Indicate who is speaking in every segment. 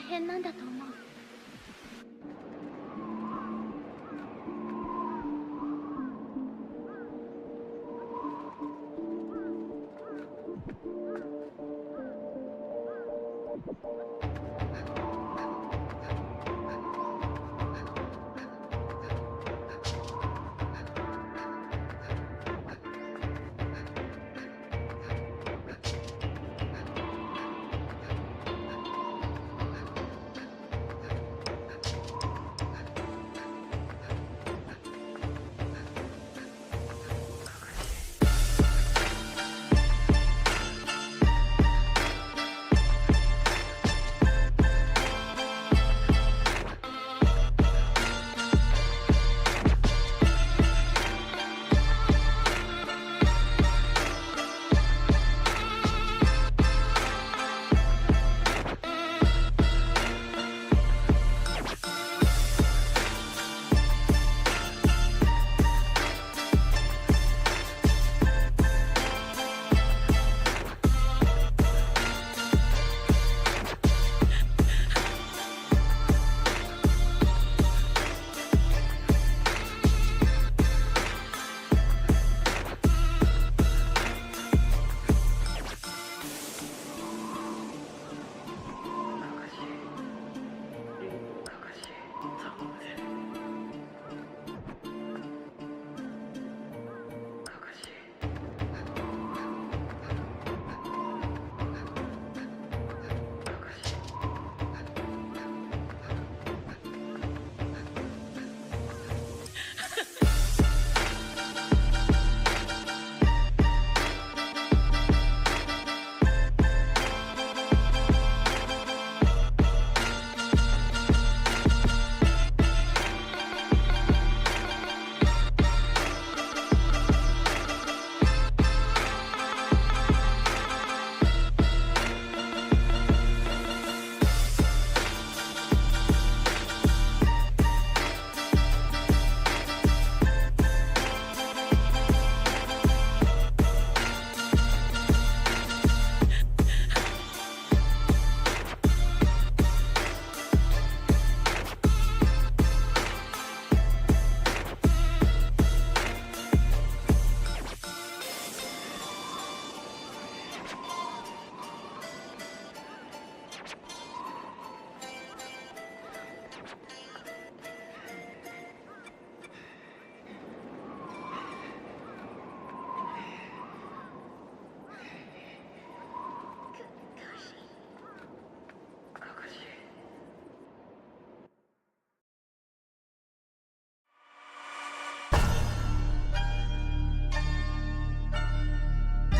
Speaker 1: 変なんだと思う。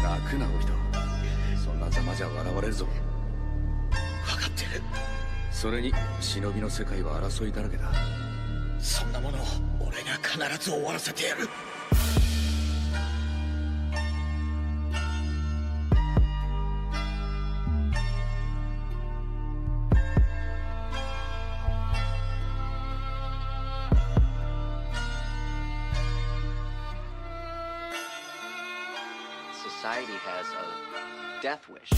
Speaker 2: 楽なお人、そんなざまじゃ笑われるぞ。
Speaker 3: 分かってる。
Speaker 2: それに忍びの世界は争いだらけだ。
Speaker 3: そんなものを俺が必ず終わらせてやる。
Speaker 4: Society has a death wish.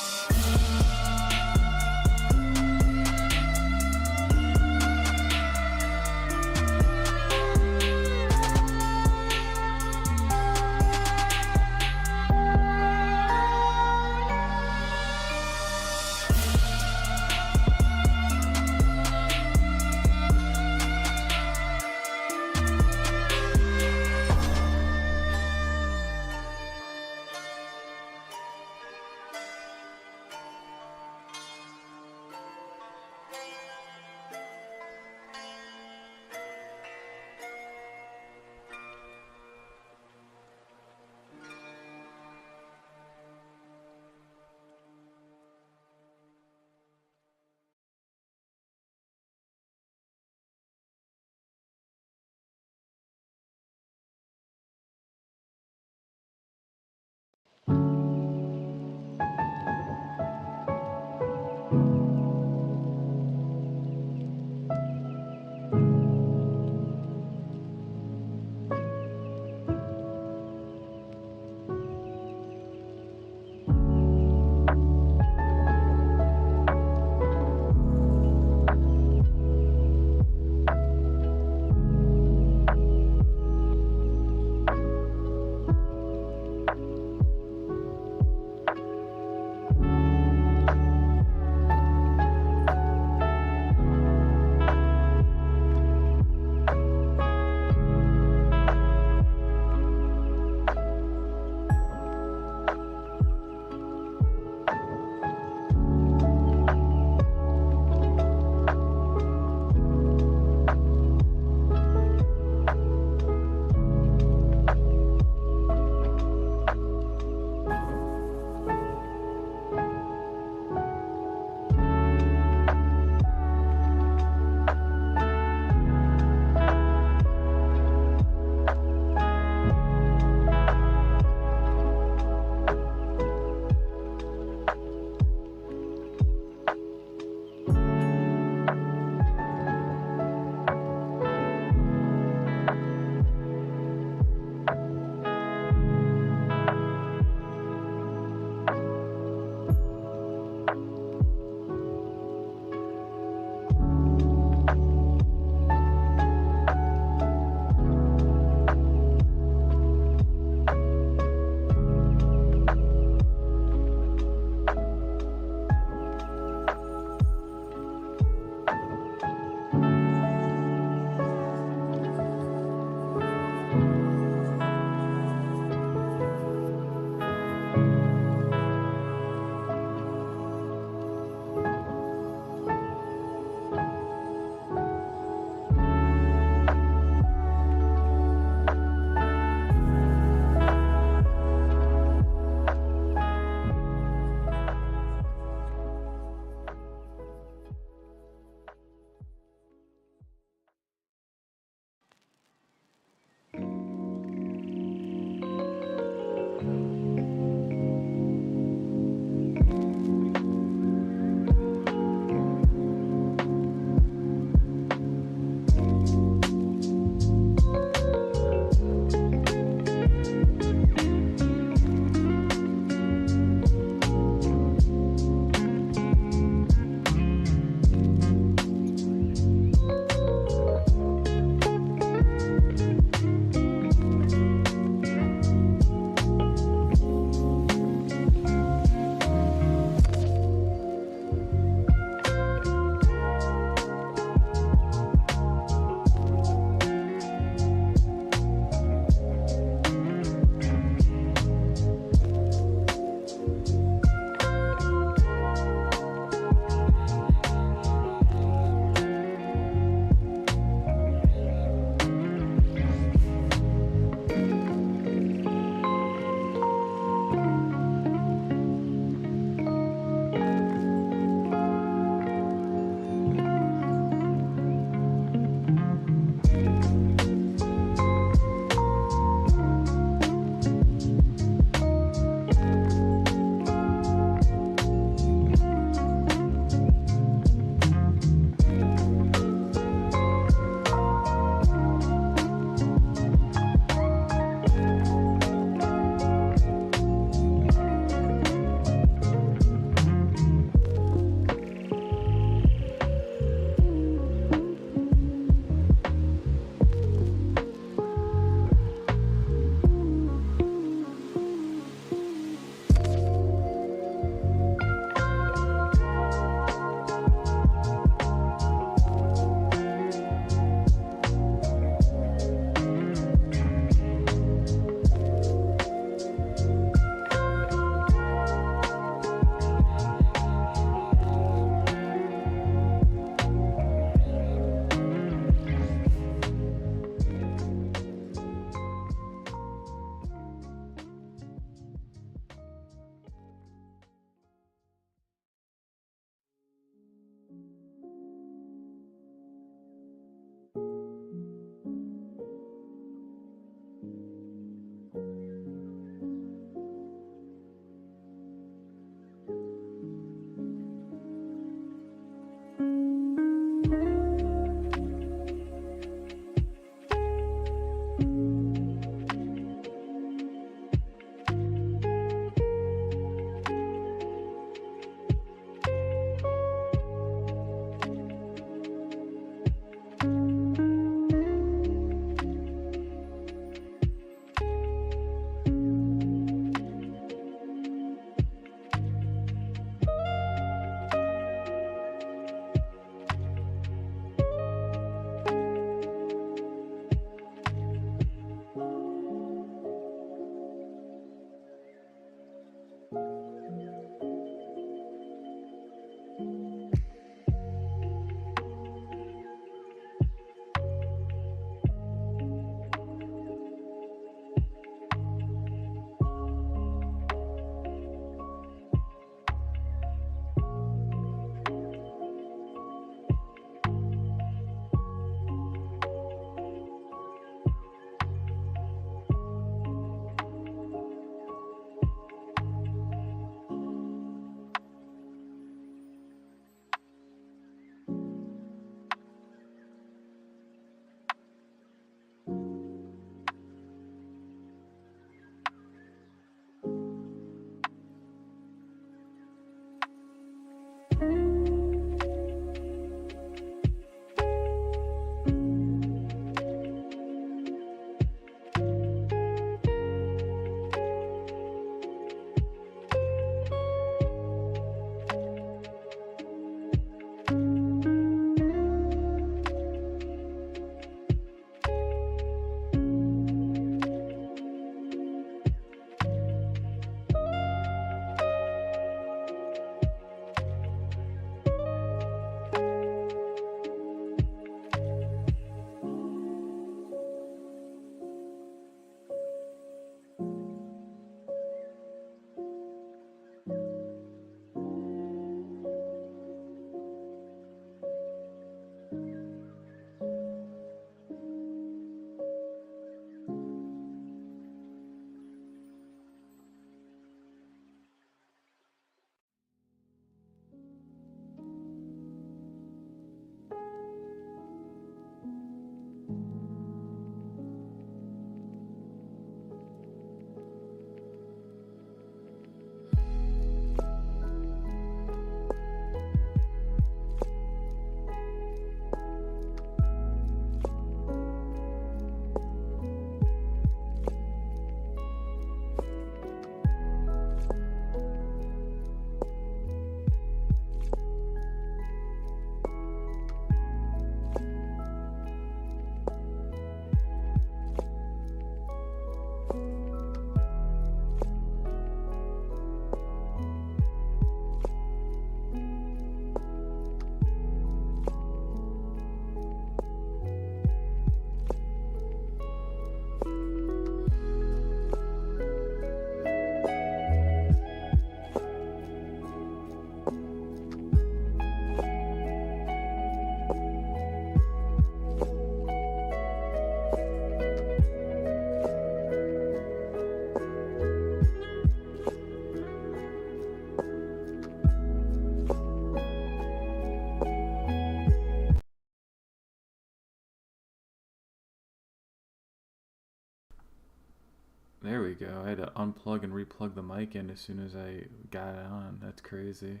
Speaker 1: go. I had to unplug and replug the mic in as soon as I got it on. That's crazy.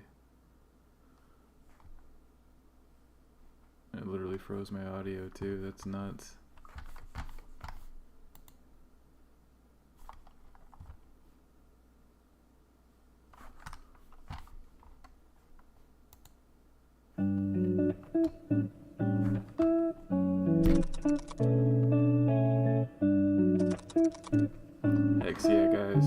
Speaker 1: It literally froze my audio too. That's nuts. Heck yeah, guys.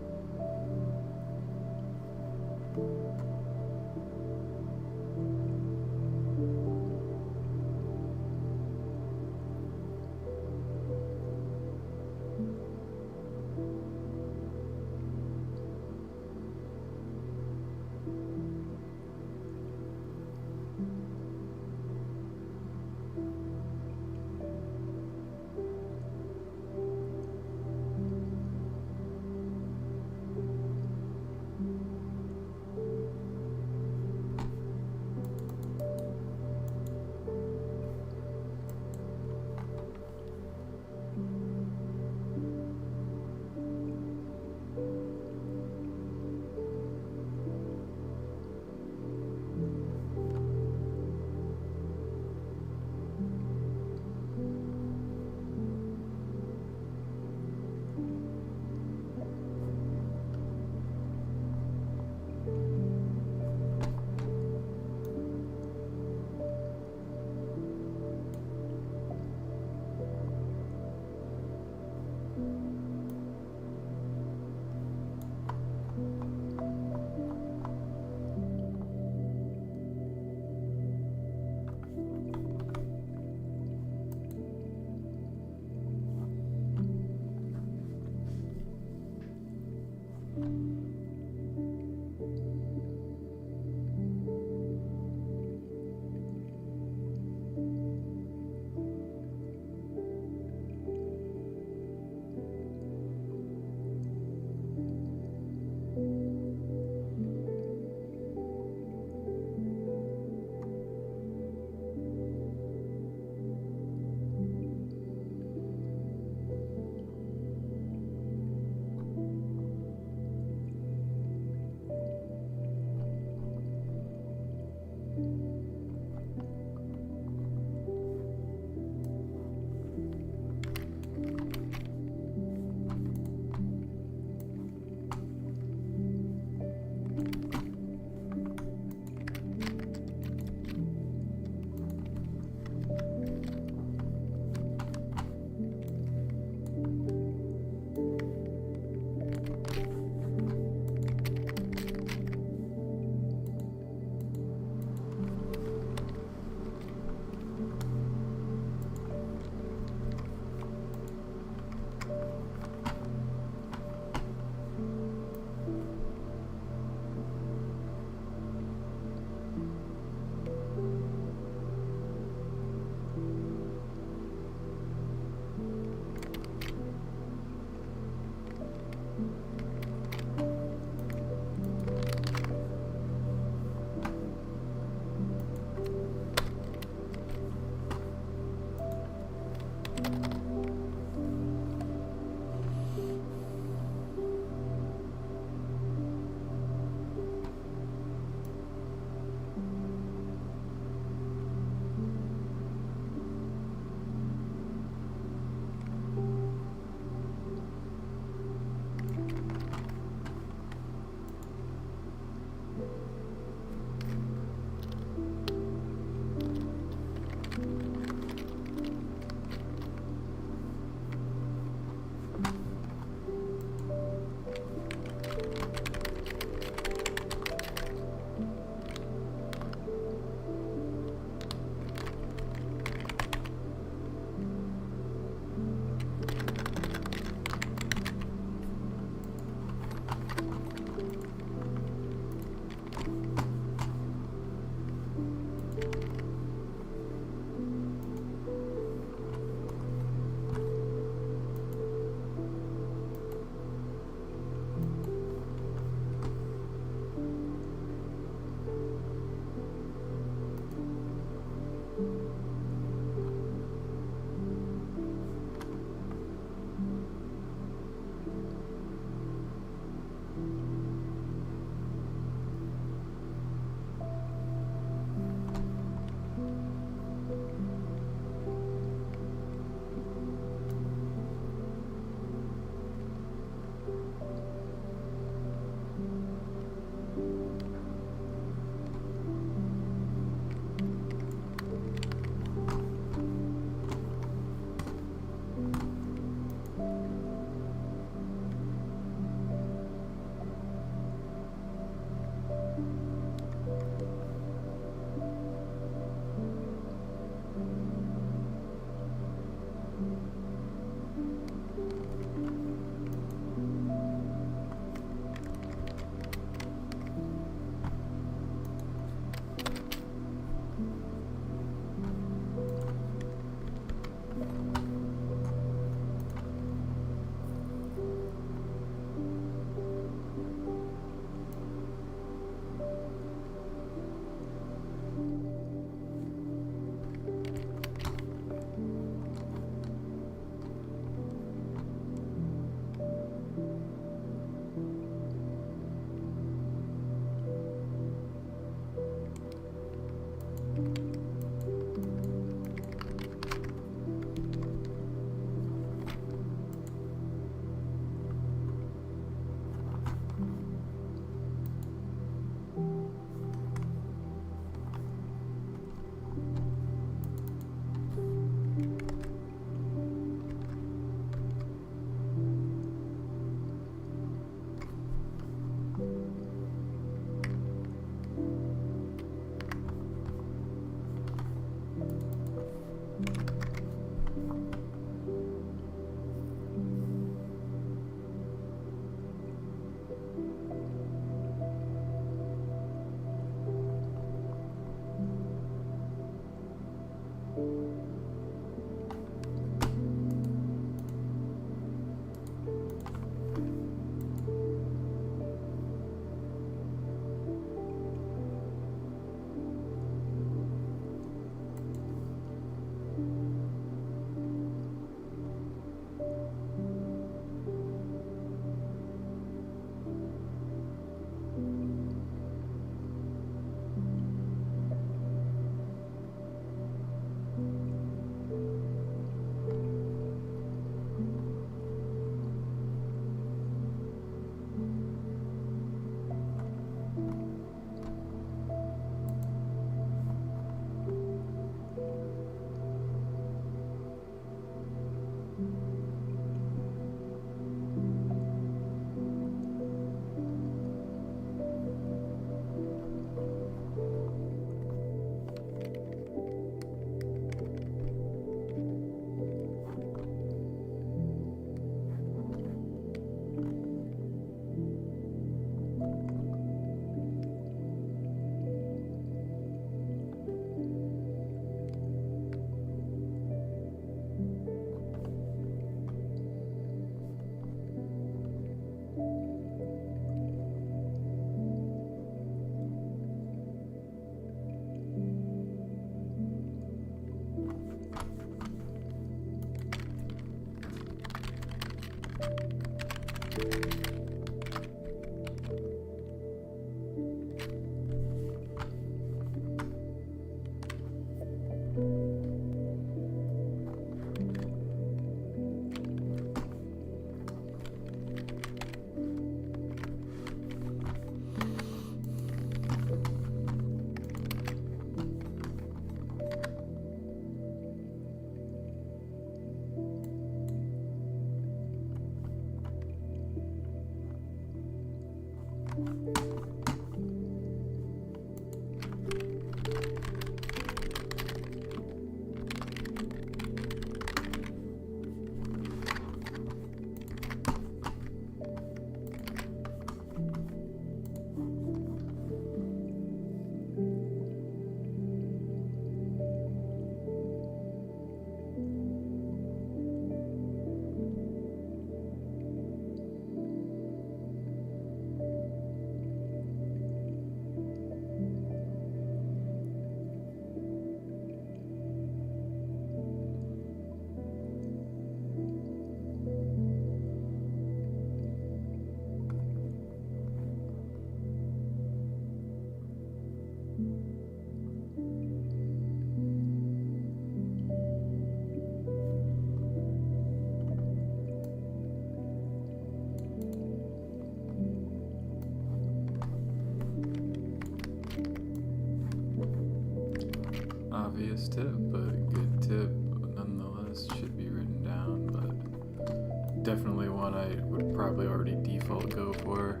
Speaker 1: obvious tip, but good tip nonetheless. Should be written down, but definitely one I would probably already default go for.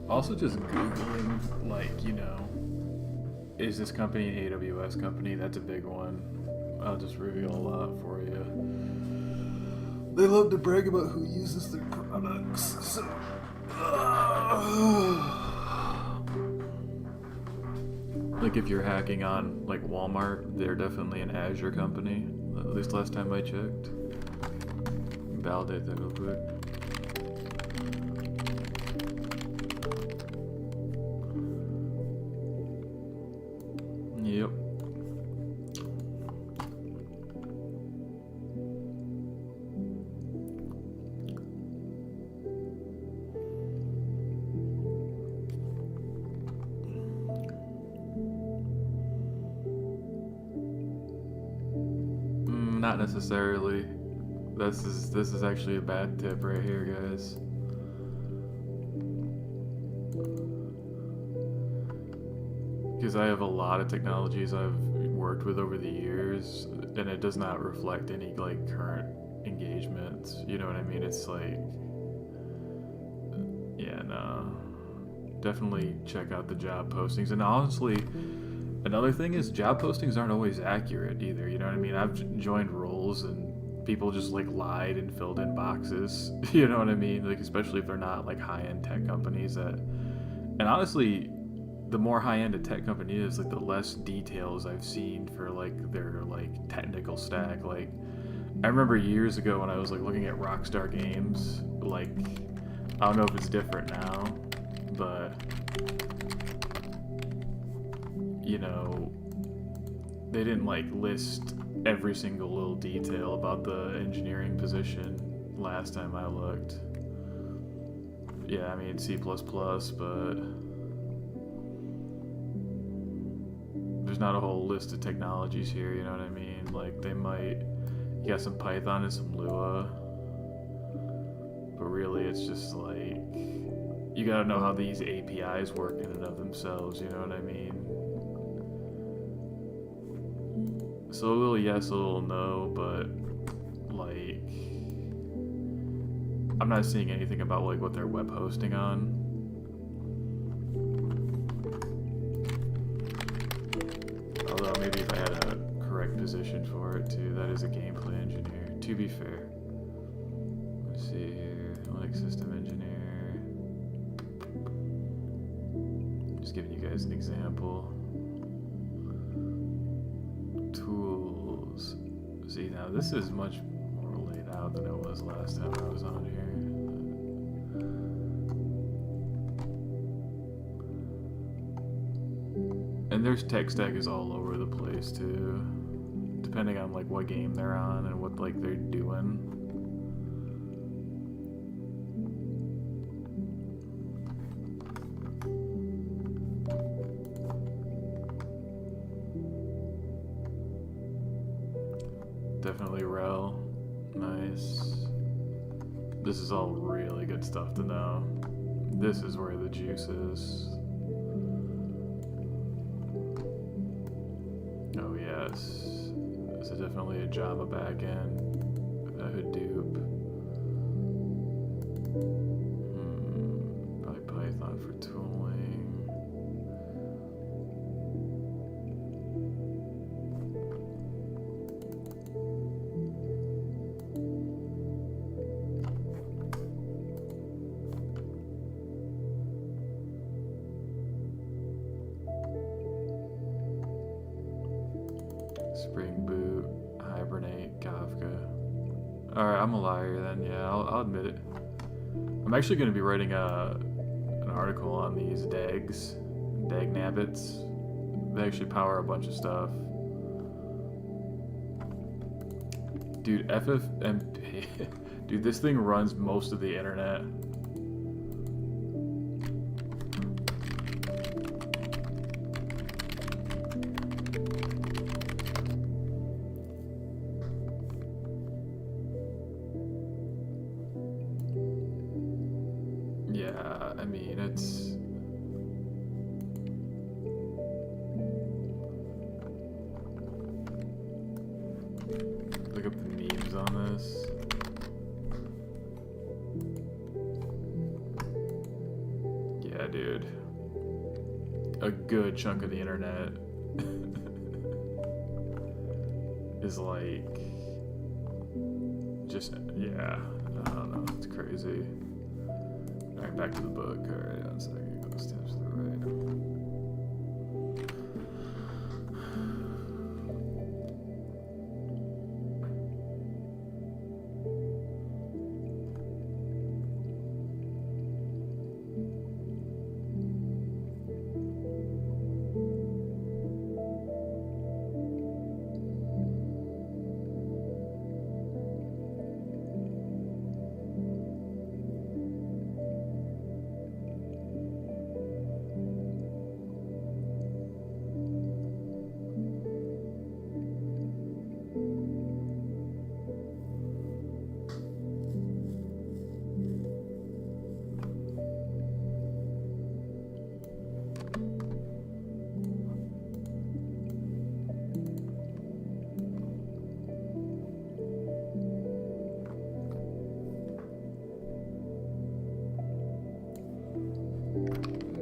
Speaker 1: Also just Googling, like, you know, is this company an AWS company? That's a big one. I'll just reveal a lot for you. They love to brag about who uses their products, so... Like if you're hacking on like Walmart, they're definitely an Azure company. At least last time I checked. Validate that real quick. Yep. Not necessarily. This is actually a bad tip right here, guys. Because I have a lot of technologies I've worked with over the years, and it does not reflect any like current engagements. You know what I mean? It's like, yeah, no. Definitely check out the job postings. And honestly, another thing is job postings aren't always accurate either. You know what I mean? I've joined roles and people just like lied and filled in boxes. You know what I mean? Like, especially if they're not like high-end tech companies that, and honestly, the more high-end a tech company is, like the less details I've seen for like their like technical stack. Like I remember years ago when I was like looking at Rockstar Games, like I don't know if it's different now, but you know, they didn't like list every single little detail about the engineering position last time I looked. Yeah, I mean C++, but there's not a whole list of technologies here, you know what I mean? Like they might, you got some Python and some Lua, but really it's just like, you gotta know how these APIs work in and of themselves, you know what I mean? So a little yes, a little no, but like I'm not seeing anything about like what they're web hosting on. Although maybe if I had a correct position for it too, that is a gameplay engineer, to be fair. Let's see here, Linux system engineer. Just giving you guys an example. Tools. See, now this is much more laid out than it was last time I was on here. And their tech stack is all over the place too, depending on like what game they're on and what like they're doing. Definitely 𝗟𝗏. Nice. This is all really good stuff to know. This is where the juice is. Oh yes. This is definitely a Java backend. A Hadoop. Probably Python for tooling. Spring Boot, Hibernate, Kafka. Alright, I'm a liar then, yeah, I'll admit it. I'm actually going to be writing an article on these 𝗥𝗏𝗵𝗶. They actually power a bunch of stuff. Dude, FFmpeg. Dude, this thing runs most of the internet. Yeah, I mean, it's... look up the memes on this. Yeah, dude. A good chunk of the internet is like, just, yeah, I don't know, it's crazy. Alright, back to the book. Alright, 1 second, go steps to the right.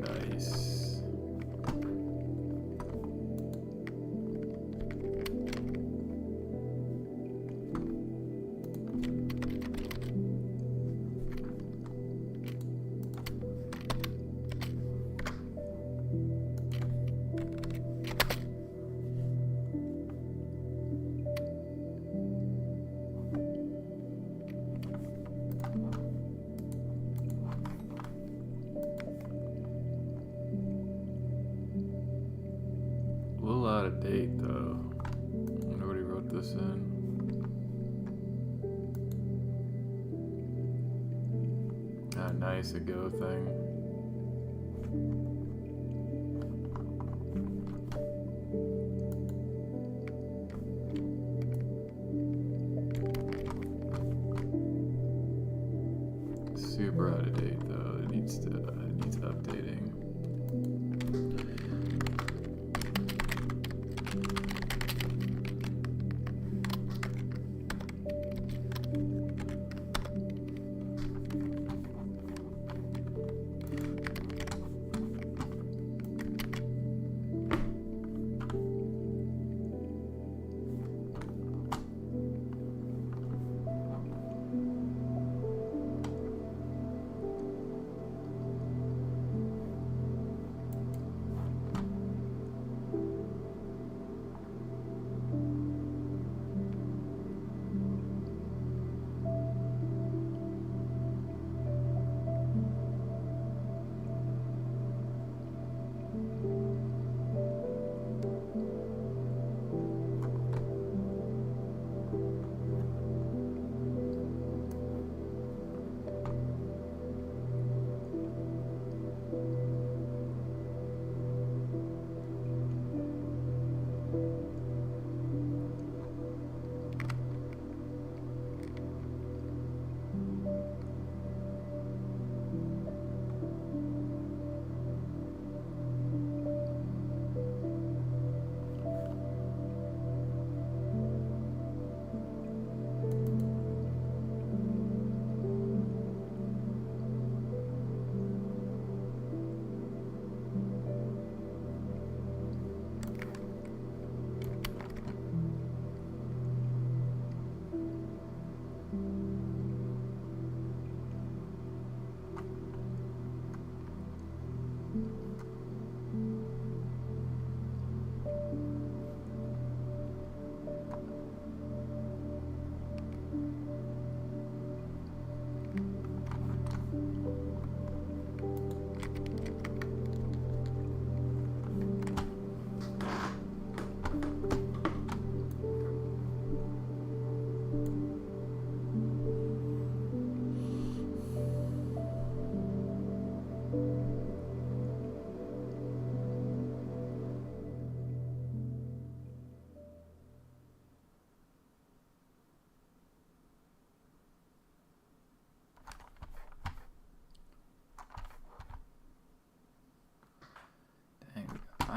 Speaker 1: Nice. A little out of date though. I wonder what he wrote this in. Ah, nice, a go thing. Super out of date though. It needs updating.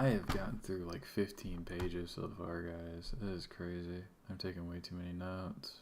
Speaker 1: I have gotten through like 15 pages so far, guys. That is crazy. I'm taking way too many notes.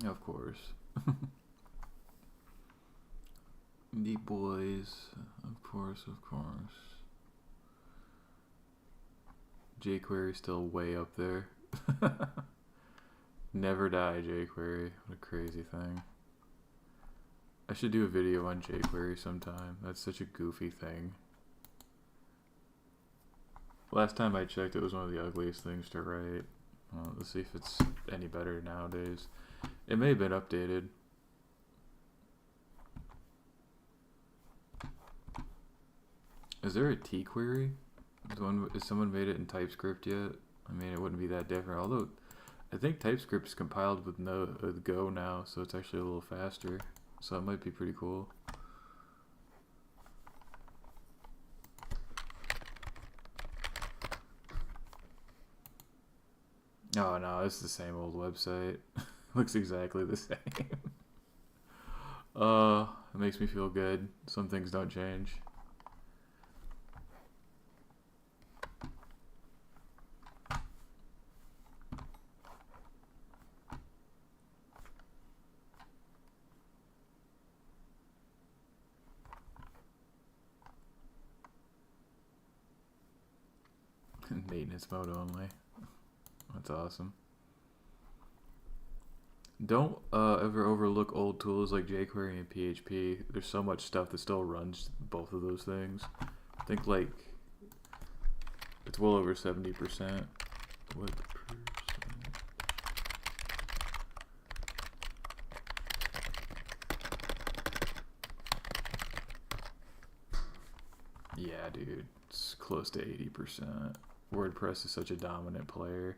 Speaker 1: Of course. The boys, of course. jQuery's still way up there. Never die, jQuery. What a crazy thing. I should do a video on jQuery sometime. That's such a goofy thing. Last time I checked, it was one of the ugliest things to write. Let's see if it's any better nowadays. It may have been updated. Is there a T query? Has someone made it in TypeScript yet? I mean, it wouldn't be that different. Although, I think TypeScript's compiled with Go now, so it's actually a little faster. So it might be pretty cool. Oh no, it's the same old website. Looks exactly the same. It makes me feel good. Some things don't change. Maintenance mode only. That's awesome. Don't ever overlook old tools like jQuery and PHP. There's so much stuff that still runs both of those things. I think like it's well over 70%. What percent? Yeah, dude, it's close to 80%. WordPress is such a dominant player.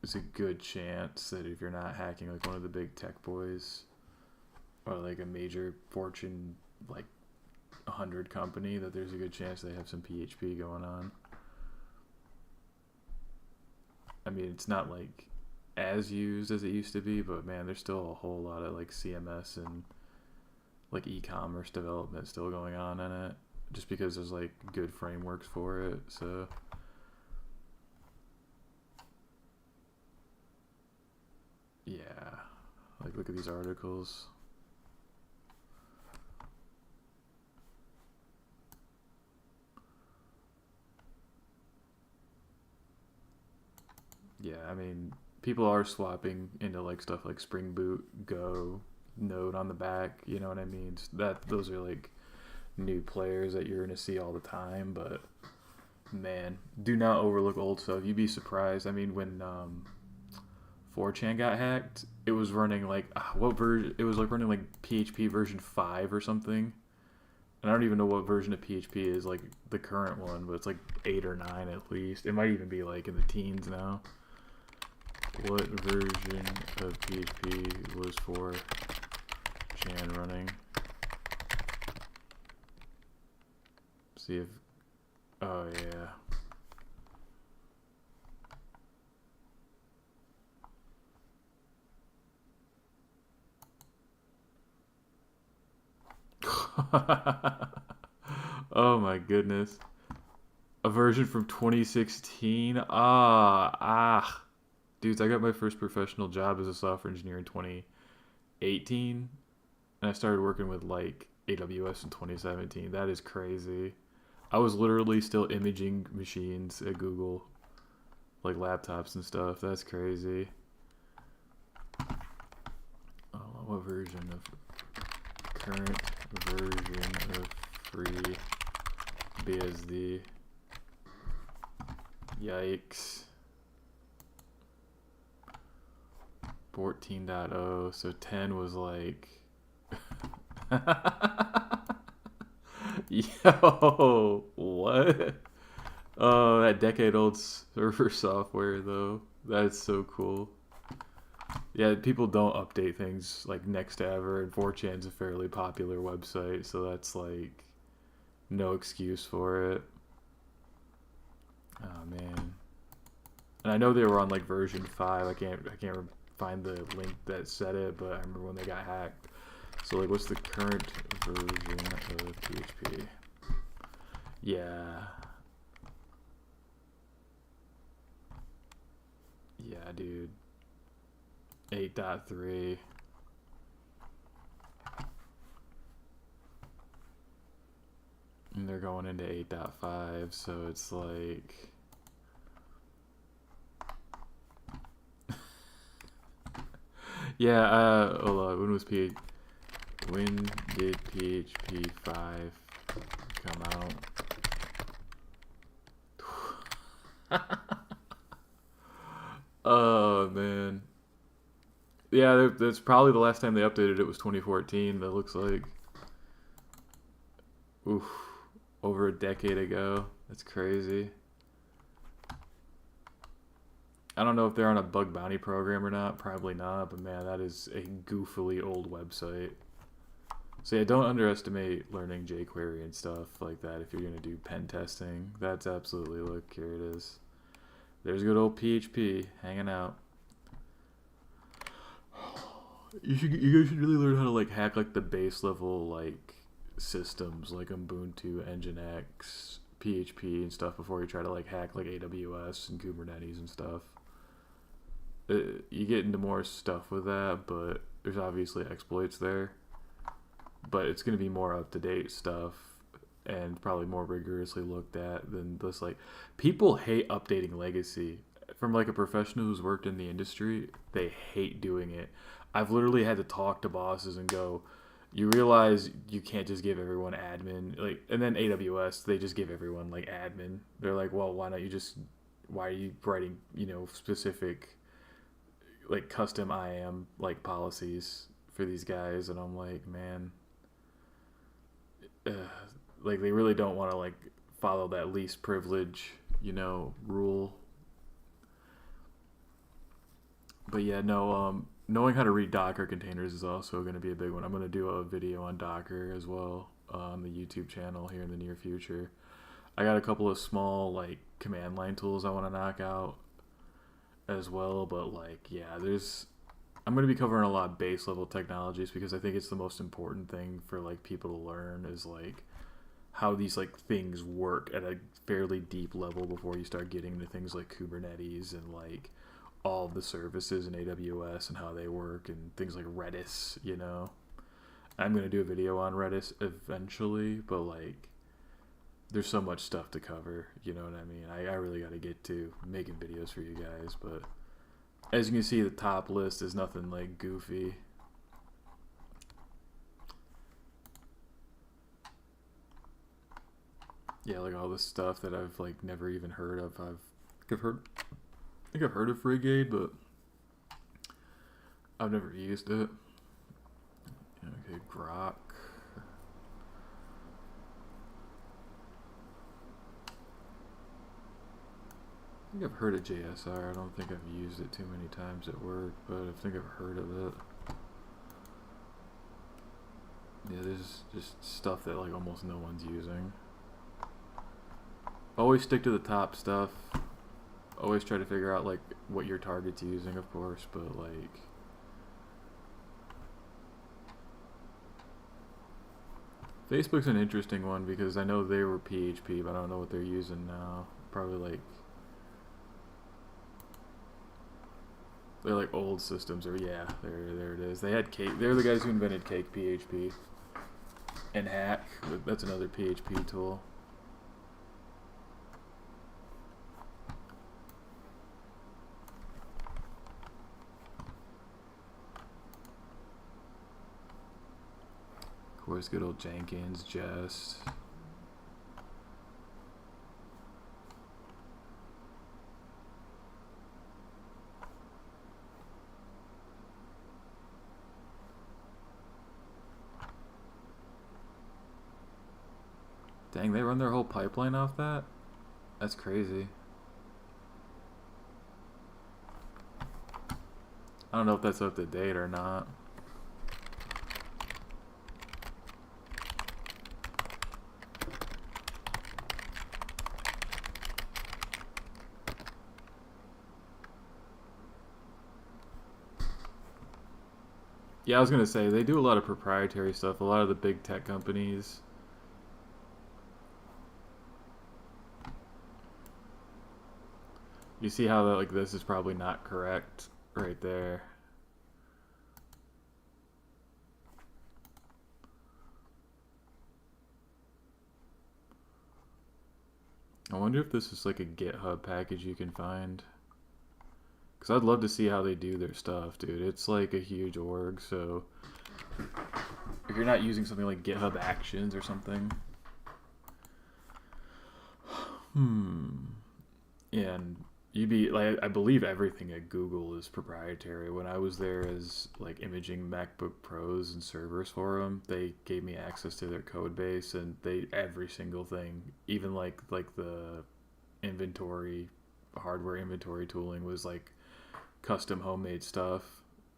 Speaker 1: There's a good chance that if you're not hacking like one of the big tech boys or like a major Fortune like 100 company, that there's a good chance they have some PHP going on. I mean, it's not like as used as it used to be, but man, there's still a whole lot of like CMS and like e-commerce development still going on in it, just because there's like good frameworks for it. So yeah, like look at these articles. Yeah, I mean, people are swapping into like stuff like Spring Boot, Go, Node on the back, you know what I mean? Those are like new players that you're gonna see all the time, but man, do not overlook old stuff. You'd be surprised. I mean, when 4chan got hacked, it was running like what version? It was like running like PHP version 5 or something. And I don't even know what version of PHP is like the current one, but it's like 8 or 9 at least. It might even be like in the teens now. What version of PHP was for Jan running? See if, oh yeah. Oh my goodness. A version from 2016? Dudes, I got my first professional job as a software engineer in 2018. And I started working with like AWS in 2017. That is crazy. I was literally still imaging machines at Google. Like laptops and stuff. That's crazy. Oh, what version of... Current version of FreeBSD. Yikes. 14.0, so 10 was like... Yo, what? Oh, that decade-old server software, though. That's so cool. Yeah, people don't update things like next to ever, and 4chan's a fairly popular website, so that's like no excuse for it. Oh man. And I know they were on like version 5. I can't find the link that said it, but I remember when they got hacked. So like, what's the current version of PHP? Yeah. Yeah, dude. 8.3. And they're going into 8.5, so it's like... Yeah, hold on, when did PHP 5 come out? Oh, man. Yeah, that's probably the last time they updated it was 2014, that looks like. Oof. Over a decade ago. That's crazy. I don't know if they're on a bug bounty program or not. Probably not, but man, that is a goofily old website. So yeah, don't underestimate learning jQuery and stuff like that if you're going to do pen testing. That's absolutely, look, here it is. There's good old PHP hanging out. You guys should really learn how to like hack like the base level like systems like Ubuntu, Nginx, PHP and stuff before you try to like hack like AWS and Kubernetes and stuff. You get into more stuff with that, but there's obviously exploits there. But it's going to be more up-to-date stuff and probably more rigorously looked at than this. Like, people hate updating legacy. From like a professional who's worked in the industry, they hate doing it. I've literally had to talk to bosses and go, you realize you can't just give everyone admin, like, and then AWS, they just give everyone like admin. They're like, well, why are you writing, you know, specific like custom IAM like policies for these guys? And I'm like, man, like they really don't want to like follow that least privilege, you know, rule. But yeah, no, knowing how to read Docker containers is also going to be a big one. I'm going to do a video on Docker as well on the YouTube channel here in the near future. I got a couple of small like command line tools I want to knock out as well, but like, yeah, I'm going to be covering a lot of base level technologies because I think it's the most important thing for like people to learn is like how these like things work at a fairly deep level before you start getting into things like Kubernetes and like all the services in AWS and how they work and things like Redis, you know. I'm going to do a video on Redis eventually, but like there's so much stuff to cover, you know what I mean? I really got to get to making videos for you guys, but as you can see, the top list is nothing like goofy. Yeah, like all this stuff that I've like never even heard of. I think I've heard of Frigate, but I've never used it. Okay, Grok. think I've heard of JSR. I don't think I've used it too many times at work, but I think I've heard of it. Yeah, there's just stuff that like almost no one's using. Always stick to the top stuff. Always try to figure out like what your target's using, of course, but like Facebook's an interesting one because I know they were PHP, but I don't know what they're using now. Probably like they're like old systems, or yeah, there it is. They had Cake. They're the guys who invented Cake PHP and Hack. That's another PHP tool. Of course, good old Jenkins, Jest. Dang, they run their whole pipeline off that? That's crazy. I don't know if that's up to date or not. Yeah, I was gonna say, they do a lot of proprietary stuff, a lot of the big tech companies. You see how that, like, this is probably not correct right there. I wonder if this is like a GitHub package you can find. Because I'd love to see how they do their stuff, dude. It's like a huge org, so if you're not using something like GitHub Actions or something. And you'd be like, I believe everything at Google is proprietary. When I was there as like imaging MacBook Pros and servers for them, they gave me access to their code base, and they every single thing, even like the inventory, hardware inventory tooling was like custom homemade stuff.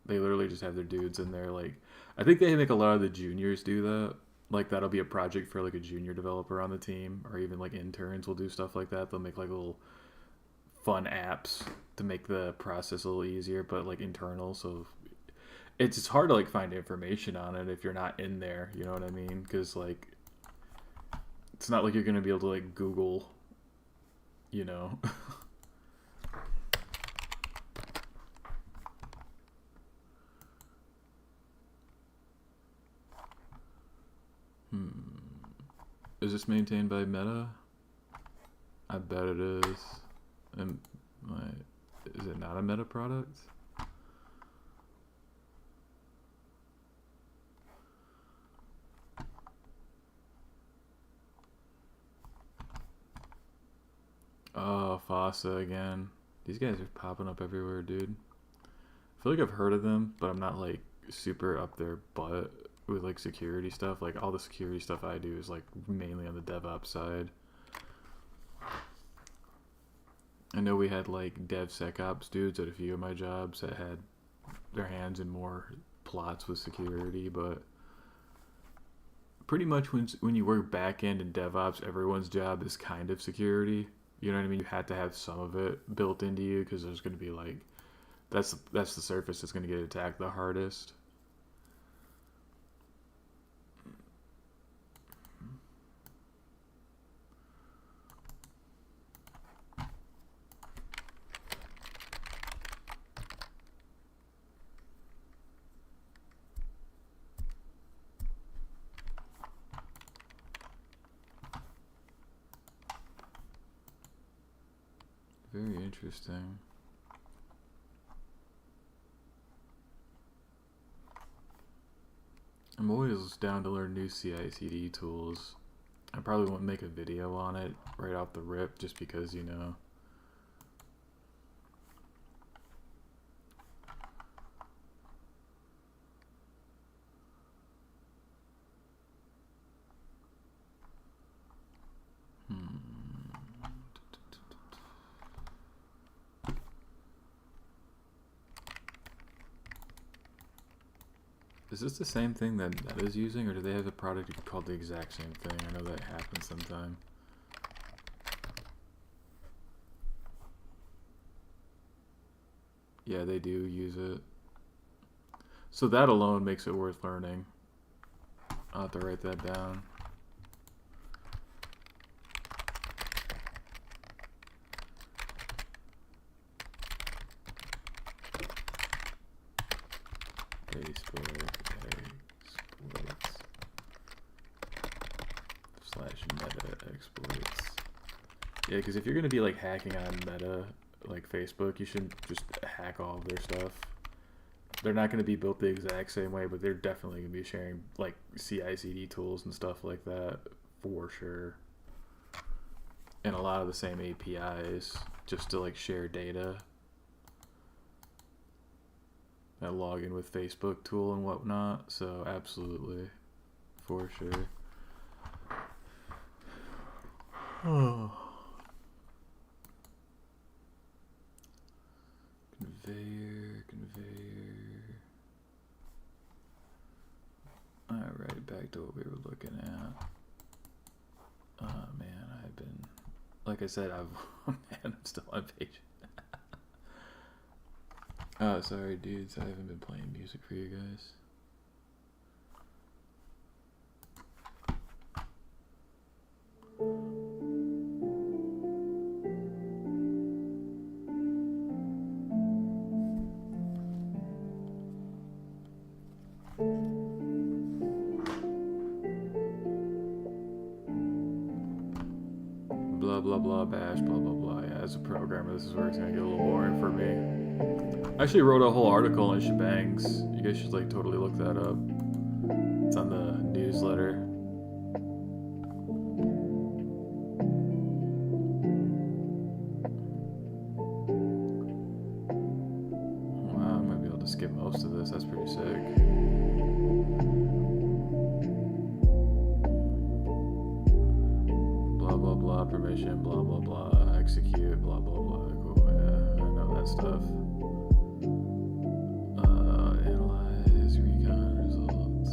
Speaker 1: They literally just have their dudes in there. Like, I think they make a lot of the juniors do that. Like, that'll be a project for like a junior developer on the team, or even like interns will do stuff like that. They'll make like little fun apps to make the process a little easier, but like internal. So it's hard to like find information on it if you're not in there, you know what I mean? Because like it's not like you're gonna be able to like Google, you know. Is this maintained by Meta? I bet it is. And is it not a Meta product? Oh, 𝗕𝗂𝗵𝗵 again. These guys are popping up everywhere, dude. I feel like I've heard of them, but I'm not like super up their butt with like security stuff. Like all the security stuff I do is like mainly on the DevOps side. I know we had like DevSecOps dudes at a few of my jobs that had their hands in more plots with security, but pretty much when you work back end in DevOps, everyone's job is kind of security. You know what I mean? You had to have some of it built into you because there's going to be like that's the surface that's going to get attacked the hardest. Very interesting. I'm always down to learn new CI/CD tools. I probably won't make a video on it right off the rip just because, you know. Is this the same thing that Meta's using, or do they have a product called the exact same thing? I know that happens sometime. Yeah, they do use it. So that alone makes it worth learning. I'll have to write that down. Facebook exploits / meta exploits. Yeah, because if you're gonna be like hacking on Meta, like Facebook, you shouldn't just hack all of their stuff. They're not gonna be built the exact same way, but they're definitely gonna be sharing like CI/CD tools and stuff like that for sure, and a lot of the same APIs just to like share data. That login with Facebook tool and whatnot, so absolutely, for sure. Oh. Conveyor. Alright, back to what we were looking at. Oh man, I've been, like I said, I'm still on page. Oh, sorry dudes, I haven't been playing music for you guys. Blah blah blah bash blah blah blah. Yeah, as a programmer, this is where it's gonna get a little boring for me. I actually wrote a whole article in 𝗓𝗵𝗋𝗋𝗋. You guys should like totally look that up. It's on the newsletter. Wow, I'm gonna be able to skip most of this. That's pretty sick. Blah blah blah permission blah blah blah execute blah blah blah. Cool. Yeah, I know that stuff. Analyze recon results.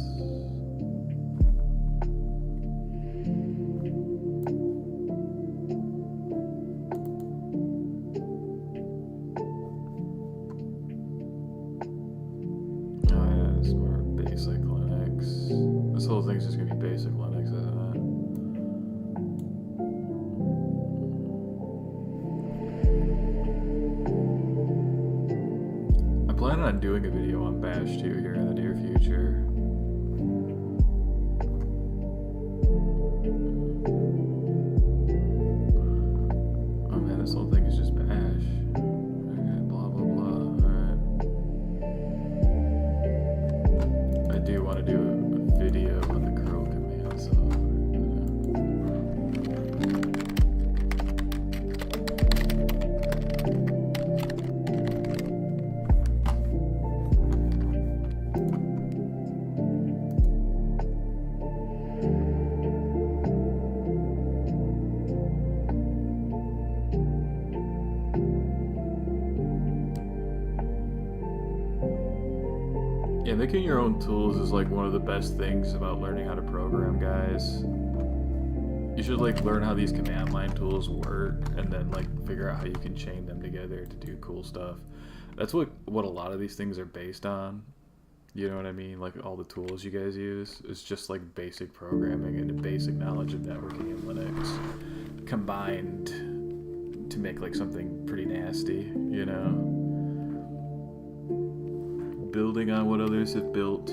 Speaker 1: Oh yeah, this is more basic Linux. This whole thing's just gonna be basic Linux, isn't it? Planning on doing a video on Bash 2 here in the near future. Oh man, this whole thing is just Bash. Okay, blah blah blah. Alright. I do want to do a video on the curl command, so yeah, making your own tools is like one of the best things about learning how to program, guys. You should like learn how these command line tools work and then like figure out how you can chain them together to do cool stuff. That's what a lot of these things are based on. You know what I mean? Like all the tools you guys use is just like basic programming and a basic knowledge of networking and Linux combined to make like something pretty nasty, you know? Building on what others have built.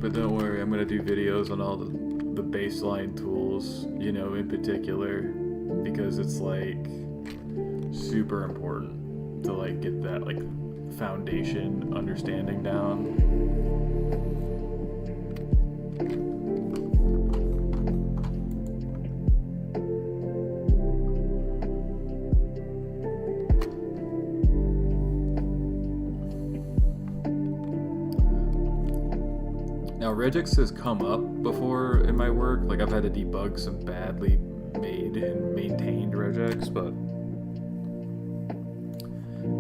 Speaker 1: But don't worry, I'm gonna do videos on all the baseline tools, you know, in particular, because it's like super important to like get that like foundation understanding down. Now, regex has come up before in my work. Like, I've had to debug some badly made and maintained regex, but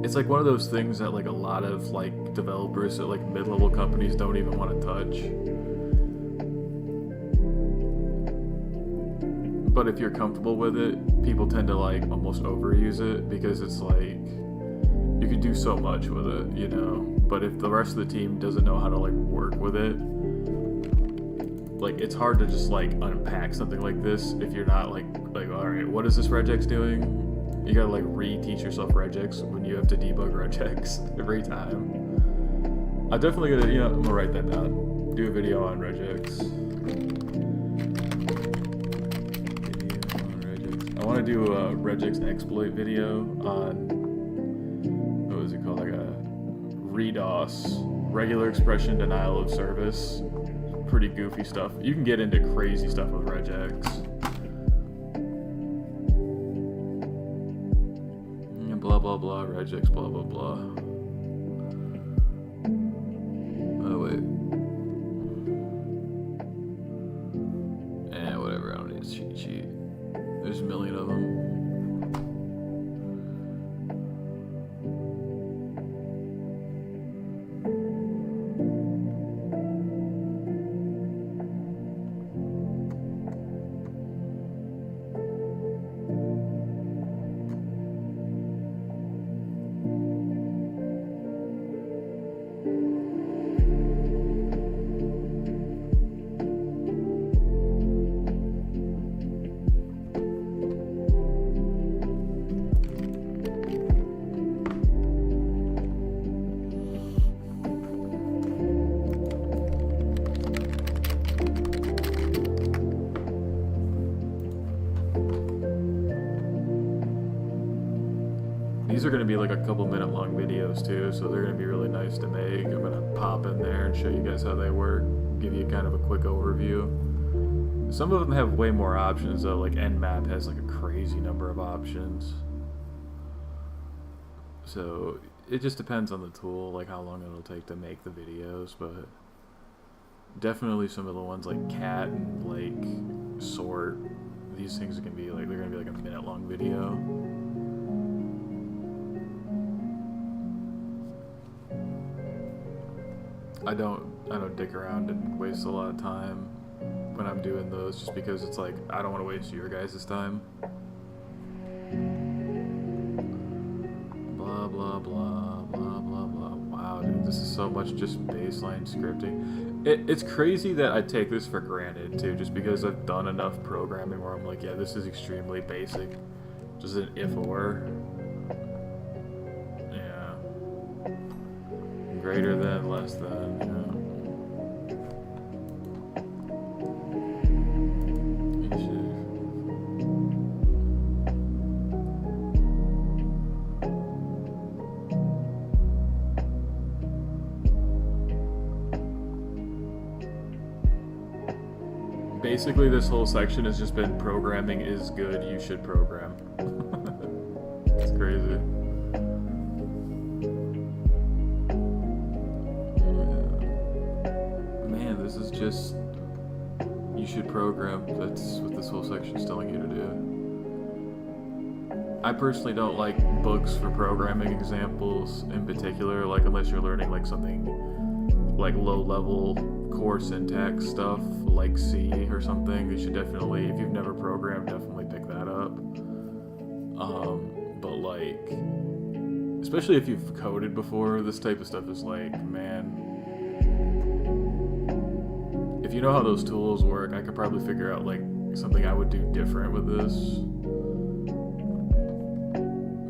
Speaker 1: it's like one of those things that like a lot of like developers at like mid-level companies don't even want to touch. But if you're comfortable with it, people tend to like almost overuse it because it's like you can do so much with it, you know. But if the rest of the team doesn't know how to like work with it, like it's hard to just like unpack something like this if you're not like all right, what is this regex doing? You gotta like re-teach yourself regex when you have to debug regex every time. I'm definitely gonna, you know, I'm gonna write that down. Do a video on regex. I want to do a regex exploit video on, what was it called, like a REDOS, regular expression denial of service. Pretty goofy stuff. You can get into crazy stuff with regex. Blah blah blah, regex, blah blah blah. Oh wait. Whatever, I don't need a cheat sheet. There's a million of them. These are going to be like a couple minute long videos too, so they're going to be really nice to make. I'm going to pop in there and show you guys how they work, give you kind of a quick overview. Some of them have way more options though, like Nmap has like a crazy number of options. So it just depends on the tool, like how long it'll take to make the videos, but definitely some of the ones like cat and like sort, these things can be like, they're going to be like a minute long video. I don't dick around and waste a lot of time when I'm doing those, just because it's like I don't want to waste your guys' time. Blah blah blah blah blah blah. Wow, dude, this is so much just baseline scripting. It's crazy that I take this for granted too, just because I've done enough programming where I'm like, yeah, this is extremely basic, just an if or. Greater than, less than, you know. Basically, this whole section has just been programming is good, you should program. It's crazy. This is just, you should program. That's what this whole section is telling you to do. I personally don't like books for programming examples in particular, like unless you're learning like something like low level core syntax stuff like C or something. You should definitely, if you've never programmed, definitely pick that up. But like, especially if you've coded before, this type of stuff is like, man, if you know how those tools work, I could probably figure out like something I would do different with this.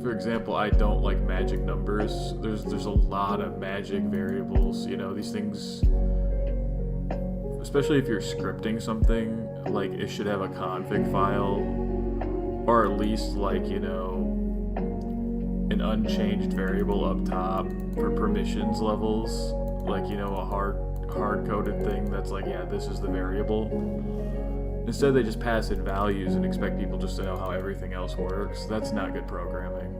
Speaker 1: For example, I don't like magic numbers. There's a lot of magic variables, you know, these things, especially if you're scripting something, like it should have a config file, or at least like, you know, an unchanged variable up top for permissions levels, like, you know, a hard-coded thing that's like, yeah, this is the variable. Instead, they just pass in values and expect people just to know how everything else works. That's not good programming.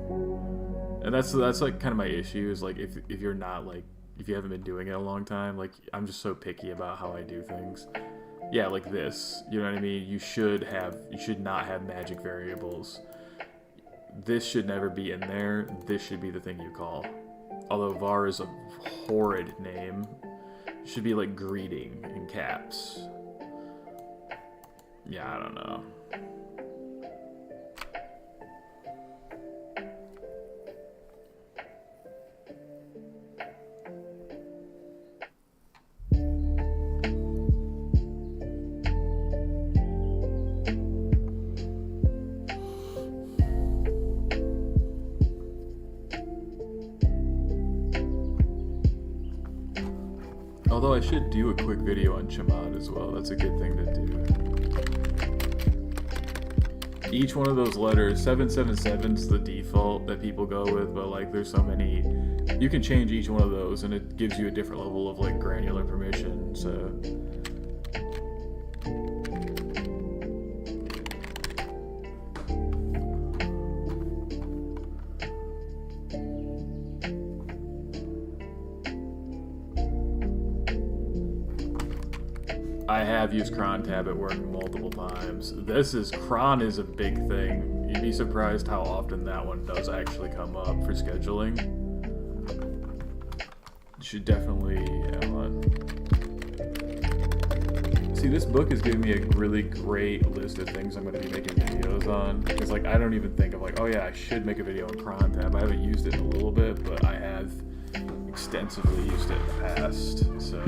Speaker 1: And that's like kind of my issue, is like if you're not like, if you haven't been doing it a long time, like I'm just so picky about how I do things. Yeah, like this, you know what I mean? You should not have magic variables. this should never be in there. This should be the thing you call. Although var is a horrid name, it should be like greeting in caps. Yeah, I don't know. Although I should do a quick video on Chmod as well. That's a good thing to do. Each one of those letters, 777 is the default that people go with, but like there's so many, you can change each one of those and it gives you a different level of like granular permission, so. I have used cron tab at work multiple times. Cron is a big thing. You'd be surprised how often that one does actually come up for scheduling. You should definitely, See, this book is giving me a really great list of things I'm going to be making videos on. Because like, I don't even think of like, oh yeah, I should make a video on cron tab. I haven't used it in a little bit, but I have extensively used it in the past, so.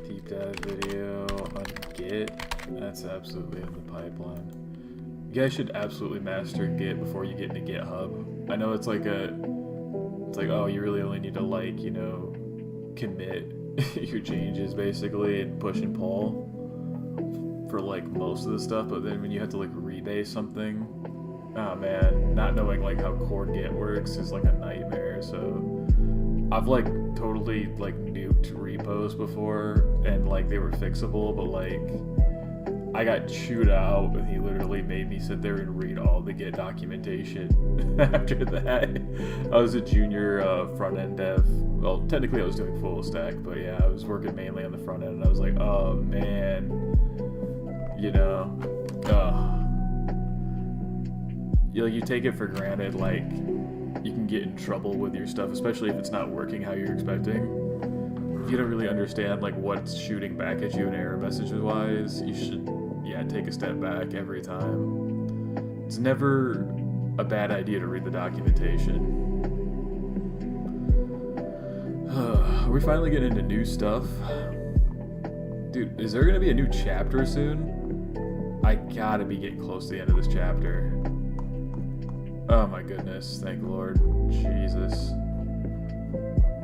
Speaker 1: Deep dive video on Git. That's absolutely in the pipeline. You guys should absolutely master Git before you get into GitHub. I know it's like oh, you really only need to like, you know, commit your changes basically and push and pull for like most of the stuff, but then when you have to like rebase something, oh man, not knowing like how core Git works is like a nightmare. So I've like totally like nuked repos before and like they were fixable, but like I got chewed out and he literally made me sit there and read all the Git documentation. After that, I was a junior front-end dev. Well, technically I was doing full stack, but yeah, I was working mainly on the front end and I was like, oh man, you know, you take it for granted, like you can get in trouble with your stuff, especially if it's not working how you're expecting. If you don't really understand like what's shooting back at you in error messages wise, you should, yeah, take a step back every time. It's never a bad idea to read the documentation. Are we finally getting into new stuff? Dude, is there gonna be a new chapter soon? I gotta be getting close to the end of this chapter. Oh my goodness, thank the Lord. Jesus.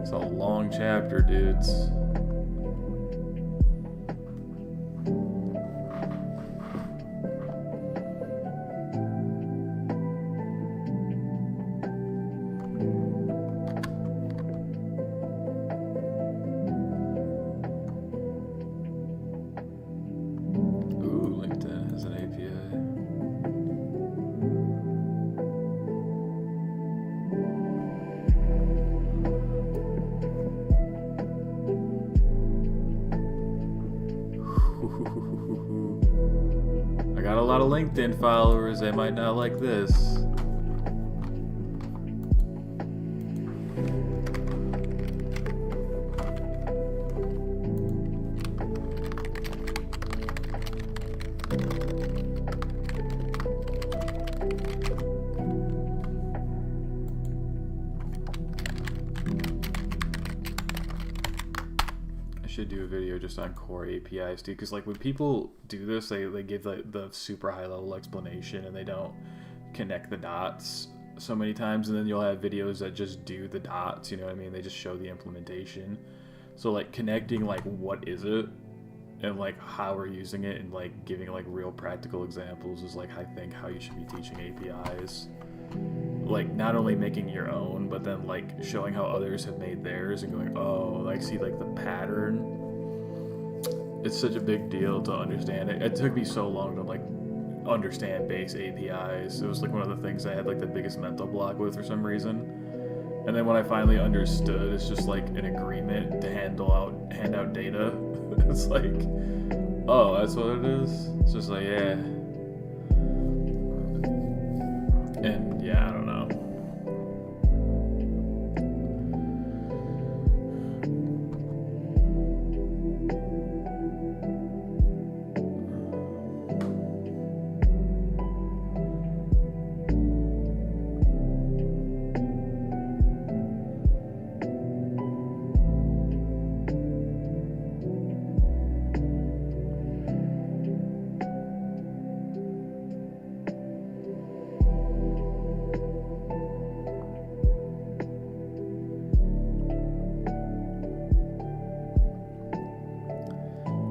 Speaker 1: It's a long chapter, dudes. Ooh, LinkedIn has an API. I got a lot of LinkedIn followers, they might not like this. Should do a video just on core APIs too, because like when people do this, they give like the super high level explanation and they don't connect the dots so many times, and then you'll have videos that just do the dots, you know what I mean, they just show the implementation. So like connecting like what is it and like how we're using it and like giving like real practical examples is like I think how you should be teaching APIs. Like not only making your own, but then like showing how others have made theirs and going, oh, like see like the pattern. It's such a big deal to understand it. It took me so long to like understand base APIs. It was like one of the things I had like the biggest mental block with for some reason. And then when I finally understood, it's just like an agreement to hand out data. It's like, oh, that's what it is. It's just like, yeah. And yeah, I don't know.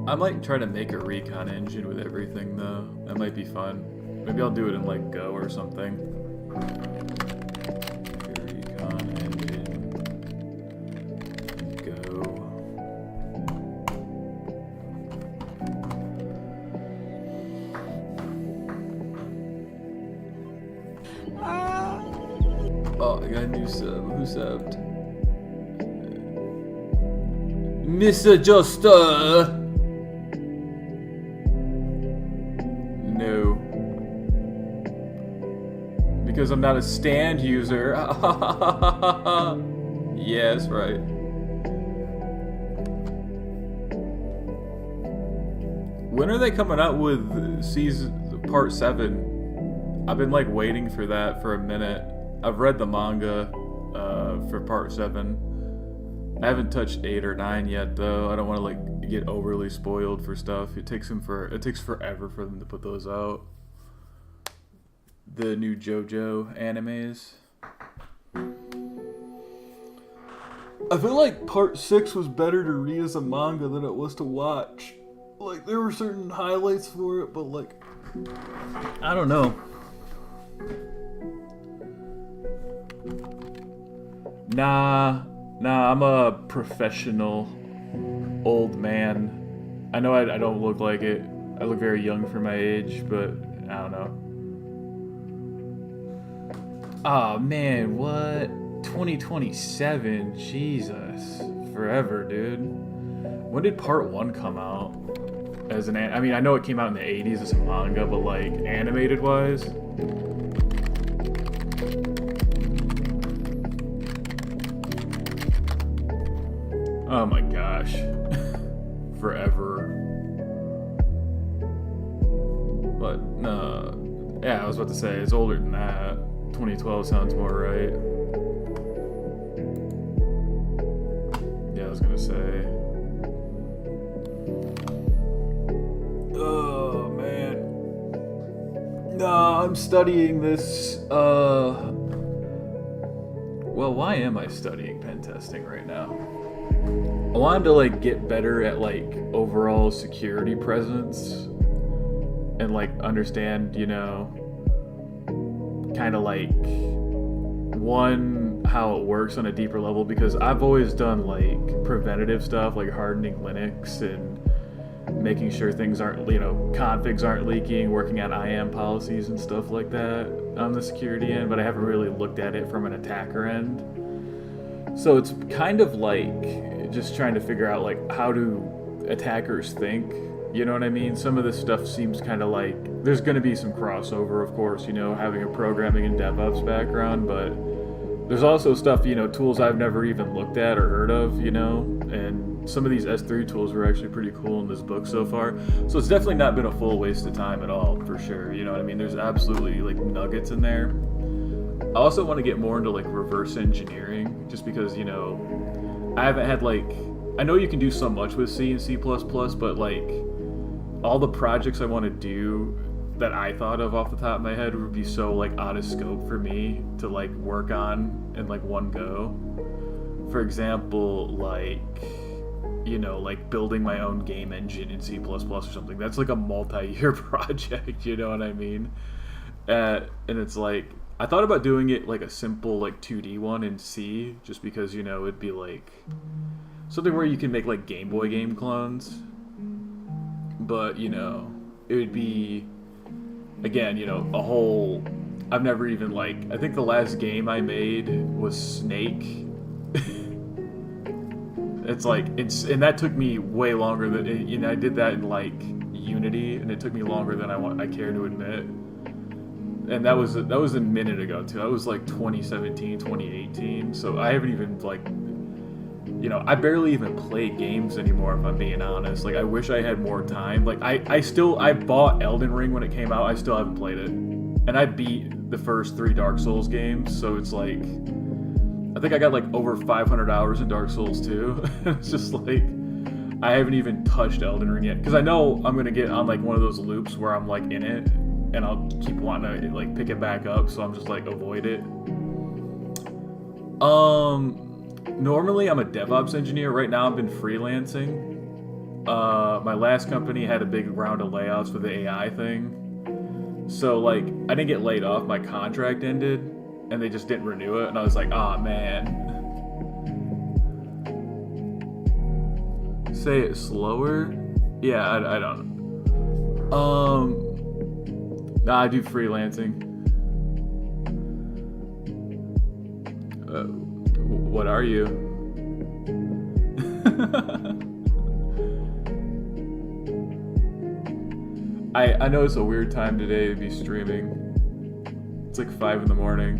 Speaker 1: I might try to make a recon engine with everything though. That might be fun. Maybe I'll do it in like Go or something. Recon engine. Go. Oh, I got a new sub. Who subbed? Mr. Juster! No. Because I'm not a stand user. Yes, right. When are they coming out with season part 7? I've been like waiting for that for a minute. I've read the manga for part 7. I haven't touched 8 or 9 yet though. I don't want to like get overly spoiled for stuff. It takes forever for them to put those out. The new JoJo animes. I feel like part 6 was better to read as a manga than it was to watch. Like there were certain highlights for it, but like I don't know. Nah, I'm a professional old man. I know I don't look like it. I look very young for my age, but I don't know. Oh man, what? 2027? Jesus. Forever, dude. When did part 1 come out? As an I mean, I know it came out in the 80s as a manga, but like animated wise? Oh my gosh. Forever. But, no. Yeah, I was about to say, it's older than that. 2012 sounds more right. Yeah, I was gonna say. Oh, man. No, I'm studying this, well, why am I studying pen testing right now? I wanted to like get better at like overall security presence and like understand, you know, kind of like how it works on a deeper level, because I've always done like preventative stuff like hardening Linux and making sure things aren't, you know, configs aren't leaking, working on IAM policies and stuff like that on the security end, but I haven't really looked at it from an attacker end. So it's kind of like just trying to figure out like how do attackers think, you know what I mean? Some of this stuff seems kind of like there's going to be some crossover, of course, you know, having a programming and DevOps background, but there's also stuff, you know, tools I've never even looked at or heard of, you know, and some of these S3 tools were actually pretty cool in this book so far. So it's definitely not been a full waste of time at all, for sure. You know what I mean? There's absolutely like nuggets in there. I also want to get more into like reverse engineering, just because, you know, I haven't had like, I know you can do so much with C and C++, but like all the projects I want to do that I thought of off the top of my head would be so like out of scope for me to like work on in like one go. For example, like you know, like building my own game engine in C++ or something. That's like a multi-year project, you know what I mean? And it's like, I thought about doing it like a simple like 2D one in C, just because, you know, it'd be like something where you can make like Game Boy game clones. But, you know, it would be, again, you know, a whole, I've never even like, I think the last game I made was Snake. It's like, and that took me way longer than, you know, I did that in like Unity, and it took me longer than I care to admit. And that was a minute ago too. That was like 2017, 2018. So I haven't even like, you know, I barely even play games anymore, if I'm being honest. Like, I wish I had more time. Like, I bought Elden Ring when it came out. I still haven't played it. And I beat the first 3 Dark Souls games, so it's like, I think I got like over 500 hours in Dark Souls 2. It's just like, I haven't even touched Elden Ring yet. Because I know I'm going to get on like one of those loops where I'm like in it, and I'll keep wanting to like pick it back up, so I'm just like, avoid it. Normally, I'm a DevOps engineer. Right now, I've been freelancing. My last company had a big round of layoffs for the AI thing. So, like, I didn't get laid off. My contract ended, and they just didn't renew it. And I was like, ah, man. Say it slower? Yeah, I don't know. Nah, I do freelancing. What are you? I know it's a weird time today to be streaming. It's like 5 in the morning.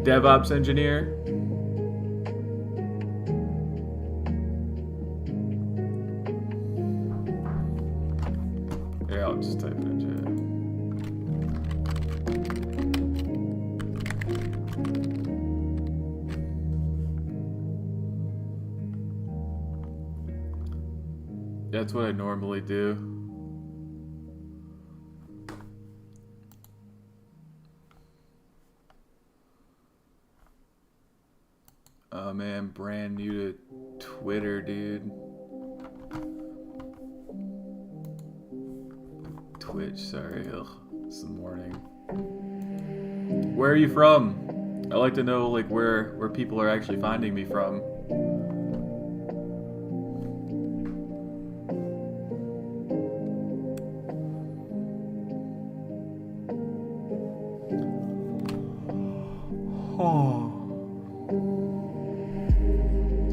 Speaker 1: DevOps engineer? Yeah, I'll just type it in chat. That's what I normally do. Oh man, brand new to Twitter, dude. Twitch, sorry. Ugh, it's the morning. Where are you from? I like to know like where people are actually finding me from.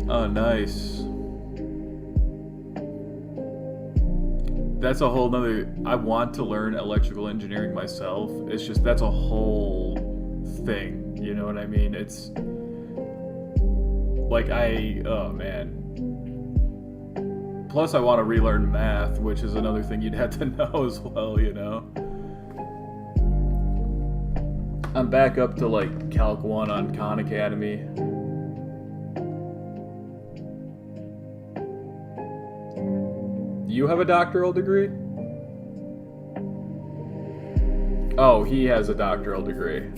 Speaker 1: Oh, nice. That's a whole nother. I want to learn electrical engineering myself. It's just, that's a whole thing. You know what I mean? It's like oh man. Plus, I want to relearn math, which is another thing you'd have to know as well, you know? I'm back up to like Calc 1 on Khan Academy. You have a doctoral degree? Oh, he has a doctoral degree.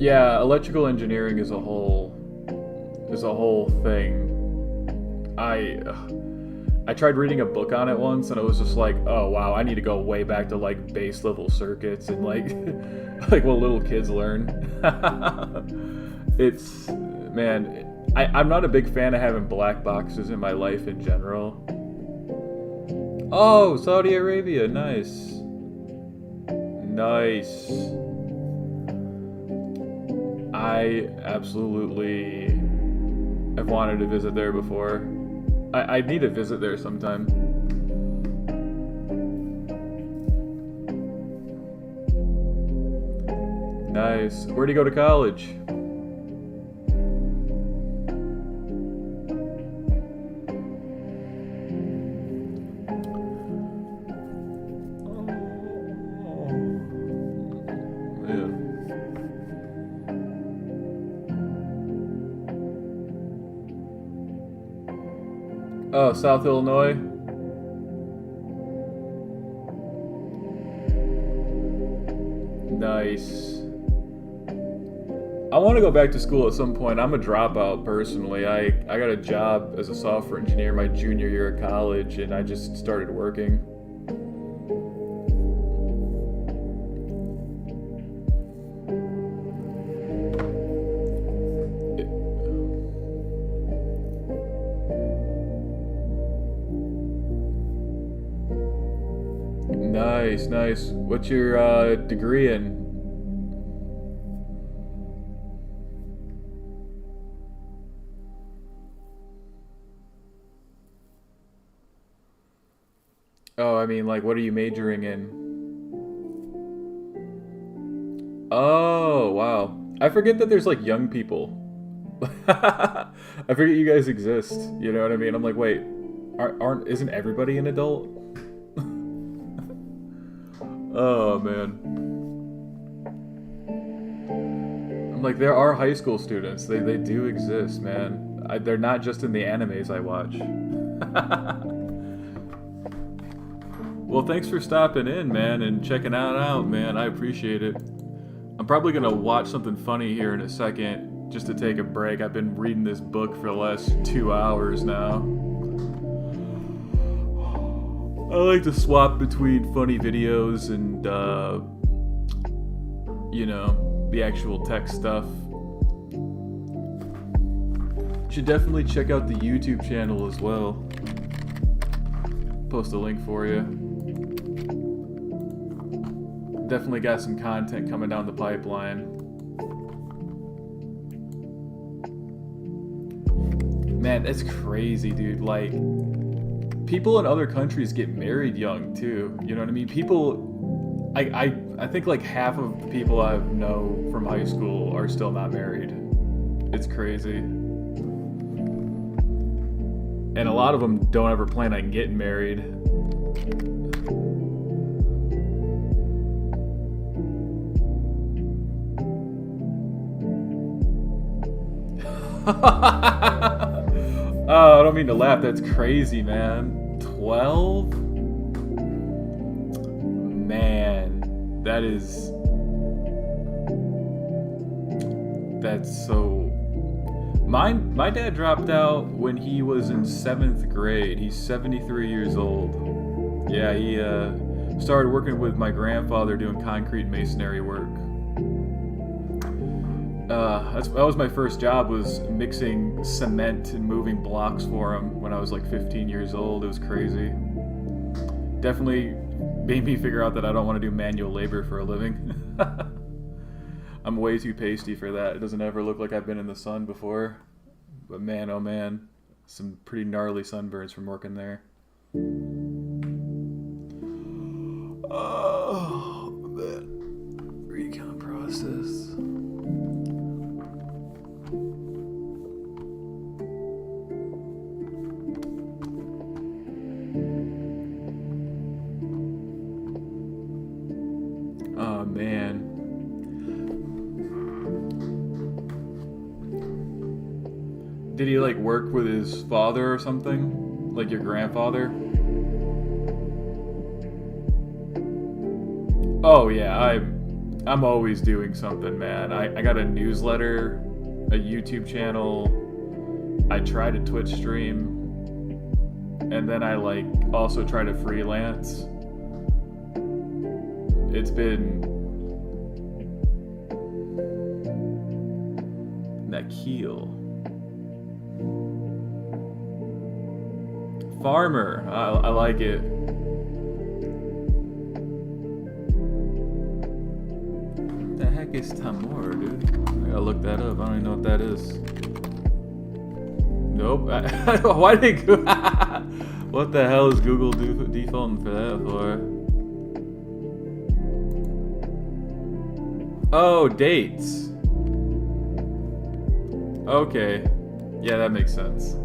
Speaker 1: Yeah, electrical engineering is a whole thing. I tried reading a book on it once, and it was just like, oh wow, I need to go way back to like base level circuits and like like what little kids learn. It's, man, I'm not a big fan of having black boxes in my life in general. Oh, Saudi Arabia, nice. Nice. I absolutely have wanted to visit there before. I need to visit there sometime. Nice. Where'd you go to college? Oh, South Illinois. Nice. I want to go back to school at some point. I'm a dropout personally. I got a job as a software engineer my junior year of college, and I just started working. Nice, nice. What's your degree in? Oh, I mean, like, what are you majoring in? Oh, wow. I forget that there's, like, young people. I forget you guys exist. You know what I mean? I'm like, wait, isn't everybody an adult? Oh, man. I'm like, there are high school students. They do exist, man. They're not just in the animes I watch. Well, thanks for stopping in, man, and checking it out, man. I appreciate it. I'm probably going to watch something funny here in a second, just to take a break. I've been reading this book for the last 2 hours now. I like to swap between funny videos and, you know, the actual tech stuff. Should definitely check out the YouTube channel as well. Post a link for you. Definitely got some content coming down the pipeline. Man, that's crazy, dude. Like, people in other countries get married young too. You know what I mean? People, I think like half of the people I know from high school are still not married. It's crazy. And a lot of them don't ever plan on getting married. Oh, I don't mean to laugh. That's crazy, man. 12? Man, that's so... My dad dropped out when he was in 7th grade. He's 73 years old. Yeah, he started working with my grandfather doing concrete masonry work. That was my first job, was mixing cement and moving blocks for him when I was like 15 years old. It was crazy. Definitely made me figure out that I don't want to do manual labor for a living. I'm way too pasty for that. It doesn't ever look like I've been in the sun before. But man, oh man, some pretty gnarly sunburns from working there. Oh, man. Recon process. Oh, man. Did he, like, work with his father or something? Like your grandfather? Oh, yeah, I'm always doing something, man. I got a newsletter, a YouTube channel, I try to Twitch stream, and then I, like, also try to freelance. It's been... 𝗕𝗲𝗵𝗶. Farmer. I like it. What the heck is Tamor, dude? I gotta look that up. I don't even know what that is. Nope. Why did it go? What the hell is Google defaulting for that for? Oh, dates. Okay. Yeah, that makes sense.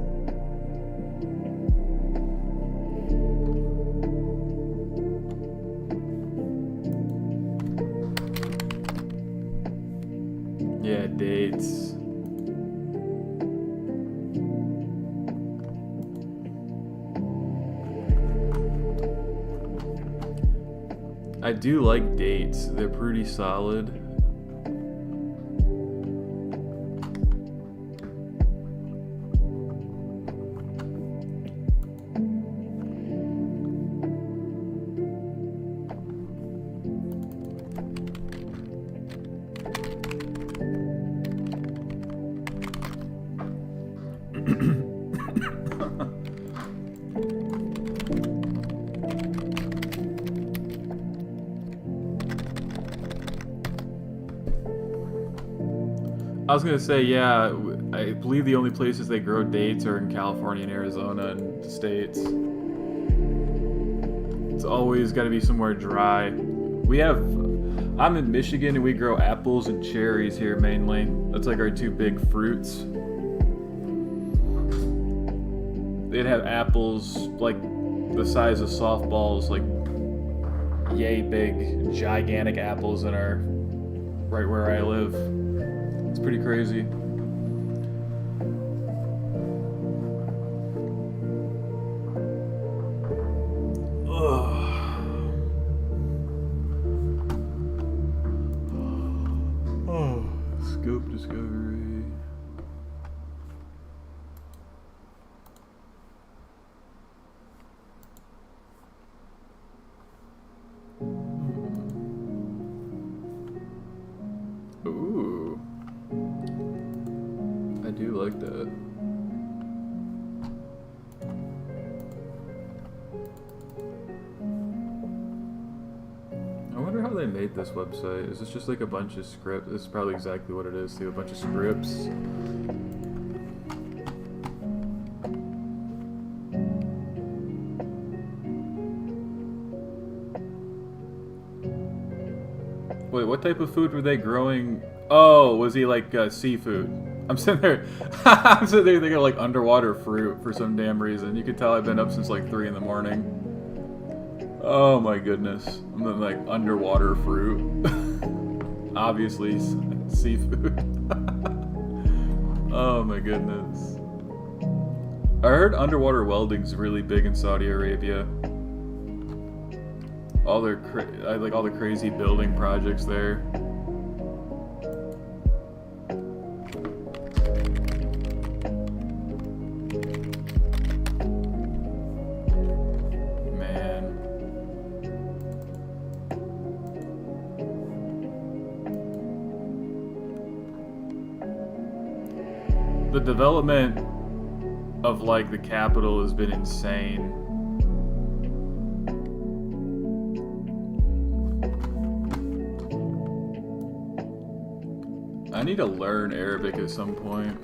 Speaker 1: Yeah, dates. I do like dates. They're pretty solid. I was gonna say, yeah, I believe the only places they grow dates are in California and Arizona and the States. It's always got to be somewhere dry. I'm in Michigan and we grow apples and cherries here mainly. That's like our two big fruits. They'd have apples like the size of softballs, like yay big, gigantic apples in our, right where I live. It's pretty crazy. Scope discovery. Ooh. I do like that. I wonder how they made this website. Is this just like a bunch of scripts? This is probably exactly what it is too, a bunch of scripts. Wait, what type of food were they growing? Oh, was he like seafood? I'm sitting there thinking like underwater fruit for some damn reason. You could tell I've been up since like 3 in the morning. Oh my goodness. I'm in like underwater fruit. Obviously seafood. Oh my goodness. I heard underwater welding's really big in Saudi Arabia. All their like all the crazy building projects there. The development of like the capital has been insane. I need to learn Arabic at some point.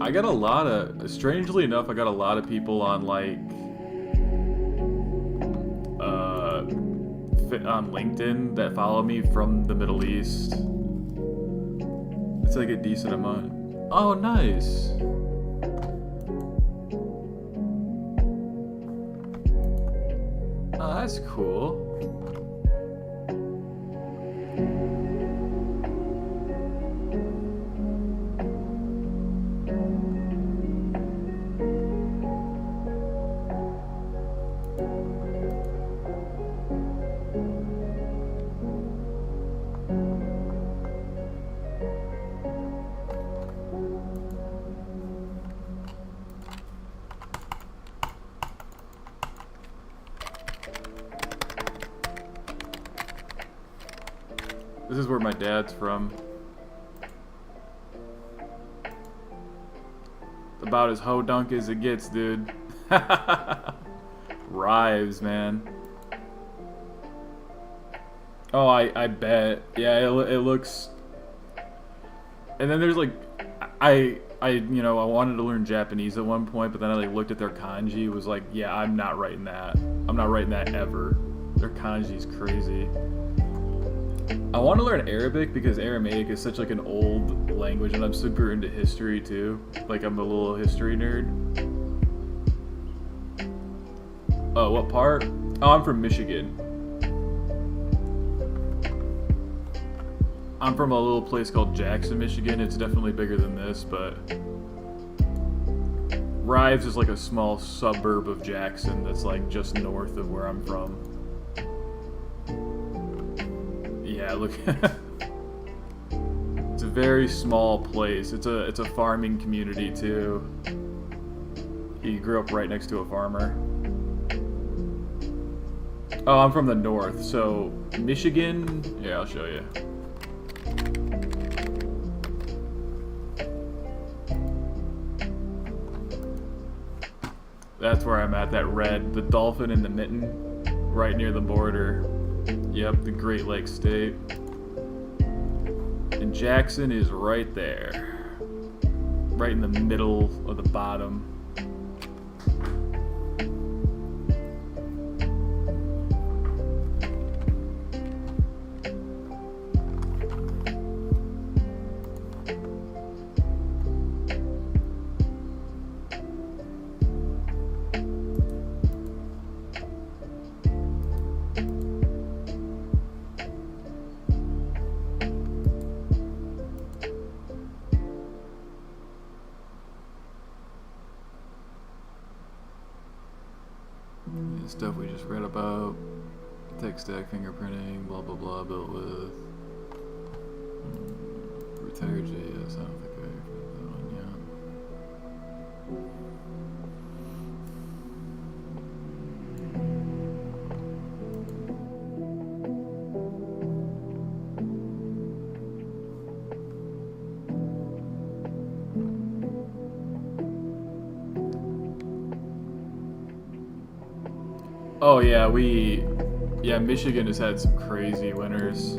Speaker 1: I got a lot of, strangely enough, I got a lot of people on like on LinkedIn that follow me from the Middle East. It's like a decent amount. Oh, nice. Oh, that's cool. This is where my dad's from. About as ho-dunk as it gets, dude. Rives, man. Oh, I bet. Yeah, it looks... And then there's like... I wanted to learn Japanese at one point, but then I like looked at their kanji, was like, yeah, I'm not writing that. I'm not writing that ever. Their kanji's crazy. I want to learn Arabic because Aramaic is such like an old language, and I'm super into history too. Like I'm a little history nerd. Oh, what part? Oh, I'm from Michigan. I'm from a little place called Jackson, Michigan. It's definitely bigger than this, but Rives is like a small suburb of Jackson that's like just north of where I'm from. Yeah, look. It's a very small place. It's a farming community too. He grew up right next to a farmer. Oh, I'm from the north, so Michigan. Yeah, I'll show you. That's where I'm at. That red, the dolphin in the mitten, right near the border. Yep, the Great Lakes State. And Jackson is right there. Right in the middle of the bottom. Stuff we just read about, tech stack fingerprinting, blah blah blah, built with retired JS. I don't think I read that one yet. Oh yeah, Michigan has had some crazy winters.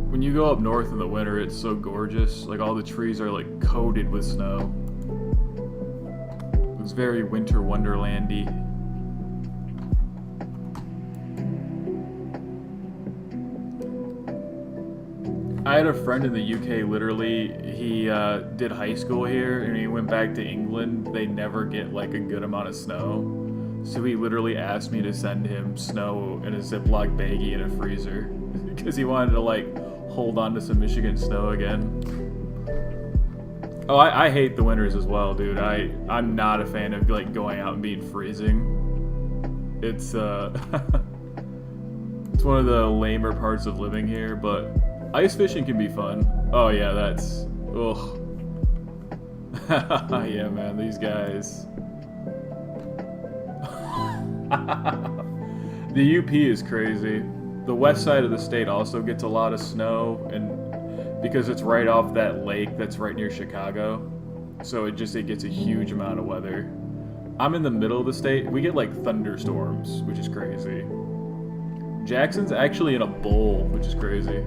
Speaker 1: When you go up north in the winter, it's so gorgeous. Like all the trees are like coated with snow. It's very winter wonderlandy. I had a friend in the UK, literally, he did high school here, and he went back to England. They never get, like, a good amount of snow. So he literally asked me to send him snow in a Ziploc baggie in a freezer. Because he wanted to, like, hold on to some Michigan snow again. Oh, I hate the winters as well, dude. I'm not a fan of, like, going out and being freezing. It's, it's one of the lamer parts of living here, but ice fishing can be fun. Oh yeah, that's... ugh. Yeah, man, these guys. The UP is crazy. The west side of the state also gets a lot of snow, and because it's right off that lake that's right near Chicago, so it gets a huge amount of weather. I'm in the middle of the state. We get like thunderstorms, which is crazy. Jackson's actually in a bowl, which is crazy.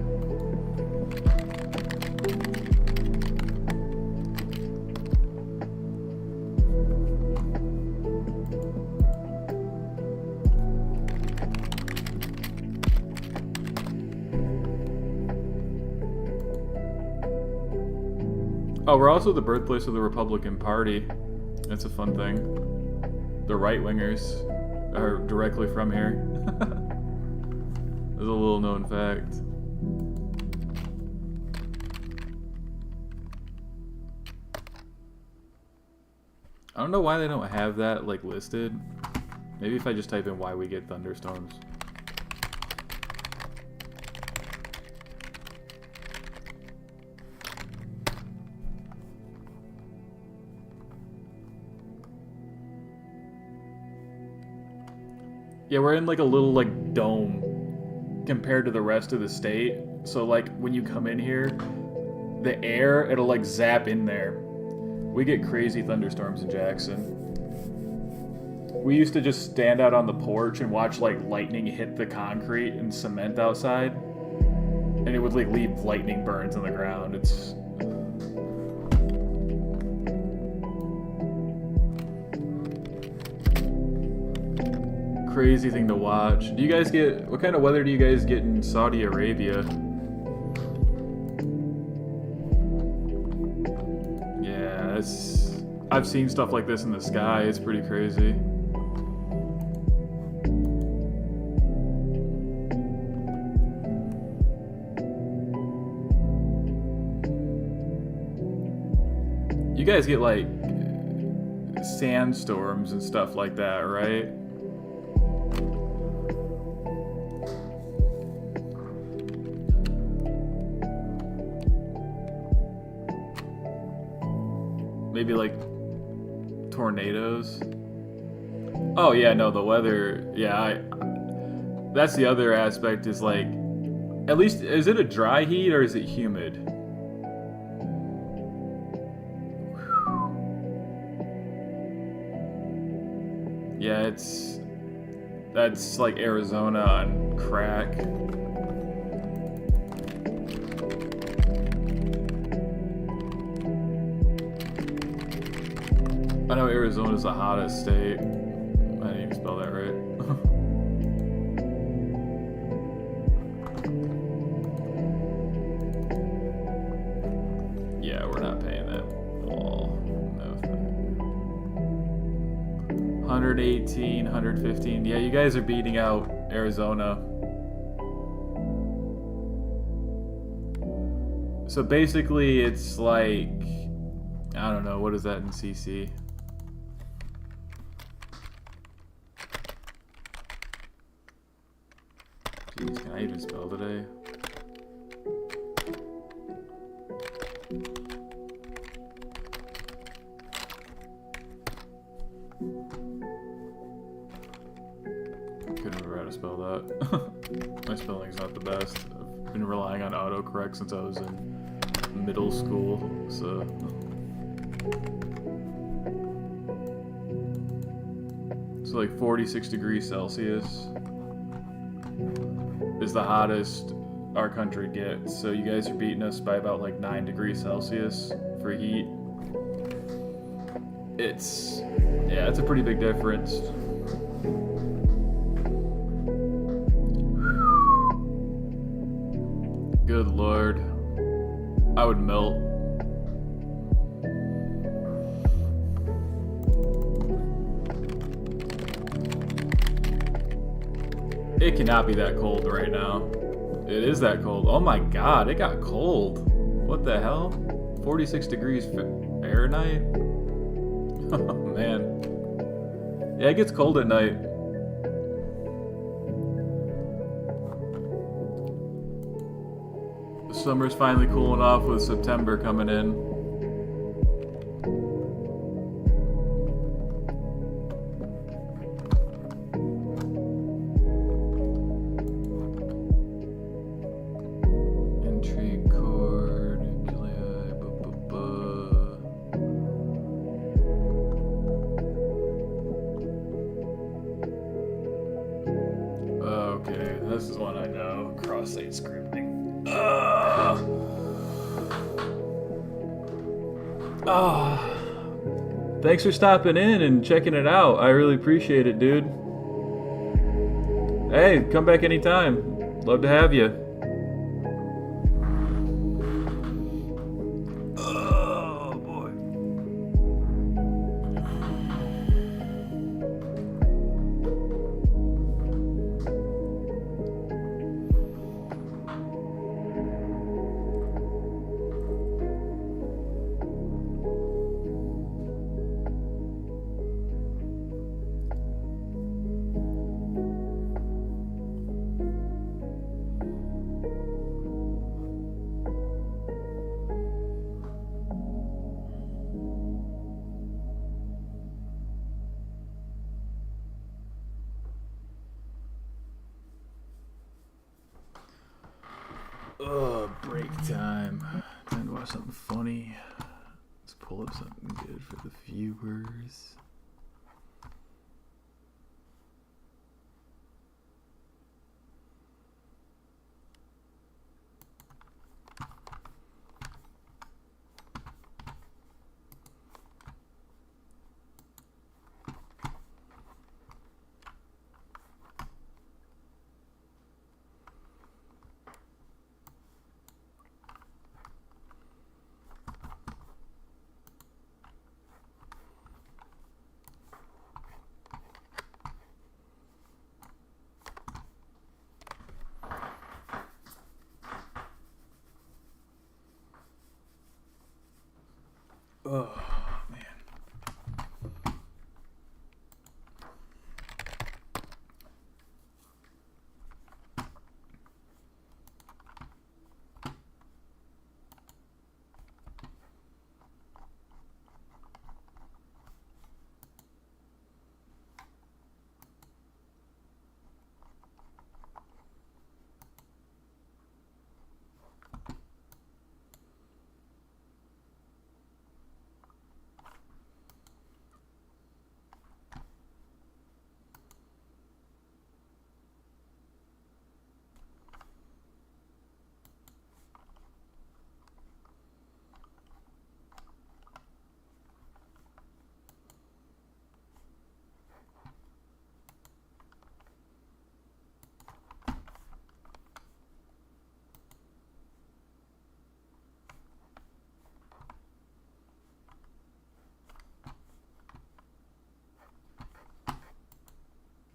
Speaker 1: Oh, we're also the birthplace of the Republican Party. That's a fun thing. The right-wingers are directly from here. That's a little known fact. I don't know why they don't have that, like, listed. Maybe if I just type in why we get thunderstorms. Yeah, we're in like a little like dome compared to the rest of the state. So like when you come in here, the air, it'll like zap in there. We get crazy thunderstorms in Jackson. We used to just stand out on the porch and watch like lightning hit the concrete and cement outside. And it would like leave lightning burns on the ground. It's... crazy thing to watch. Do you guys get... what kind of weather do you guys get in Saudi Arabia? Yeah, it's... I've seen stuff like this in the sky. It's pretty crazy. You guys get like sandstorms and stuff like that, right? Maybe like tornadoes. Oh yeah, no, the weather. Yeah, that's the other aspect is like, at least, is it a dry heat or is it humid? Yeah, that's like Arizona on crack. I know Arizona's the hottest state. I didn't even spell that right. Yeah, we're not paying that wall. No thing. 118, 115. Yeah, you guys are beating out Arizona. So basically, it's like, I don't know, what is that in CC? Jeez, can I even spell today? Couldn't remember how to spell that. My spelling's not the best. I've been relying on autocorrect since I was in middle school, so... So like 46 degrees Celsius is the hottest our country gets. So you guys are beating us by about like 9 degrees Celsius for heat. Yeah, it's a pretty big difference. Good Lord. I would melt. It cannot be that cold right now. It is that cold. Oh my God, it got cold. What the hell? 46 degrees Fahrenheit? Oh man. Yeah, it gets cold at night. The summer's finally cooling off with September coming in. Okay, this is one I know. Cross-site scripting. Thanks for stopping in and checking it out. I really appreciate it, dude. Hey, come back anytime. Love to have you. Oh, boy. Break time. Time to watch something funny. Let's pull up something good for the viewers. Oh, man.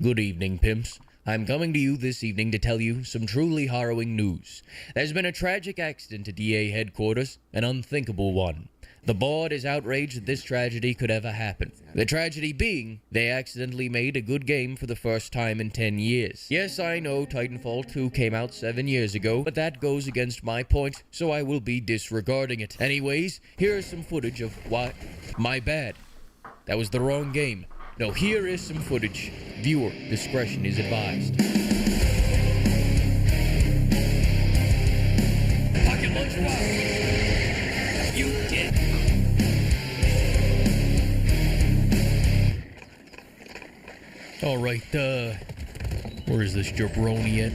Speaker 5: Good evening, pimps. I'm coming to you this evening to tell you some truly harrowing news. There's been a tragic accident at DA headquarters, an unthinkable one. The board is outraged that this tragedy could ever happen. The tragedy being, they accidentally made a good game for the first time in 10 years. Yes, I know Titanfall 2 came out 7 years ago, but that goes against my point, so I will be disregarding it. Anyways, here is some footage of what? My bad. That was the wrong game. No, here is some footage. Viewer discretion is advised. Pocket lunchbox! You did. Alright, where is this jabroni at?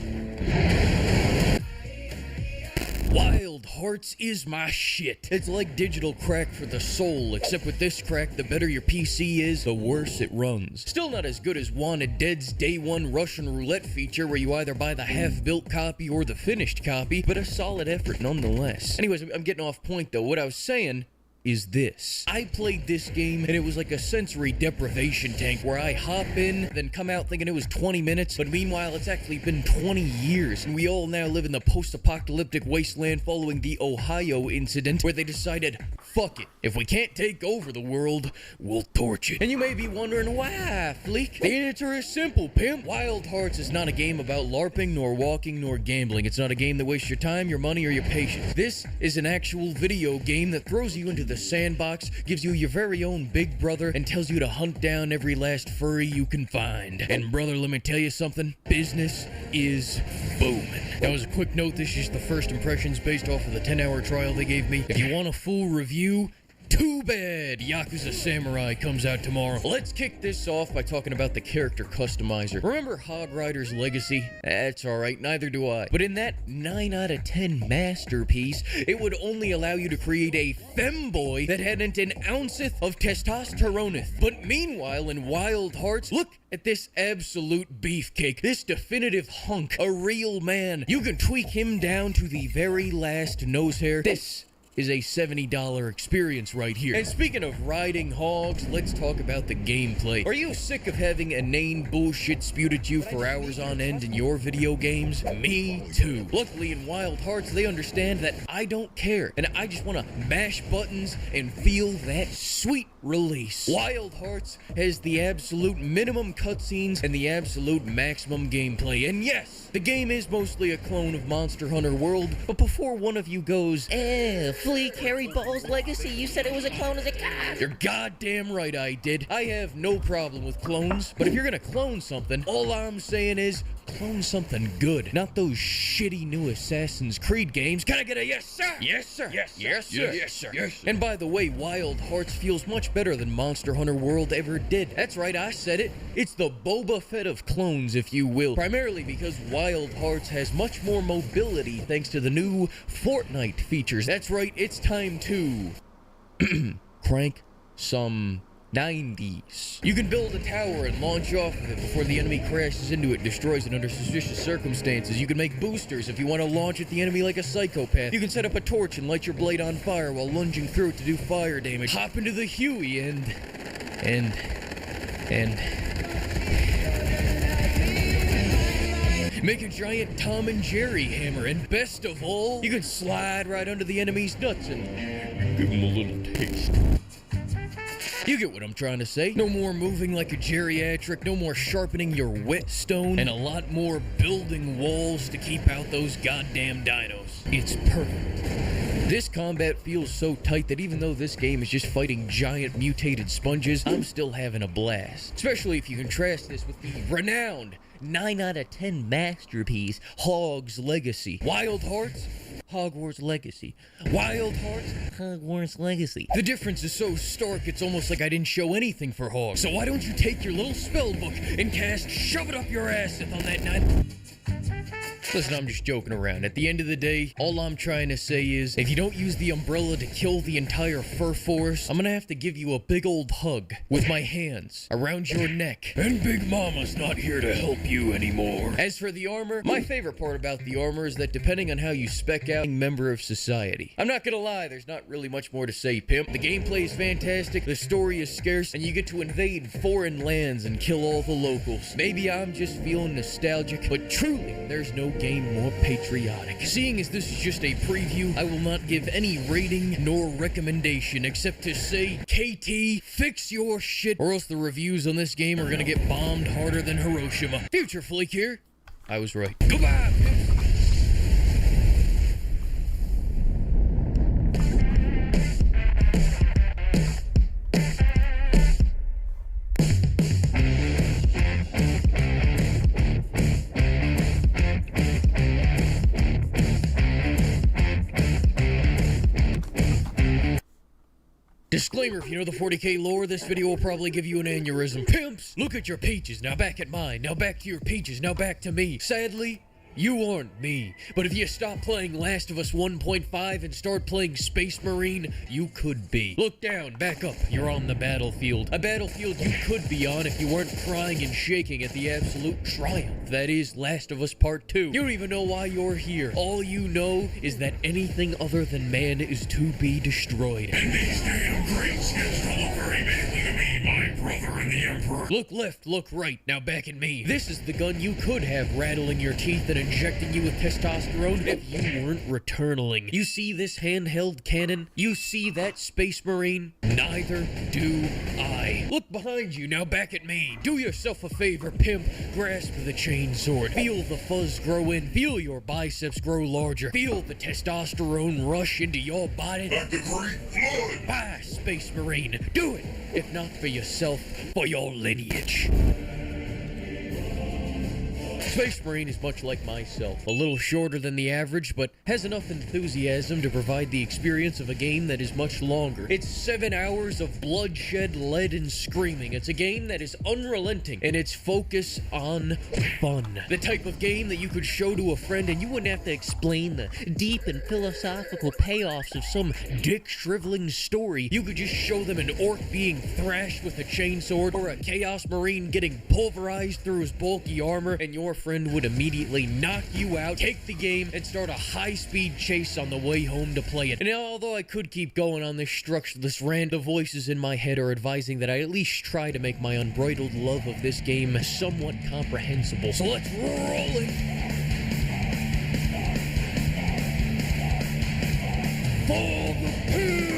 Speaker 5: Wild Hearts is my shit. It's like digital crack for the soul, except with this crack, the better your PC is, the worse it runs. Still not as good as Wanted Dead's Day 1 Russian roulette feature where you either buy the half-built copy or the finished copy, but a solid effort nonetheless. Anyways, I'm getting off point though. What I was saying is this. I played this game and it was like a sensory deprivation tank where I hop in, then come out thinking it was 20 minutes, but meanwhile it's actually been 20 years, and we all now live in the post-apocalyptic wasteland following the Ohio incident where they decided, fuck it, if we can't take over the world, we'll torch it. And you may be wondering, why, Fleek? The answer is simple, pimp. Wild Hearts is not a game about LARPing, nor walking, nor gambling. It's not a game that wastes your time, your money, or your patience. This is an actual video game that throws you into the sandbox, gives you your very own big brother, and tells you to hunt down every last furry you can find. And brother, let me tell you something, business is booming. That was a quick note, this is the first impressions based off of the 10-hour trial they gave me. If you want a full review, too bad Yakuza Samurai comes out tomorrow. Let's kick this off by talking about the character customizer. Remember Hog Rider's Legacy? That's alright, neither do I. But in that 9 out of 10 masterpiece, it would only allow you to create a femboy that hadn't an ounceth of testosterone. But meanwhile, in Wild Hearts, look at this absolute beefcake, this definitive hunk, a real man. You can tweak him down to the very last nose hair. This is a $70 experience right here. And speaking of riding hogs, let's talk about the gameplay. Are you sick of having inane bullshit spewed at you for hours on end in your video games? Me too. Luckily in Wild Hearts, they understand that I don't care, and I just want to mash buttons and feel that sweet release. Wild Hearts has the absolute minimum cutscenes and the absolute maximum gameplay. And yes, the game is mostly a clone of Monster Hunter World, but before one of you goes, Fleek, Harry Ball's Legacy, you said it was a clone of the god. You're goddamn right I did. I have no problem with clones, but if you're gonna clone something, all I'm saying is clone something good, not those shitty new Assassin's Creed games. Can I get a yes, sir? Yes, sir. Yes, sir. Yes, sir. Yes, sir. Yes, sir. And by the way, Wild Hearts feels much better than Monster Hunter World ever did. That's right, I said it. It's the Boba Fett of clones, if you will. Primarily because Wild Hearts has much more mobility thanks to the new Fortnite features. That's right, it's time to crank some 90s. You can build a tower and launch off of it before the enemy crashes into it, destroys it under suspicious circumstances. You can make boosters if you want to launch at the enemy like a psychopath. You can set up a torch and light your blade on fire while lunging through it to do fire damage. Hop into the Huey and make a giant Tom and Jerry hammer, and best of all, you can slide right under the enemy's nuts and give them a little taste. You get what I'm trying to say. No more moving like a geriatric, no more sharpening your whetstone, and a lot more building walls to keep out those goddamn dinos. It's perfect. This combat feels so tight that even though this game is just fighting giant mutated sponges, I'm still having a blast. Especially if you contrast this with the renowned 9 out of 10 masterpiece, Hog's Legacy. Wild Hearts, Hogwarts Legacy. Wild Hearts, Hogwarts Legacy. The difference is so stark, it's almost like I didn't show anything for Hog. So why don't you take your little spell book and cast Shove It Up Your Ass on that night? Listen, I'm just joking around. At the end of the day, all I'm trying to say is, if you don't use the umbrella to kill the entire fur forest, I'm gonna have to give you a big old hug with my hands around your neck. And Big Mama's not here to help you anymore. As for the armor, my favorite part about the armor is that depending on how you spec out, member of society. I'm not gonna lie, there's not really much more to say, pimp. The gameplay is fantastic, the story is scarce, and you get to invade foreign lands and kill all the locals. Maybe I'm just feeling nostalgic, but truly, there's no game more patriotic. Seeing as this is just a preview, I will not give any rating nor recommendation except to say, KT, fix your shit, or else the reviews on this game are gonna get bombed harder than Hiroshima. 𝗕𝗲𝗵𝗶 here. I was right. Goodbye! Disclaimer, if you know the 40k lore, this video will probably give you an aneurysm. Pimps, look at your peaches, now back at mine, now back to your peaches, now back to me. Sadly, you aren't me. But if you stop playing Last of Us 1.5 and start playing Space Marine, you could be. Look down, back up, you're on the battlefield. A battlefield you could be on if you weren't crying and shaking at the absolute triumph that is Last of Us Part 2. You don't even know why you're here. All you know is that anything other than man is to be destroyed.
Speaker 6: And these damn greenskins don't look very manly to me, my brother and the Emperor.
Speaker 5: Look left, look right, now back at me. This is the gun you could have rattling your teeth and injecting you with testosterone if you weren't returnaling. You see this handheld cannon? You see that Space Marine? Neither do I. Look behind you, now back at me. Do yourself a favor, pimp. Grasp the chain sword. Feel the fuzz grow in. Feel your biceps grow larger. Feel the testosterone rush into your body.
Speaker 6: Like the great flood.
Speaker 5: Ah, Space Marine, do it. If not for yourself, for your lineage. Space Marine is much like myself, a little shorter than the average, but has enough enthusiasm to provide the experience of a game that is much longer. It's 7 hours of bloodshed, lead, and screaming. It's a game that is unrelenting in its focus on fun. The type of game that you could show to a friend and you wouldn't have to explain the deep and philosophical payoffs of some dick-shriveling story. You could just show them an orc being thrashed with a chainsword or a Chaos Marine getting pulverized through his bulky armor, and your friend would immediately knock you out, take the game, and start a high-speed chase on the way home to play it. And now, although I could keep going on this structureless rant, the voices in my head are advising that I at least try to make my unbridled love of this game somewhat comprehensible. So let's roll it! For the pig!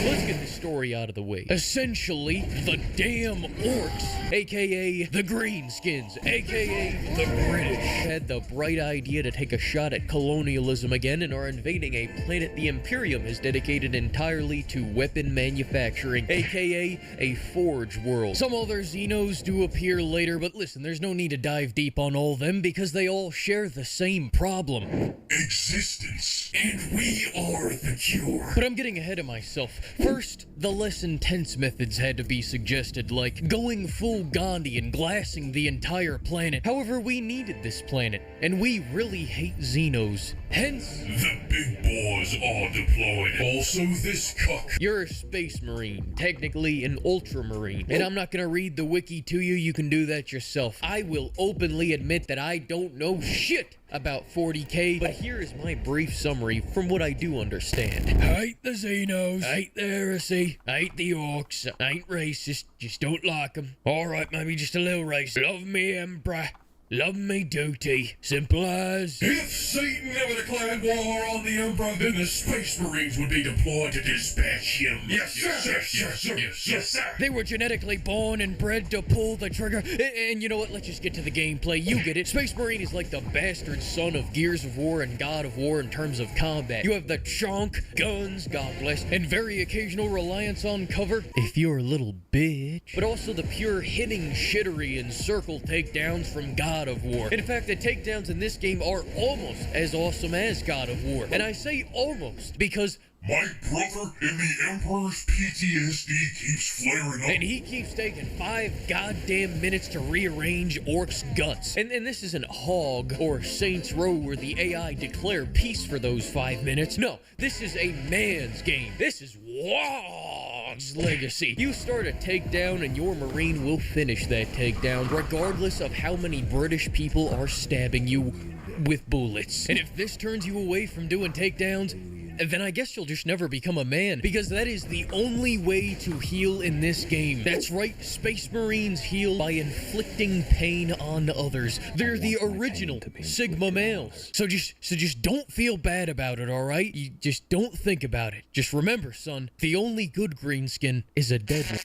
Speaker 5: Let's get the story out of the way. Essentially, the damn orcs, aka the greenskins, aka the British, had the bright idea to take a shot at colonialism again and are invading a planet the Imperium has dedicated entirely to weapon manufacturing, aka a forge world. Some other Xenos do appear later, but listen, there's no need to dive deep on all of them because they all share the same problem.
Speaker 6: Existence. And we are the cure.
Speaker 5: But I'm getting ahead of myself. First, the less intense methods had to be suggested, like going full Gandhi and glassing the entire planet. However, we needed this planet, and we really hate Xenos. Hence,
Speaker 6: the big boys are deployed. Also this cuck.
Speaker 5: You're a Space Marine, technically an Ultramarine. And I'm not gonna read the wiki to you, you can do that yourself. I will openly admit that I don't know shit about 40k, but here is my brief summary from what I do understand. I hate the Xenos, I hate the 𝗟𝗔, I hate the orcs, I ain't racist, just don't like them. Alright, maybe just a little racist. Love me Emperor, love me duty. Simple as...
Speaker 6: If Satan ever declared war on the Emperor, then the Space Marines would be deployed to dispatch him. Yes, sir. Yes, yes, sir. Yes, yes, sir.
Speaker 5: They were genetically born and bred to pull the trigger. And you know what? Let's just get to the gameplay. You get it. Space Marine is like the bastard son of Gears of War and God of War in terms of combat. You have the chonk, guns, God bless, and very occasional reliance on cover, if you're a little bitch. But also the pure hitting shittery and circle takedowns from God God of War. In fact, the takedowns in this game are almost as awesome as God of War. And I say almost because
Speaker 6: my brother in the Emperor's PTSD keeps flaring up.
Speaker 5: and he keeps taking 5 goddamn minutes to rearrange orcs' guts. And this isn't Hog or Saints Row where the AI declare peace for those 5 minutes. No, this is a man's game. This is Wog's Legacy. You start a takedown and your Marine will finish that takedown, regardless of how many British people are stabbing you with bullets. And if this turns you away from doing takedowns, then I guess you'll just never become a man, because that is the only way to heal in this game. That's right, Space Marines heal by inflicting pain on others. They're the original Sigma males. So just don't feel bad about it, alright? You just don't think about it. Just remember, son, the only good greenskin is a dead one.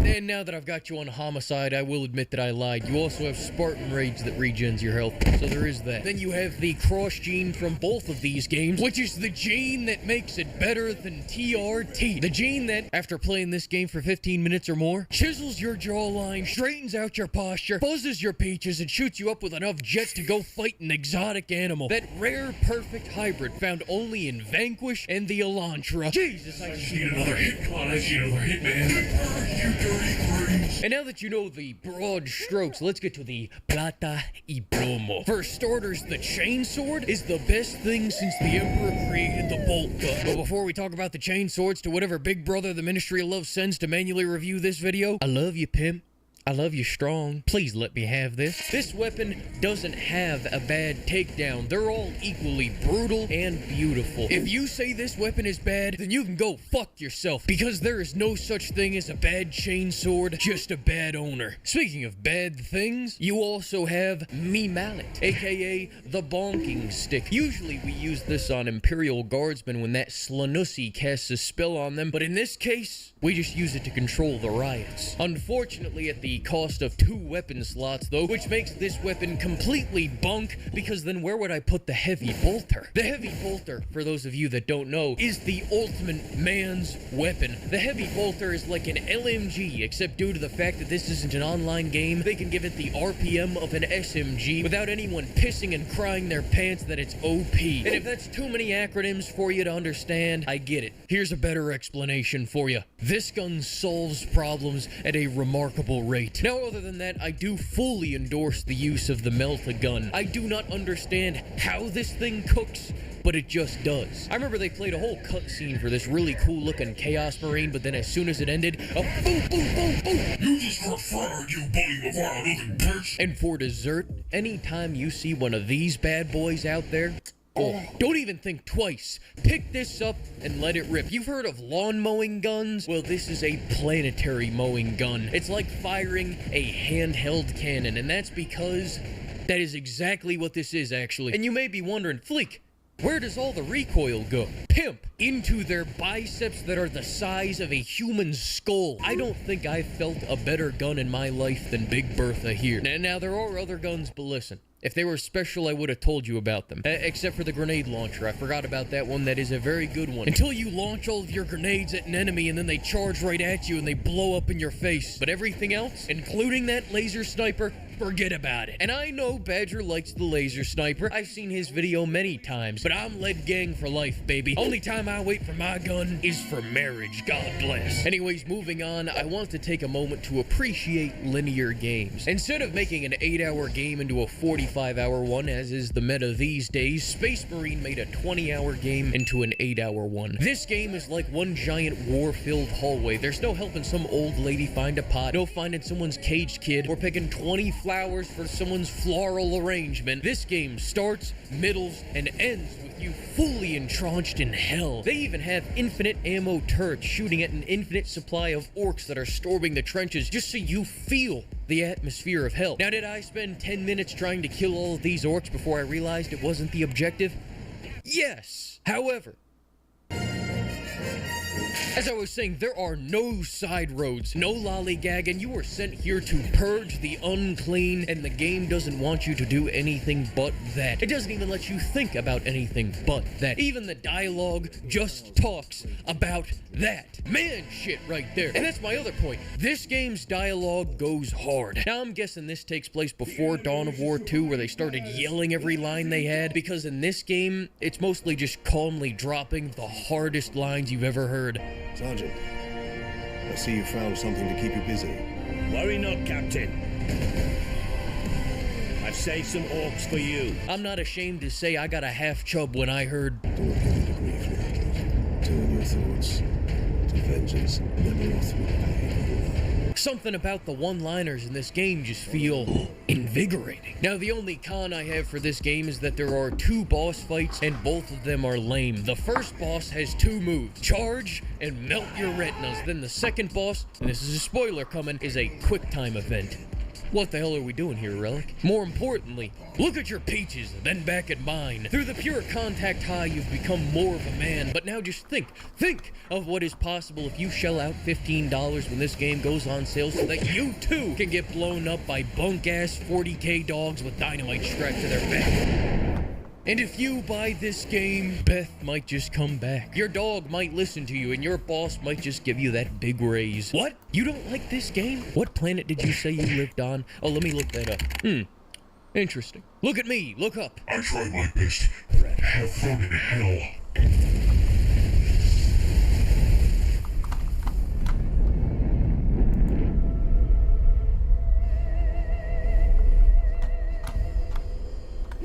Speaker 5: And now that I've got you on homicide, I will admit that I lied. You also have Spartan Rage that regens your health, so there is that. Then you have the cross gene from both of these games, which is the gene that makes it better than TRT. The gene that, after playing this game for 15 minutes or more, chisels your jawline, straightens out your posture, buzzes your peaches, and shoots you up with enough jet to go fight an exotic animal. That rare, perfect hybrid found only in Vanquish and the Elantra. Jesus, I
Speaker 6: see another hit con, I see another hit, man.
Speaker 5: And now that you know the broad strokes, let's get to the plata y plomo. For starters, the chainsword is the best thing since the Emperor created the bolt gun. But before we talk about the chainswords, to whatever big brother the Ministry of Love sends to manually review this video, I love you, pimp. I love you strong. Please let me have this. This weapon doesn't have a bad takedown. They're all equally brutal and beautiful. If you say this weapon is bad, then you can go fuck yourself, because there is no such thing as a bad chainsword, just a bad owner. Speaking of bad things, you also have me mallet, aka the bonking stick. Usually we use this on Imperial Guardsmen when that Slanussy casts a spell on them, but in this case, we just use it to control the riots. Unfortunately, at the cost of 2 weapon slots, though, which makes this weapon completely bunk, because then where would I put the heavy bolter? The heavy bolter, for those of you that don't know, is the ultimate man's weapon. The heavy bolter is like an LMG, except due to the fact that this isn't an online game, they can give it the RPM of an SMG without anyone pissing and crying their pants that it's OP. And if that's too many acronyms for you to understand, I get it. Here's a better explanation for you. This gun solves problems at a remarkable rate. Now, other than that, I do fully endorse the use of the melt-a-gun. I do not understand how this thing cooks, but it just does. I remember they played a whole cutscene for this really cool-looking Chaos Marine, but then as soon as it ended, a boom, boom, boom, boom.
Speaker 6: You just got fired, you bully McGuire-looking bitch.
Speaker 5: And for dessert, anytime you see one of these bad boys out there, oh, don't even think twice. Pick this up and let it rip. You've heard of lawn mowing guns? Well, this is a planetary mowing gun. It's like firing a handheld cannon, and that's because that is exactly what this is, actually. And you may be wondering, Fleek, where does all the recoil go? Pimp, into their biceps that are the size of a human skull. I don't think I've felt a better gun in my life than Big Bertha here. Now there are other guns, but listen. If they were special, I would have told you about them. Except for the grenade launcher. I forgot about that one. That is a very good one. Until you launch all of your grenades at an enemy and then they charge right at you and they blow up in your face. But everything else, including that laser sniper, forget about it. And I know Badger likes the laser sniper. I've seen his video many times, but I'm lead gang for life, baby. Only time I wait for my gun is for marriage. God bless. Anyways, moving on, I want to take a moment to appreciate linear games. Instead of making an 8-hour game into a 45-hour one, as is the meta these days, Space Marine made a 20-hour game into an 8-hour one. This game is like one giant war-filled hallway. There's no helping some old lady find a pot, no finding someone's caged kid, or picking 20 flowers for someone's floral arrangement. This game starts, middles, and ends with you fully entrenched in hell. They even have infinite ammo turrets shooting at an infinite supply of orcs that are storming the trenches just so you feel the atmosphere of hell. Now, did I spend 10 minutes trying to kill all of these orcs before I realized it wasn't the objective? Yes. However, As I was saying, there are no side roads, no lollygagging. You are sent here to purge the unclean, and the game doesn't want you to do anything but that. It doesn't even let you think about anything but that. Even the dialogue just talks about that. Man shit right there. And that's my other point. This game's dialogue goes hard. Now I'm guessing this takes place before Dawn of War 2, where they started yelling every line they had, because in this game, it's mostly just calmly dropping the hardest lines you've ever heard.
Speaker 7: Sergeant, I see you found something to keep you busy.
Speaker 8: Worry not, Captain. I've saved some orcs for you.
Speaker 5: I'm not ashamed to say I got a half chub when I heard,
Speaker 7: Do not get into grief, Lord. Turn your thoughts to vengeance, 𝗕𝗲𝗵𝗶.
Speaker 5: something about the one-liners in this game just feel invigorating. Now, the only con I have for this game is that there are 2 boss fights, and both of them are lame. The first boss has 2 moves, charge and melt your retinas. Then the second boss, and this is a spoiler coming, is a quick time event. What the hell are we doing here, Relic? More importantly, look at your peaches, then back at mine. Through the pure contact high, you've become more of a man. But now just think of what is possible if you shell out $15 when this game goes on sale so that you too can get blown up by bunk-ass 40k dogs with dynamite strapped to their back. And if you buy this game, Beth might just come back. Your dog might listen to you, and your boss might just give you that big raise. What? You don't like this game? What planet did you say you lived on? Oh, let me look that up. Interesting. Look at me. Look up.
Speaker 6: I tried my best. Have fun in hell.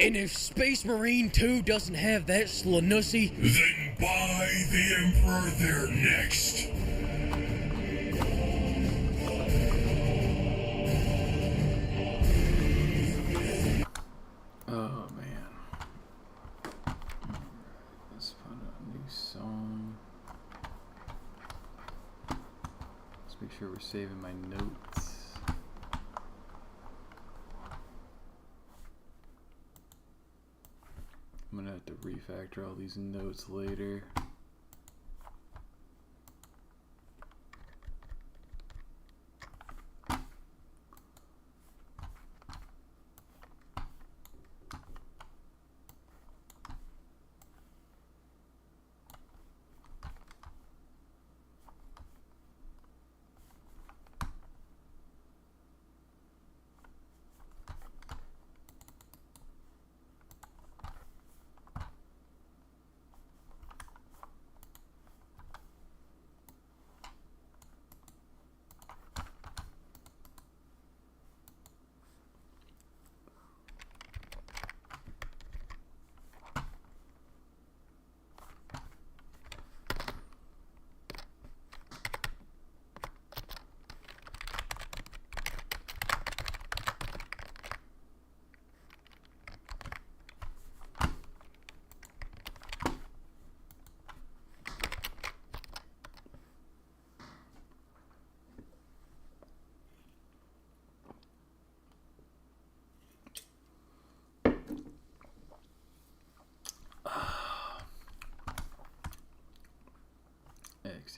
Speaker 5: And if Space Marine 2 doesn't have that 𝗤𝗔𝗍,
Speaker 6: Then buy the Emperor there next.
Speaker 1: Oh man. Let's put a new song. Let's make sure we're saving my notes. I'm gonna have to refactor all these notes later.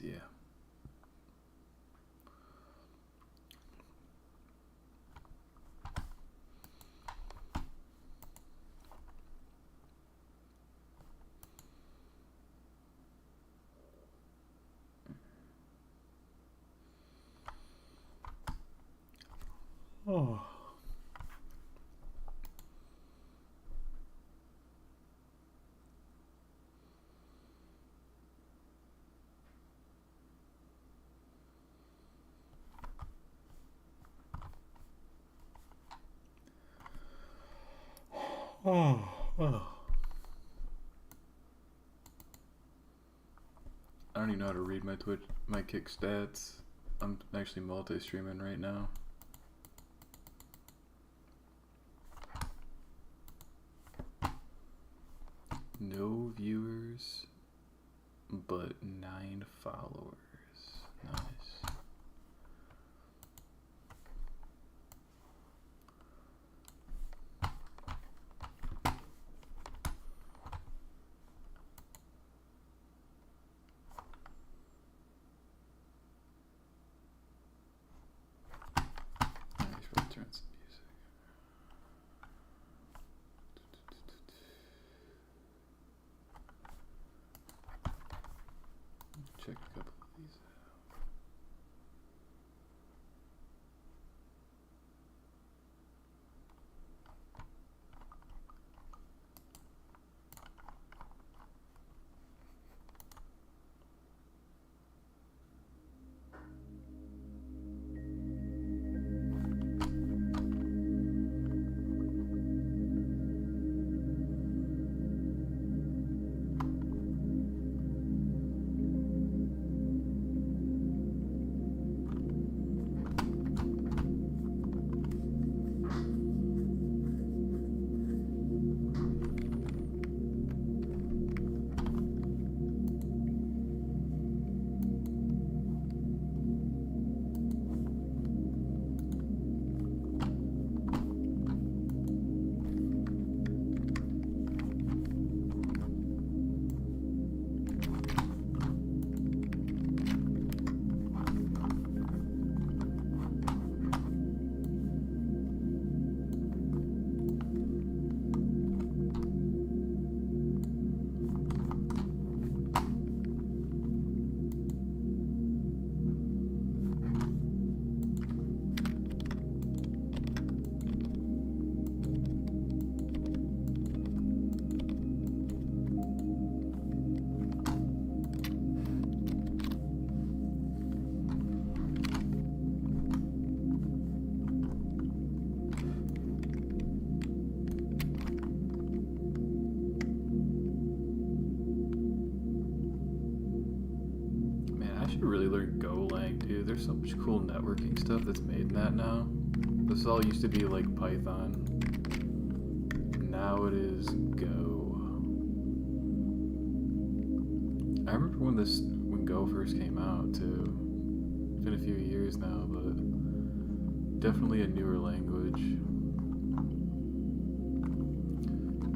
Speaker 1: Yeah. Oh. Oh. I don't even know how to read my Kick stats. I'm actually multi-streaming right now. No viewers, but 9 followers. Nice. should really learn Golang, dude. There's so much cool networking stuff that's made in that now. This all used to be like Python. Now it is Go. I remember when Go first came out too. It's been a few years now, but definitely a newer language.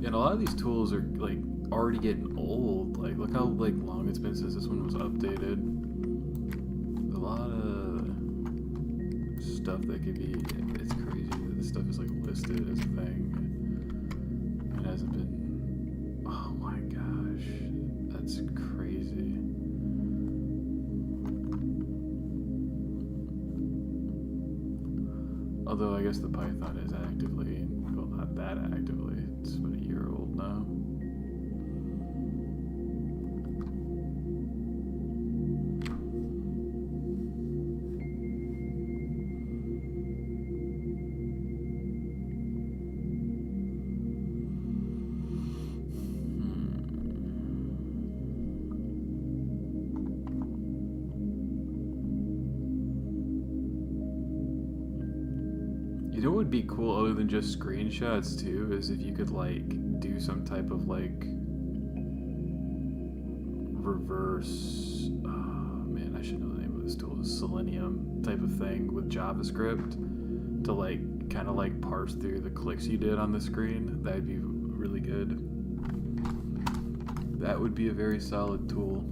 Speaker 1: And a lot of these tools are like already getting old. Like, look how like long it's been since this one was updated. A lot of stuff that could be. It's crazy that this stuff is like listed as a thing. It hasn't been. Oh my gosh, that's crazy. Although I guess the Python is actively, well, not that actively. It's about a year old now. You know what would be cool other than just screenshots too, is if you could like do some type of like reverse, oh man, I should know the name of this tool, Selenium type of thing with JavaScript to like kind of like parse through the clicks you did on the screen. That'd be really good. That would be a very solid tool.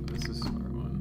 Speaker 1: That's a smart one.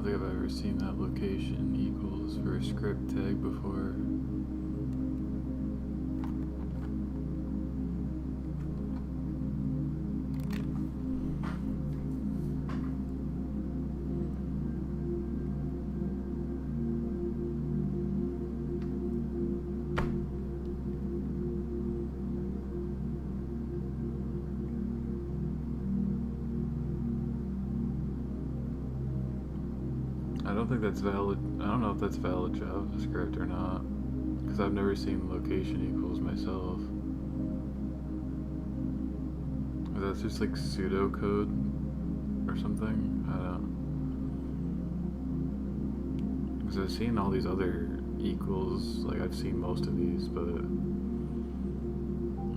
Speaker 1: don't think I've ever seen that location equals for a script tag before. I don't think that's valid. I don't know if that's valid JavaScript or not, because I've never seen location equals myself. That's just like pseudocode or something. I don't know. Because I've seen all these other equals. Like I've seen most of these, but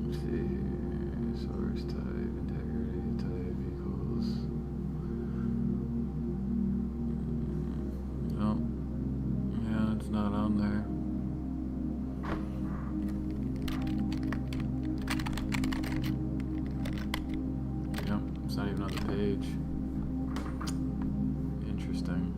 Speaker 1: let's see. Source type, integrity type equals. No. Yeah, it's not on there. Yep, it's not even on the page. Interesting.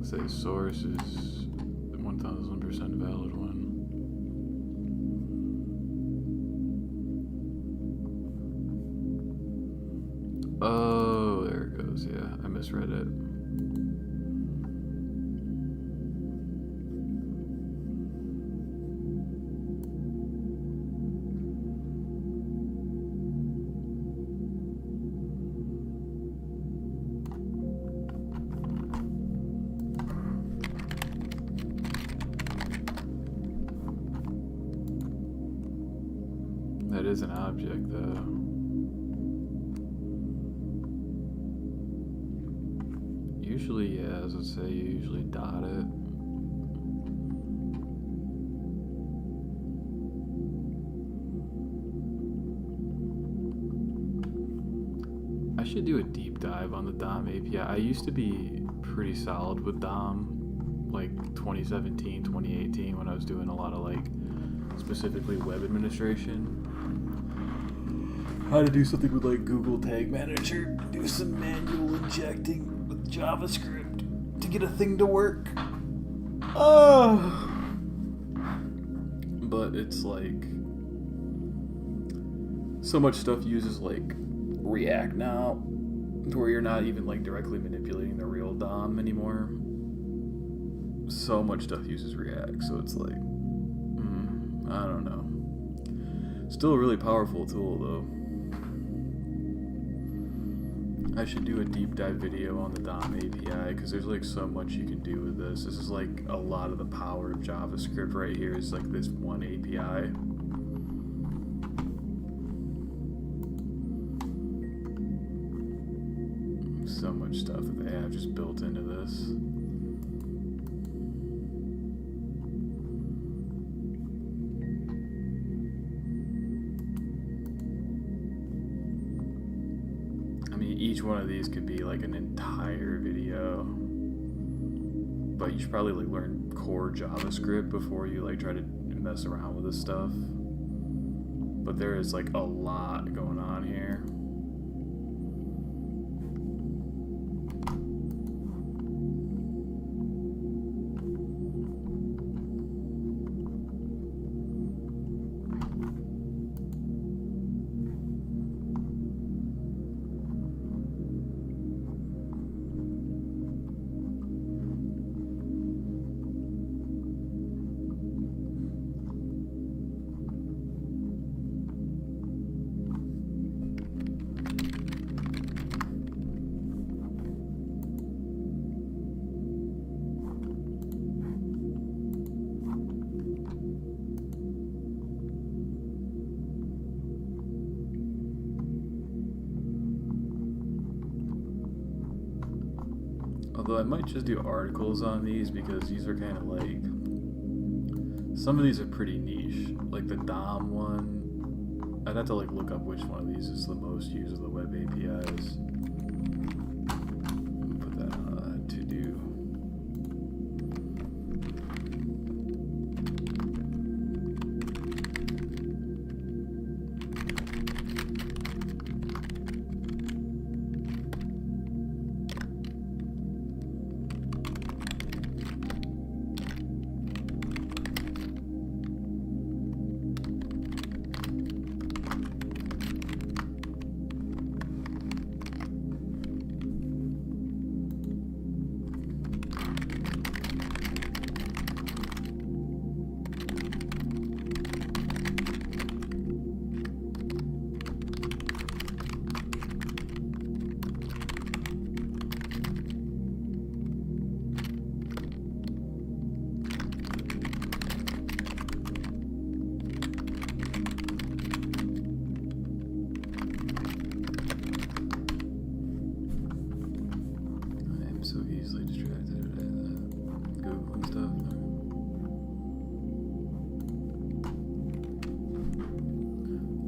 Speaker 1: Say source is the 1000% valid one. Oh, there it goes. Yeah, I misread it. That is an object, though. Usually, yeah, as I say, you usually dot it. I should do a deep dive on the DOM API. I used to be pretty solid with DOM, like 2017, 2018, when I was doing a lot of like specifically web administration. How to do something with like Google Tag Manager, do some manual injecting with JavaScript to get a thing to work. Oh, but it's like so much stuff uses like React now, to where you're not even like directly manipulating the real DOM anymore. So much stuff uses React, so it's like, I don't know. Still a really powerful tool though. I should do a deep dive video on the DOM API, because there's like so much you can do with this. This is like a lot of the power of JavaScript right here is like this one API. So much stuff that they have just built into this. Each one of these could be like an entire video, but you should probably like learn core JavaScript before you like try to mess around with this stuff. But there is like a lot going on here. Although I might just do articles on these, because these are kind of like, some of these are pretty niche. Like the DOM one, I'd have to like look up which one of these is the most used of the web APIs.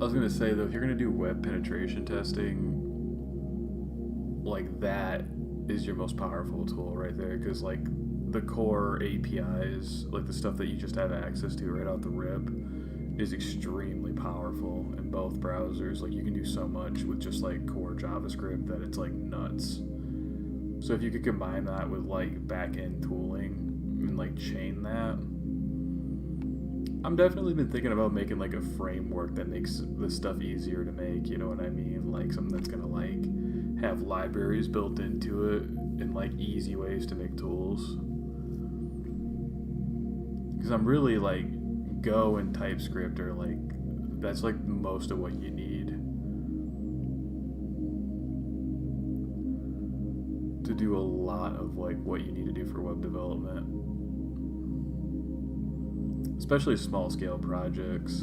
Speaker 1: I was gonna say though, if you're gonna do web penetration testing, like that is your most powerful tool right there, because like the core APIs, like the stuff that you just have access to right out the rip, is extremely powerful in both browsers. Like you can do so much with just like core JavaScript that it's like nuts. So if you could combine that with like back-end tooling and like chain that, I'm definitely been thinking about making like a framework that makes this stuff easier to make, you know what I mean? Like something that's gonna like have libraries built into it and like easy ways to make tools. Because I'm really like Go and TypeScript are like, that's like most of what you need to do a lot of like what you need to do for web development, especially small scale projects.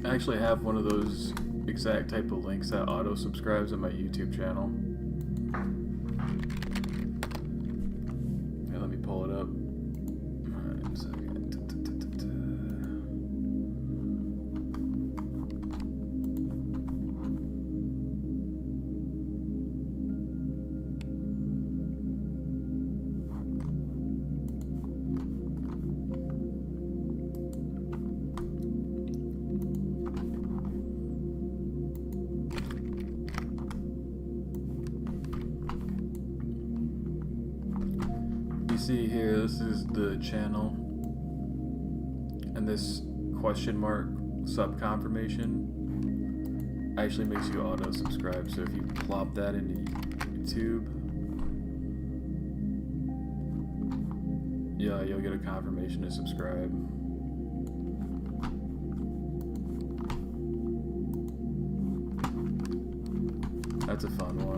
Speaker 1: I actually have one of those exact type of links that auto subscribes on my YouTube channel. Here, let me pull it up. Alright, a second. See here, this is the channel, and this question mark sub confirmation actually makes you auto subscribe. So if you plop that into YouTube, yeah, you'll get a confirmation to subscribe. That's a fun one.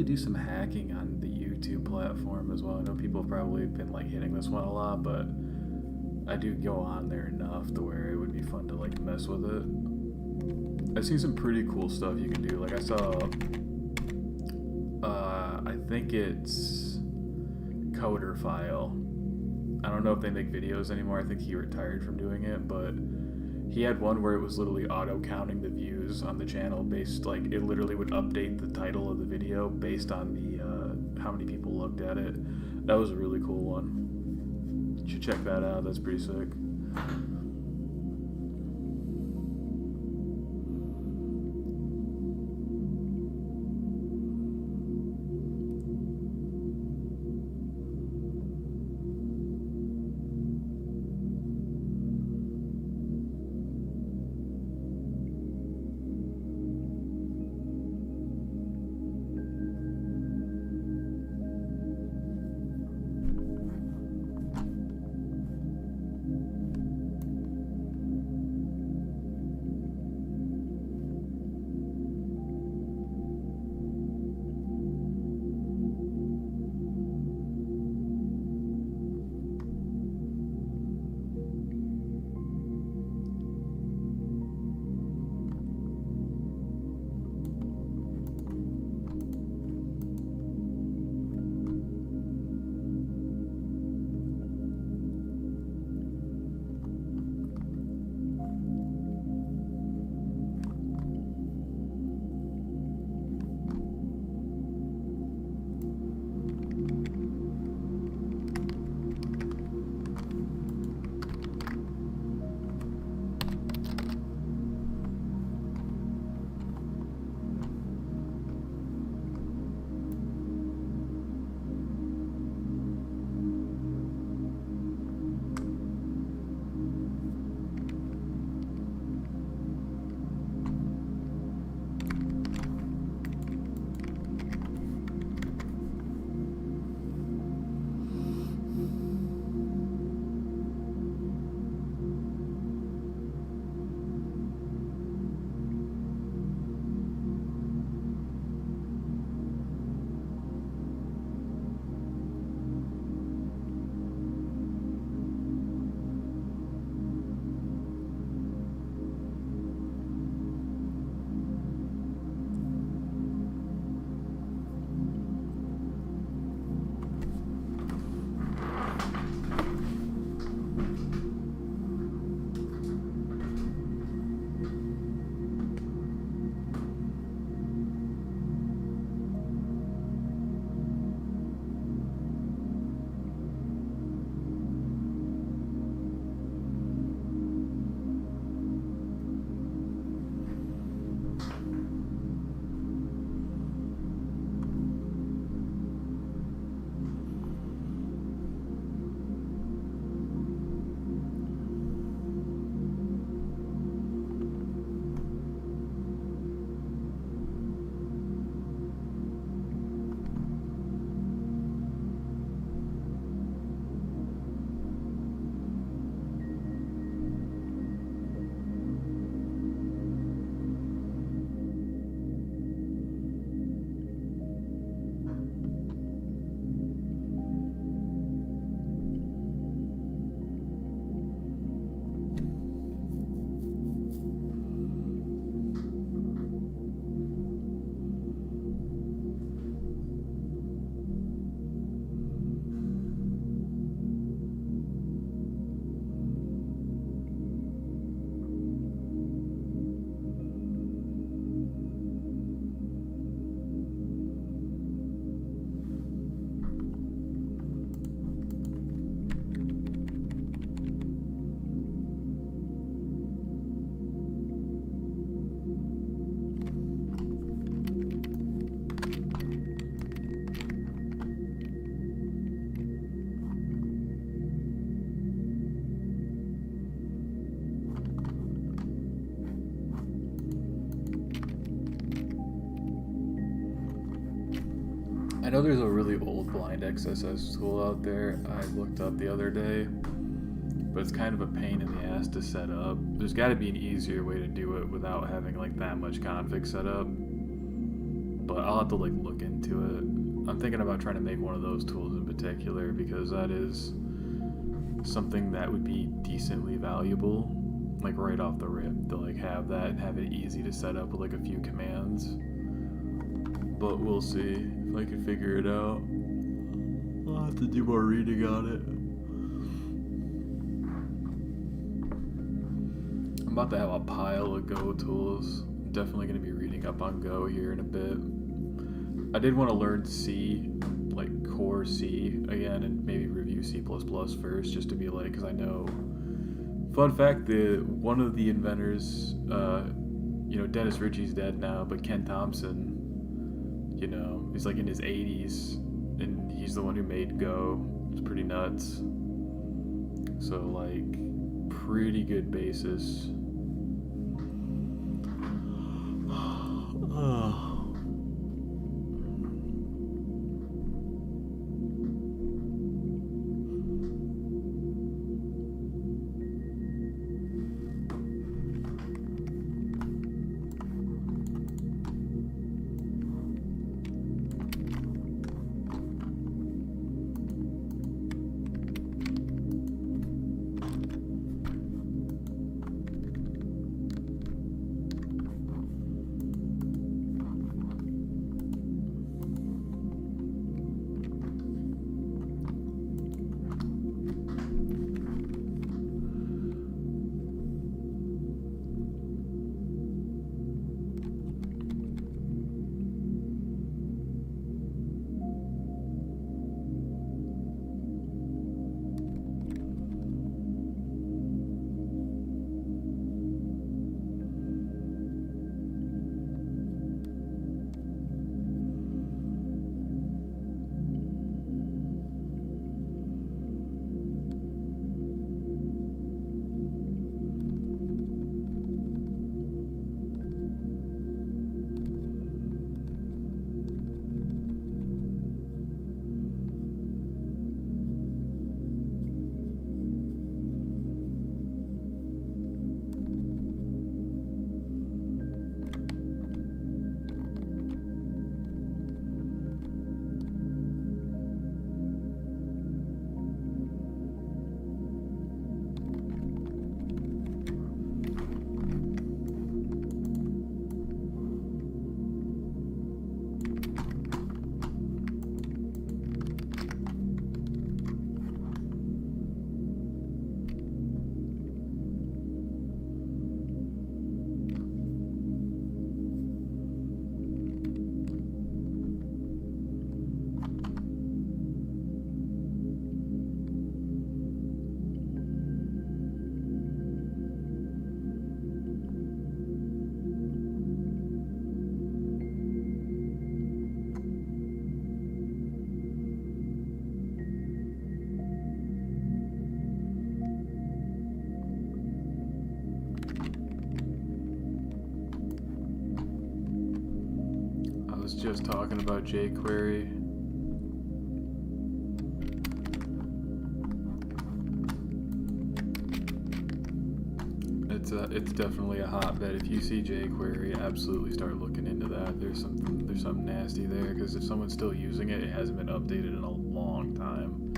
Speaker 1: Do some hacking on the YouTube platform as well. I know people have probably been like hitting this one a lot, but I do go on there enough to where it would be fun to like mess with it. I've seen some pretty cool stuff you can do. Like I saw, I think it's 𝗕𝗲𝗵𝗿. I don't know if they make videos anymore. I think he retired from doing it, but he had one where it was literally auto counting the views on the channel based, like it literally would update the title of the video based on the how many people looked at it. That was a really cool one. You should check that out. That's pretty sick. I know there's a really old blind XSS tool out there I looked up the other day, but it's kind of a pain in the ass to set up. There's got to be an easier way to do it without having like that much config set up, but I'll have to like look into it. I'm thinking about trying to make one of those tools in particular because that is something that would be decently valuable, like right off the rip, to like have that and have it easy to set up with like a few commands. But we'll see if I can figure it out. I'll have to do more reading on it. I'm about to have a pile of Go tools. I'm definitely going to be reading up on Go here in a bit. I did want to learn C, like core C again, and maybe review C++ first, just to be like, because I know, fun fact, one of the inventors, Dennis Ritchie's dead now, but Ken Thompson, he's like in his 80s, and he's the one who made Go. It's pretty nuts. So like, pretty good basis. Just talking about jQuery. It's definitely a hotbed. If you see jQuery, absolutely start looking into that. There's something nasty there, because if someone's still using it, it hasn't been updated in a long time.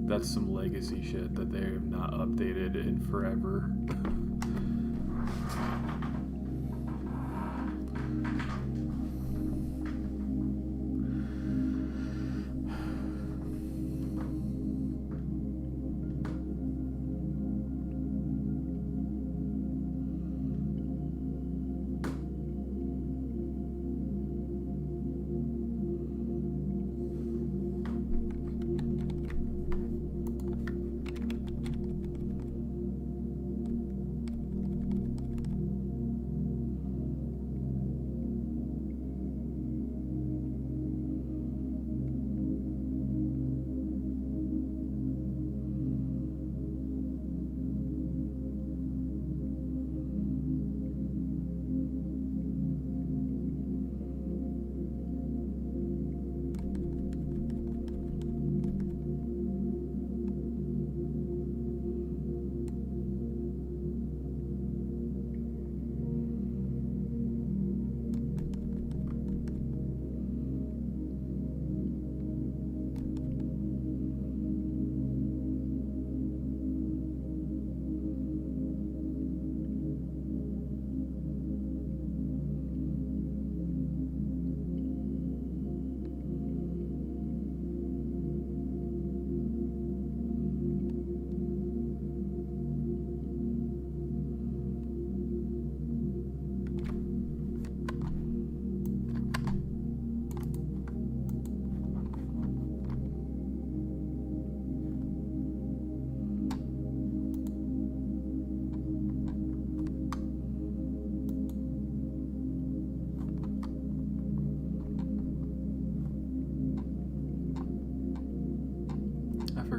Speaker 1: That's some legacy shit that they have not updated in forever.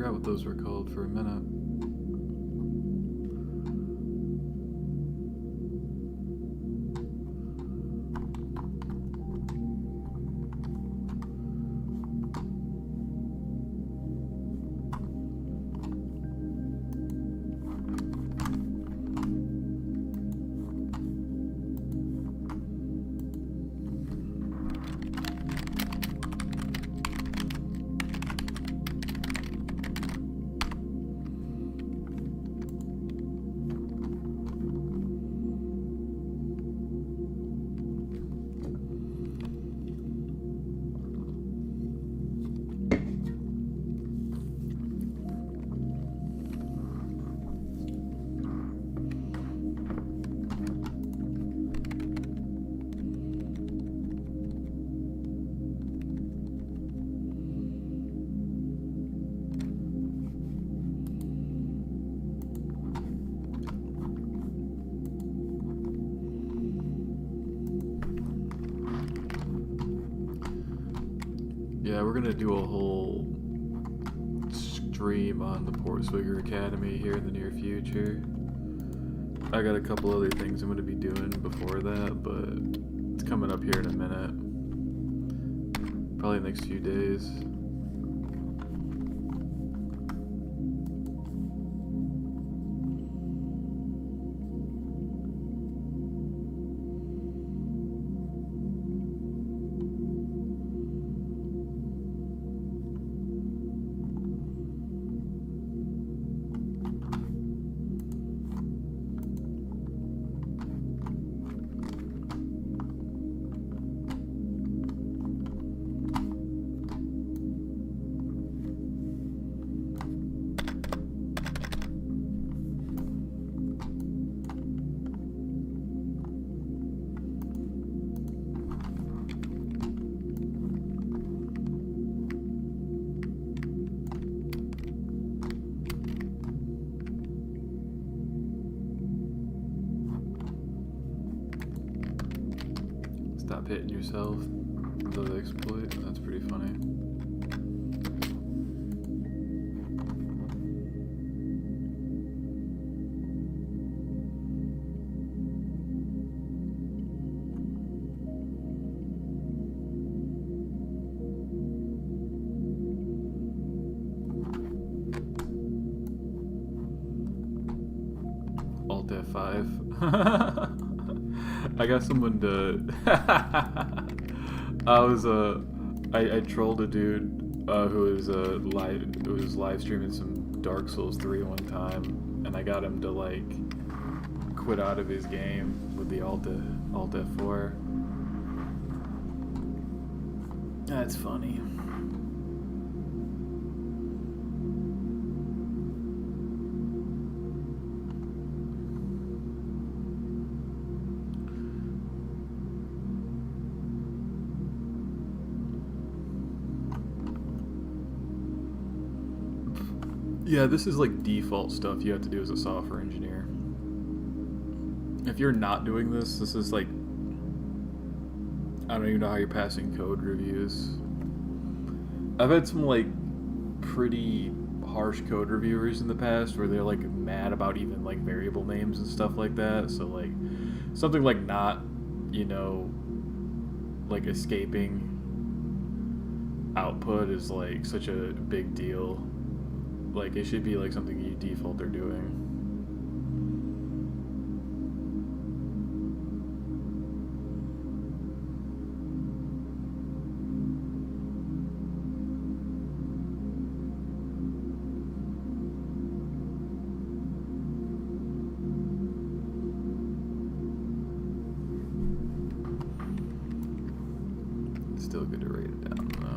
Speaker 1: forgot what those were called for a minute. Yeah, we're gonna do a whole stream on the 𝗕𝗲𝗵𝗶 Academy here in the near future. I got a couple other things I'm gonna be doing before that, but it's coming up here in a minute. Probably the next few days. Stop hitting yourself. The exploit. That's pretty funny. Alt F5. I got someone to. I trolled a dude who was live streaming some Dark Souls 3 one time, and I got him to like quit out of his game with the Alt F4. That's funny. Yeah, this is like default stuff you have to do as a software engineer. If you're not doing this, this is like, I don't even know how you're passing code reviews. I've had some like pretty harsh code reviewers in the past where they're like mad about even like variable names and stuff like that. So like something like not, you know, like escaping output is like such a big deal. Like, it should be like something you default are doing. It's still good to write it down, though.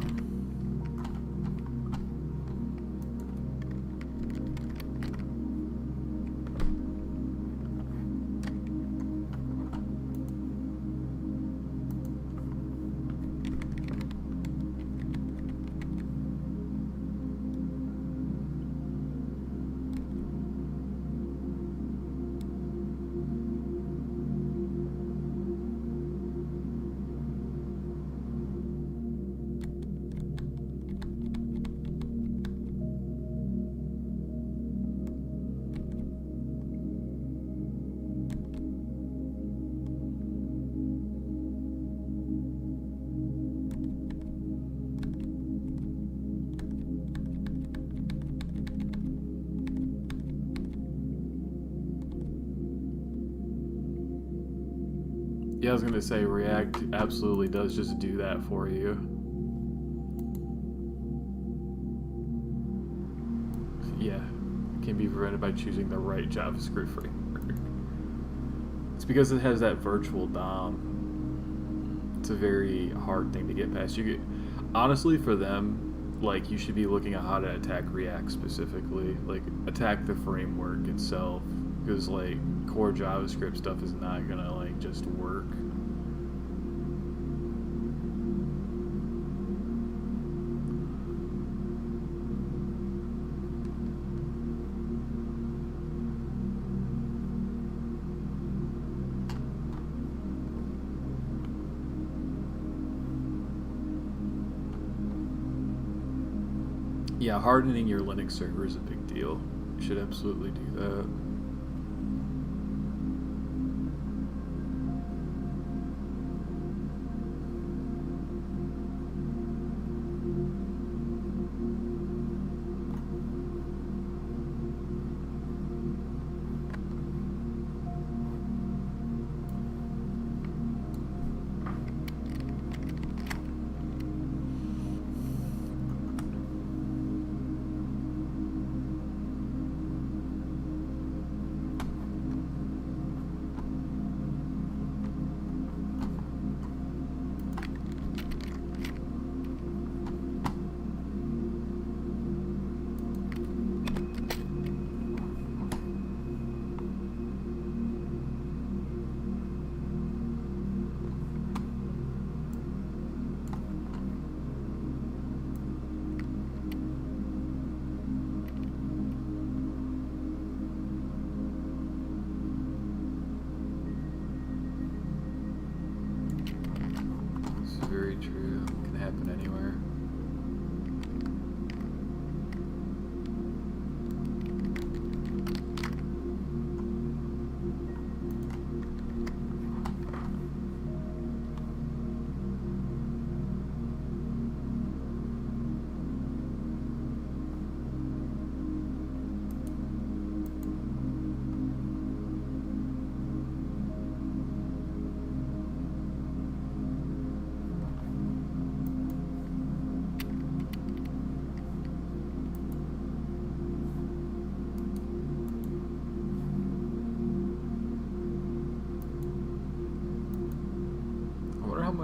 Speaker 1: Yeah, I was gonna say React absolutely does just do that for you. Yeah, it can be prevented by choosing the right JavaScript framework. It's because it has that virtual DOM. It's a very hard thing to get past. You get, honestly, for them, like, you should be looking at how to attack React specifically, like attack the framework itself, because like core JavaScript stuff is not gonna like just work. Yeah, hardening your Linux server is a big deal. You should absolutely do that. Very true. It can happen anywhere.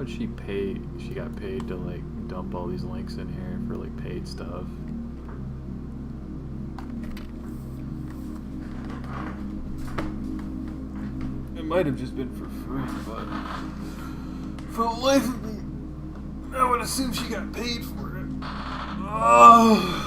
Speaker 1: She got paid to like dump all these links in here for like paid stuff. It might have just been for free, but for the life of me, I would assume she got paid for it. Oh.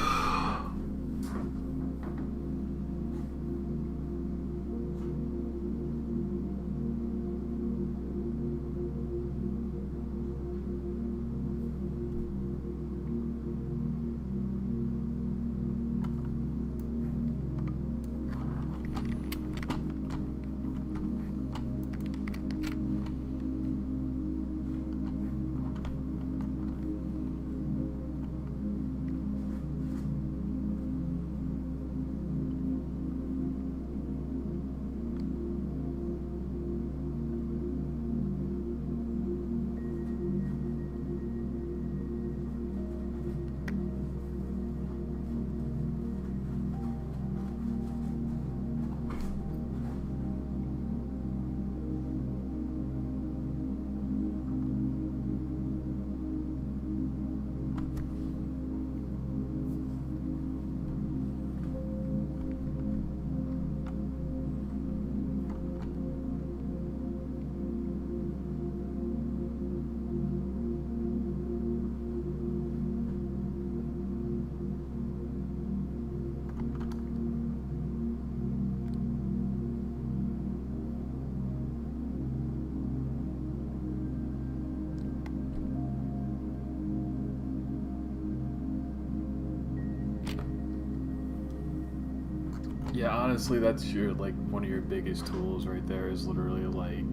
Speaker 1: Yeah, honestly, that's your like one of your biggest tools right there is literally like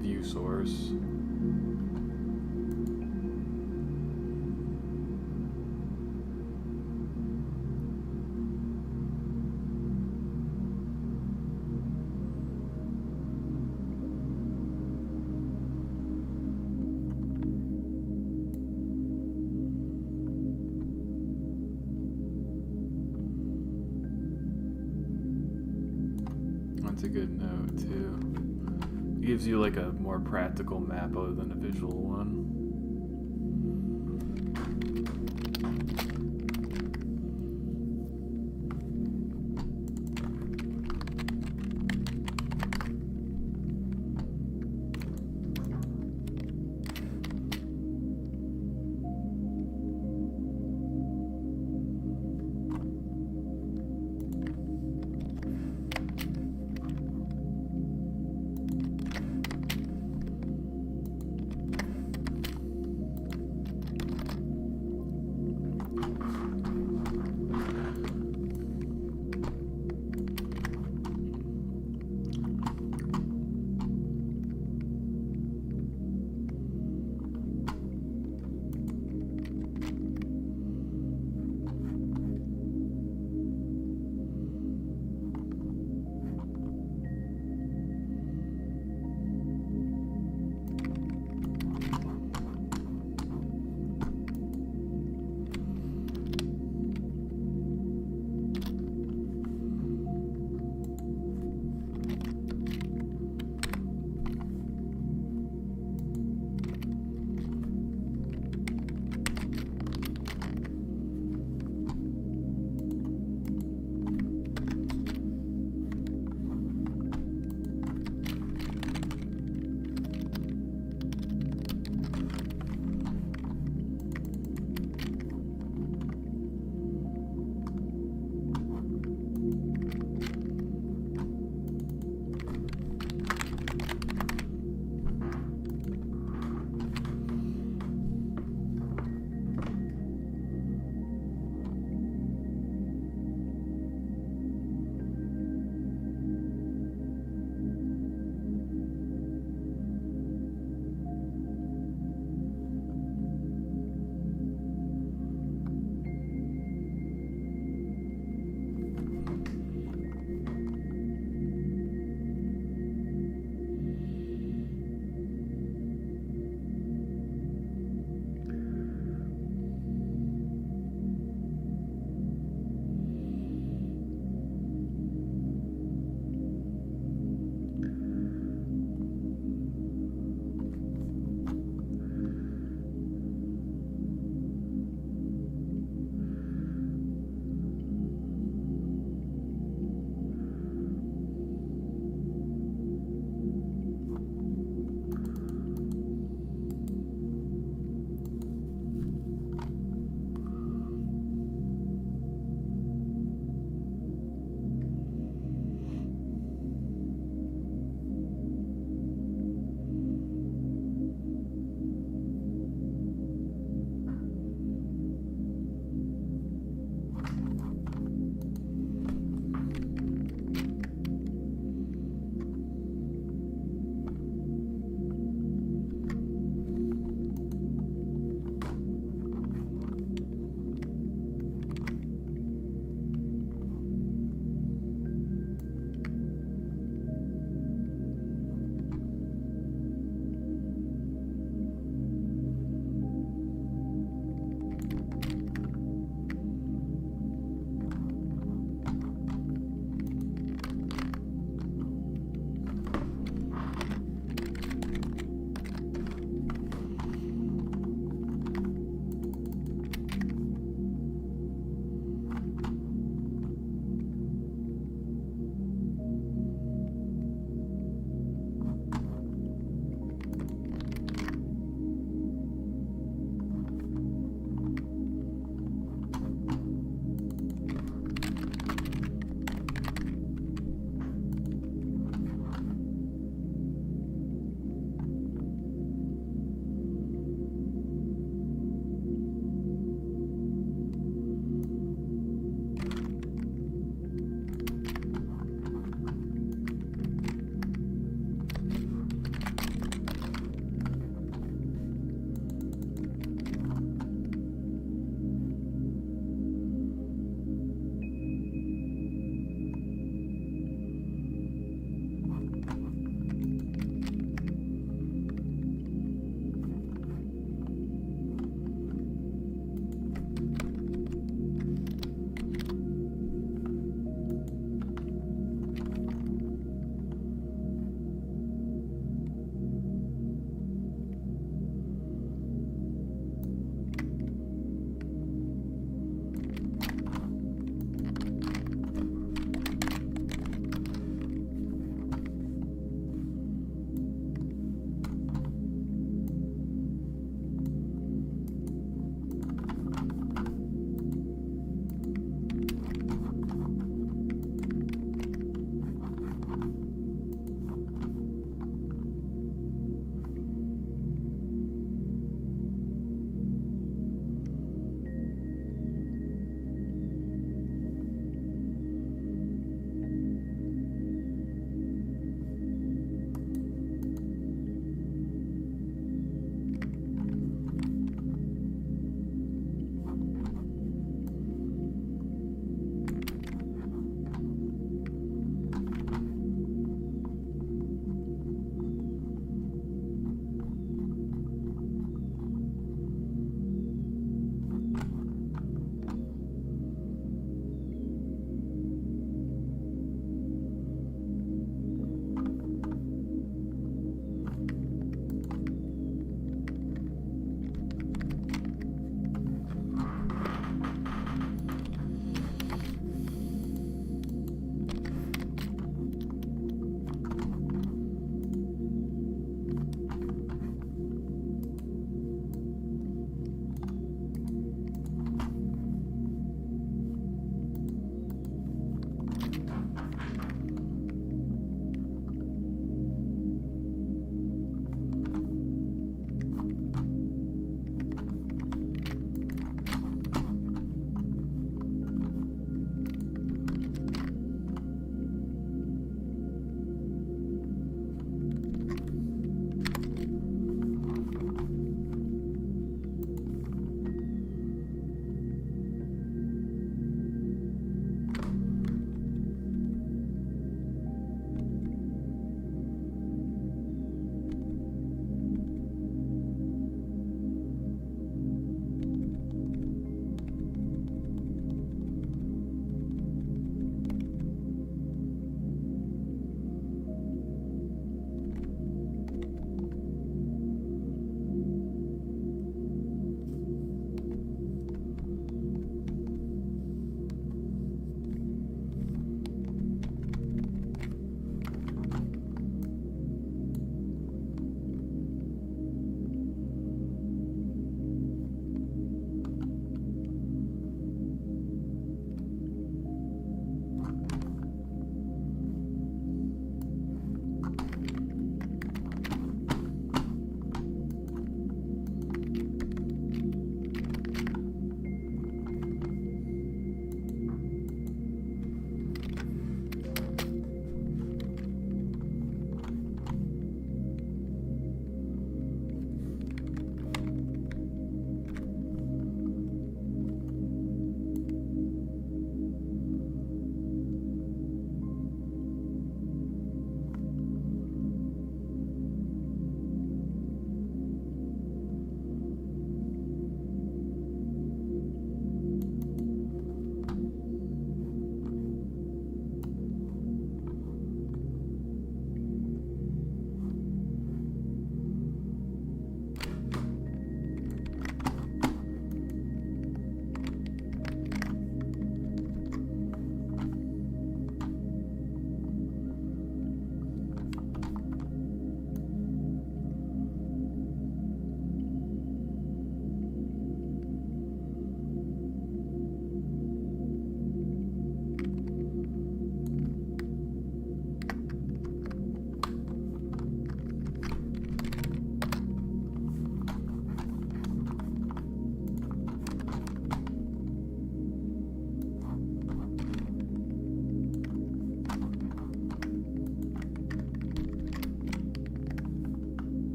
Speaker 1: view source. That's a good note too. It gives you like a more practical map other than a visual one.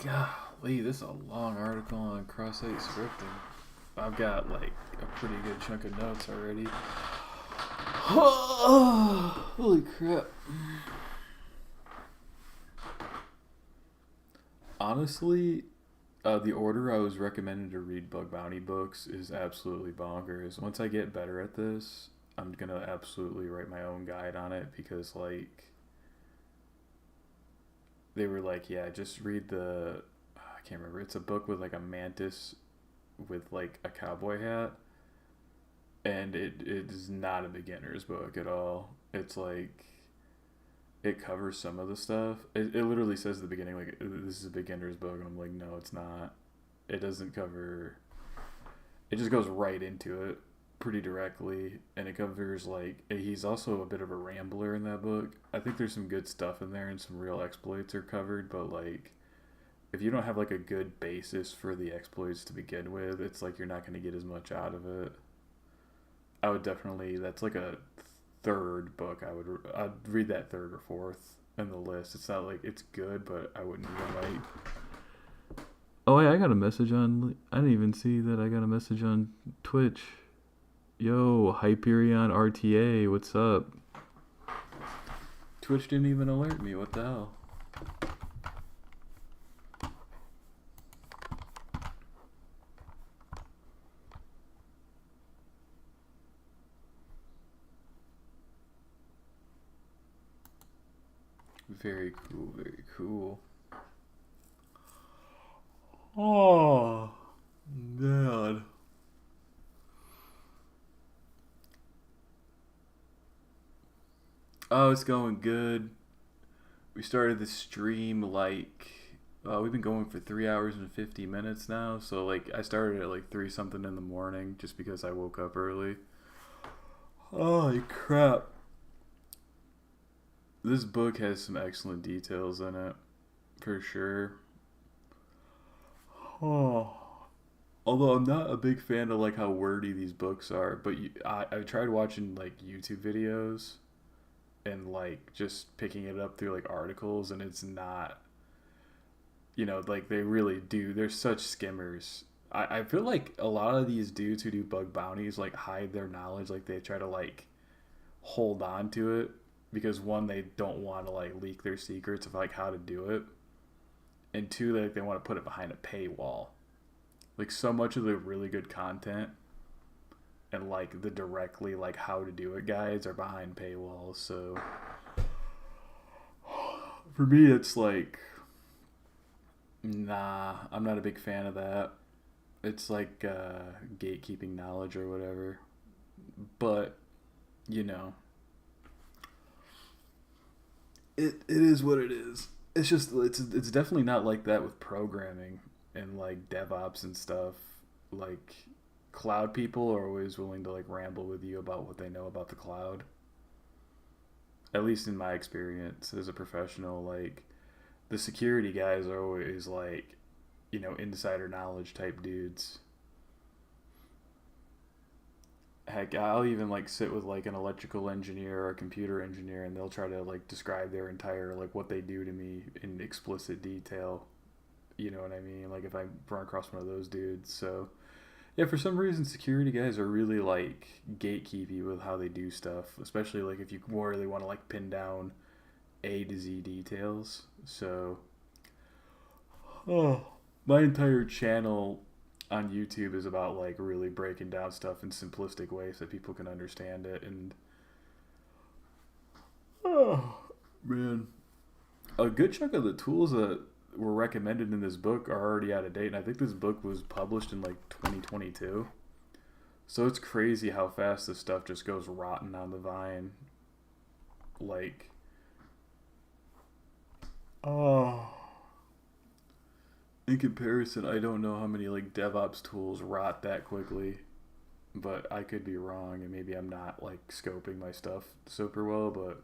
Speaker 1: Golly, this is a long article on cross-site scripting. I've got like a pretty good chunk of notes already. Holy crap. Honestly, the order I was recommended to read Bug Bounty books is absolutely bonkers. Once I get better at this, I'm gonna absolutely write my own guide on it, because like they were like, yeah, just read I can't remember, it's a book with like a mantis with like a cowboy hat, and it is not a beginner's book at all. It's like it covers some of the stuff. It literally says at the beginning, like, this is a beginner's book, and I'm like, no, it's not. It doesn't cover, it just goes right into it pretty directly, and it covers like, he's also a bit of a rambler in that book. I think there's some good stuff in there and some real exploits are covered, but like if you don't have like a good basis for the exploits to begin with, it's like you're not going to get as much out of it. I would definitely, that's like a third book. I'd read that third or fourth in the list. It's not like it's good, but I wouldn't even like. Oh wait, I got a message on. I didn't even see that. I got a message on Twitch. Yo, Hyperion RTA, what's up? Twitch didn't even alert me. What the hell? Very cool, very cool. Oh, man. Oh, it's going good. We started the stream like, we've been going for 3 hours and 50 minutes now. So like I started at like 3 something in the morning just because I woke up early. Holy crap. This book has some excellent details in it, for sure. Oh. Although I'm not a big fan of like how wordy these books are, but I tried watching like YouTube videos and like just picking it up through like articles, and it's not, you know, like they really do. They're such skimmers. I feel like a lot of these dudes who do bug bounties like hide their knowledge, like they try to like hold on to it. Because one, they don't want to like leak their secrets of like how to do it, and two, like they want to put it behind a paywall. Like so much of the really good content and like the directly like how to do it guides are behind paywalls. So for me, it's like, nah, I'm not a big fan of that. It's like gatekeeping knowledge or whatever. But you know. It is what it is. It's just it's definitely not like that with programming and like DevOps and stuff. Like cloud people are always willing to like ramble with you about what they know about the cloud. At least in my experience as a professional, like the security guys are always like, you know, insider knowledge type dudes. Heck, I'll even like sit with like an electrical engineer or a computer engineer, and they'll try to like describe their entire like what they do to me in explicit detail. You know what I mean? Like if I run across one of those dudes. So yeah, for some reason security guys are really like gatekeepy with how they do stuff, especially like if you really want to like pin down A to Z details. So my entire channel on YouTube is about like really breaking down stuff in simplistic ways so people can understand it. And oh man, a good chunk of the tools that were recommended in this book are already out of date, and I think this book was published in like 2022, so it's crazy how fast this stuff just goes rotten on the vine. Like in comparison, I don't know how many like DevOps tools rot that quickly, but I could be wrong, and maybe I'm not like scoping my stuff super well, but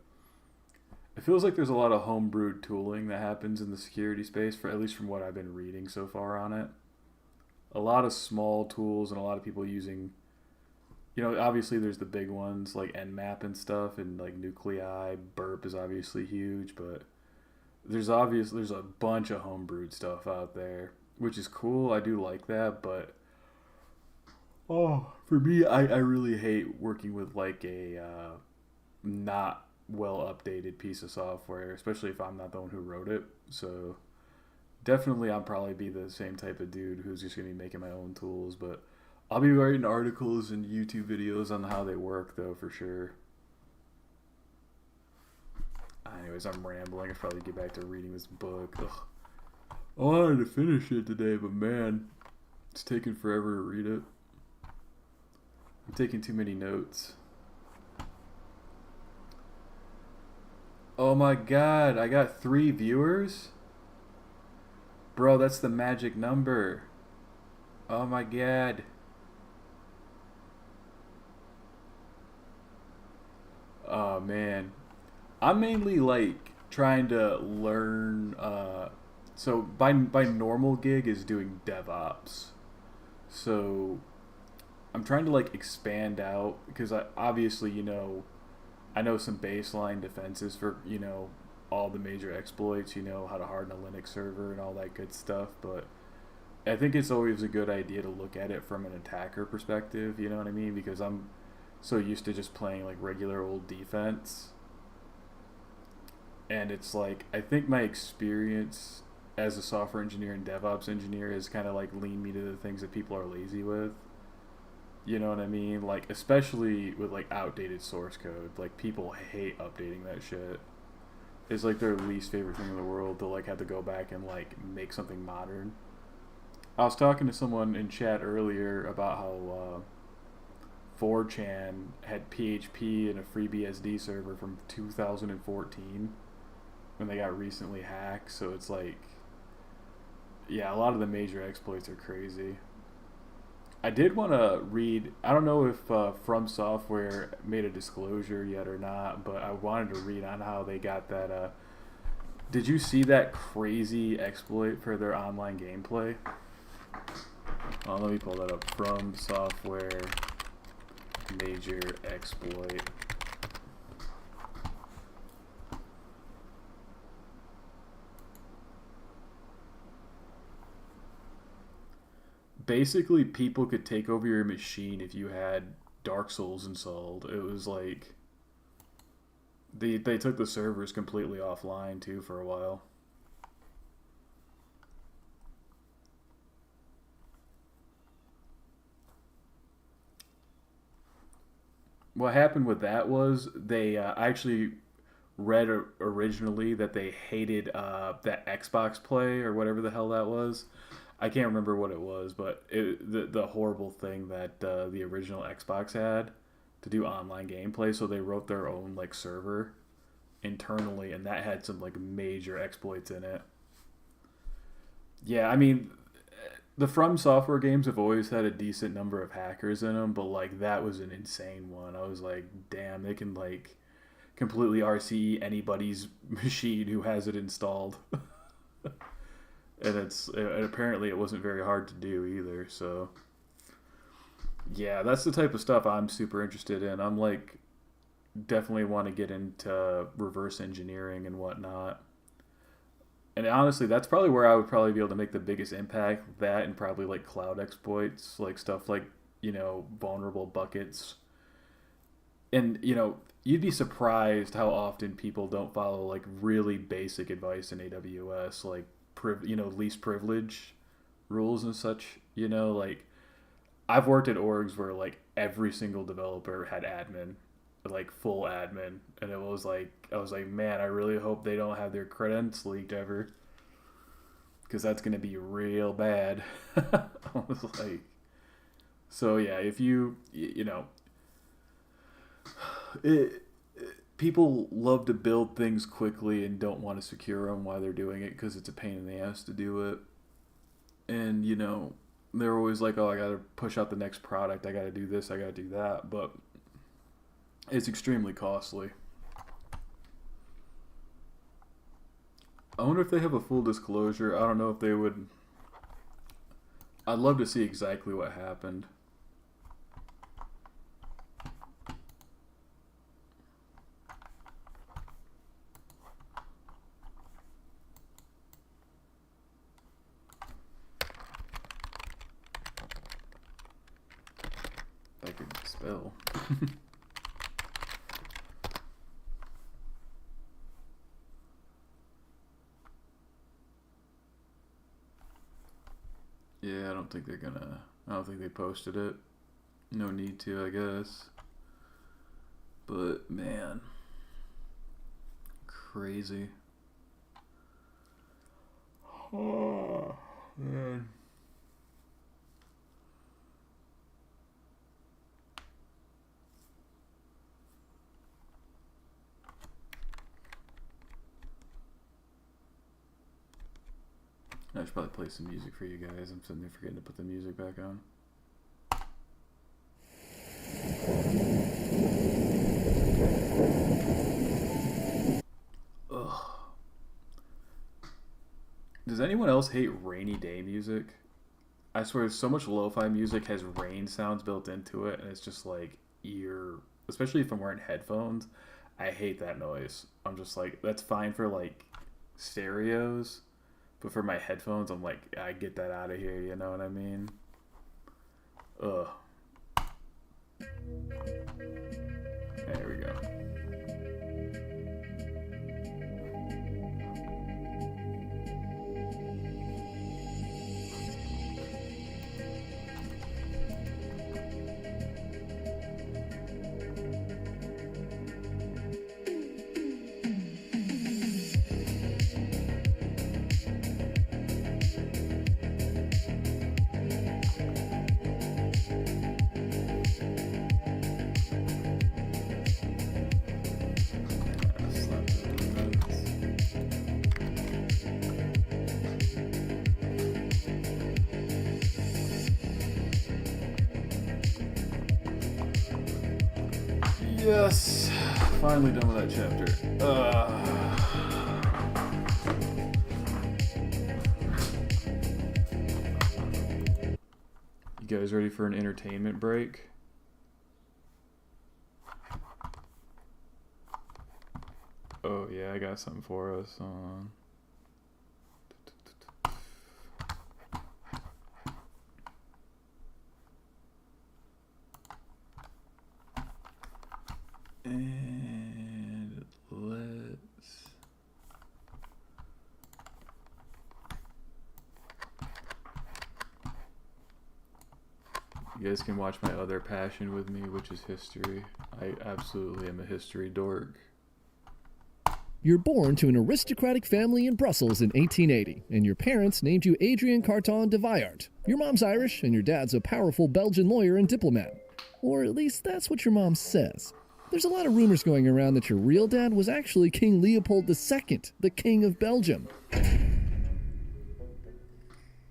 Speaker 1: it feels like there's a lot of homebrewed tooling that happens in the security space, for at least from what I've been reading so far on it. A lot of small tools and a lot of people using, you know, obviously there's the big ones like Nmap and stuff, and like Nuclei, Burp is obviously huge, but there's a bunch of homebrewed stuff out there, which is cool. I do like that, but for me, I really hate working with like a not well updated piece of software, especially if I'm not the one who wrote it. So definitely I'll probably be the same type of dude who's just gonna be making my own tools, but I'll be writing articles and YouTube videos on how they work though, for sure. Anyways, I'm rambling. I should probably get back to reading this book. Ugh. I wanted to finish it today, but man, it's taking forever to read it. I'm taking too many notes. Oh my god, I got 3 viewers? Bro, that's the magic number. Oh my god. Oh man. I'm mainly like trying to learn so by normal gig is doing DevOps. So I'm trying to like expand out because I obviously, you know, I know some baseline defenses for, you know, all the major exploits, you know, how to harden a Linux server and all that good stuff, but I think it's always a good idea to look at it from an attacker perspective, you know what I mean? Because I'm so used to just playing like regular old defense. And it's like, I think my experience as a software engineer and DevOps engineer has kind of like leaned me to the things that people are lazy with. You know what I mean? Like, especially with like outdated source code. Like, people hate updating that shit. It's like their least favorite thing in the world to like have to go back and like make something modern. I was talking to someone in chat earlier about how 4chan had PHP and a FreeBSD server from 2014 when they got recently hacked. So it's like, yeah, a lot of the major exploits are crazy. I did want to read, I don't know if From Software made a disclosure yet or not, but I wanted to read on how they got that. Did you see that crazy exploit for their online gameplay? Oh, let me pull that up. From Software major exploit. Basically, people could take over your machine if you had Dark Souls installed. It was like they took the servers completely offline too for a while. What happened with that was they actually read originally that they hated that Xbox Play or whatever the hell that was. I can't remember what it was, but the horrible thing that the original Xbox had to do online gameplay, so they wrote their own like server internally, and that had some like major exploits in it. Yeah, I mean, the From Software games have always had a decent number of hackers in them, but like that was an insane one. I was like, damn, they can like completely RCE anybody's machine who has it installed. And apparently it wasn't very hard to do either. So yeah, that's the type of stuff I'm super interested in. I'm like definitely want to get into reverse engineering and whatnot. And honestly, that's probably where I would probably be able to make the biggest impact. That and probably like cloud exploits, like stuff like, you know, vulnerable buckets. And, you know, you'd be surprised how often people don't follow like really basic advice in AWS, like least privilege rules and such. You know, like I've worked at orgs where like every single developer had admin, like full admin, and it was like, I was like, man, I really hope they don't have their credits leaked ever, because that's gonna be real bad. I was like, so yeah, if you know, people love to build things quickly and don't want to secure them while they're doing it because it's a pain in the ass to do it. And, you know, they're always like, oh, I got to push out the next product. I got to do this. I got to do that. But it's extremely costly. I wonder if they have a full disclosure. I don't know if they would. I'd love to see exactly what happened. hell. Yeah, I don't think they posted it. No need to, I guess. But, man. Crazy. Oh, man. I should probably play some music for you guys. I'm sitting there forgetting to put the music back on. Ugh. Does anyone else hate rainy day music? I swear so much lo-fi music has rain sounds built into it, and it's just like especially if I'm wearing headphones, I hate that noise. I'm just like, that's fine for like stereos, but for my headphones, I'm like, I get that out of here, you know what I mean? Ugh. There we go. Yes, finally done with that chapter. You guys ready for an entertainment break? Oh yeah, I got something for us. And let's you guys can watch my other passion with me, which is history. I absolutely am a history dork.
Speaker 9: You're born to an aristocratic family in Brussels in 1880, and your parents named you Adrien Carton de Weijert. Your mom's Irish, and your dad's a powerful Belgian lawyer and diplomat. Or at least that's what your mom says. There's a lot of rumors going around that your real dad was actually King Leopold II, the King of Belgium.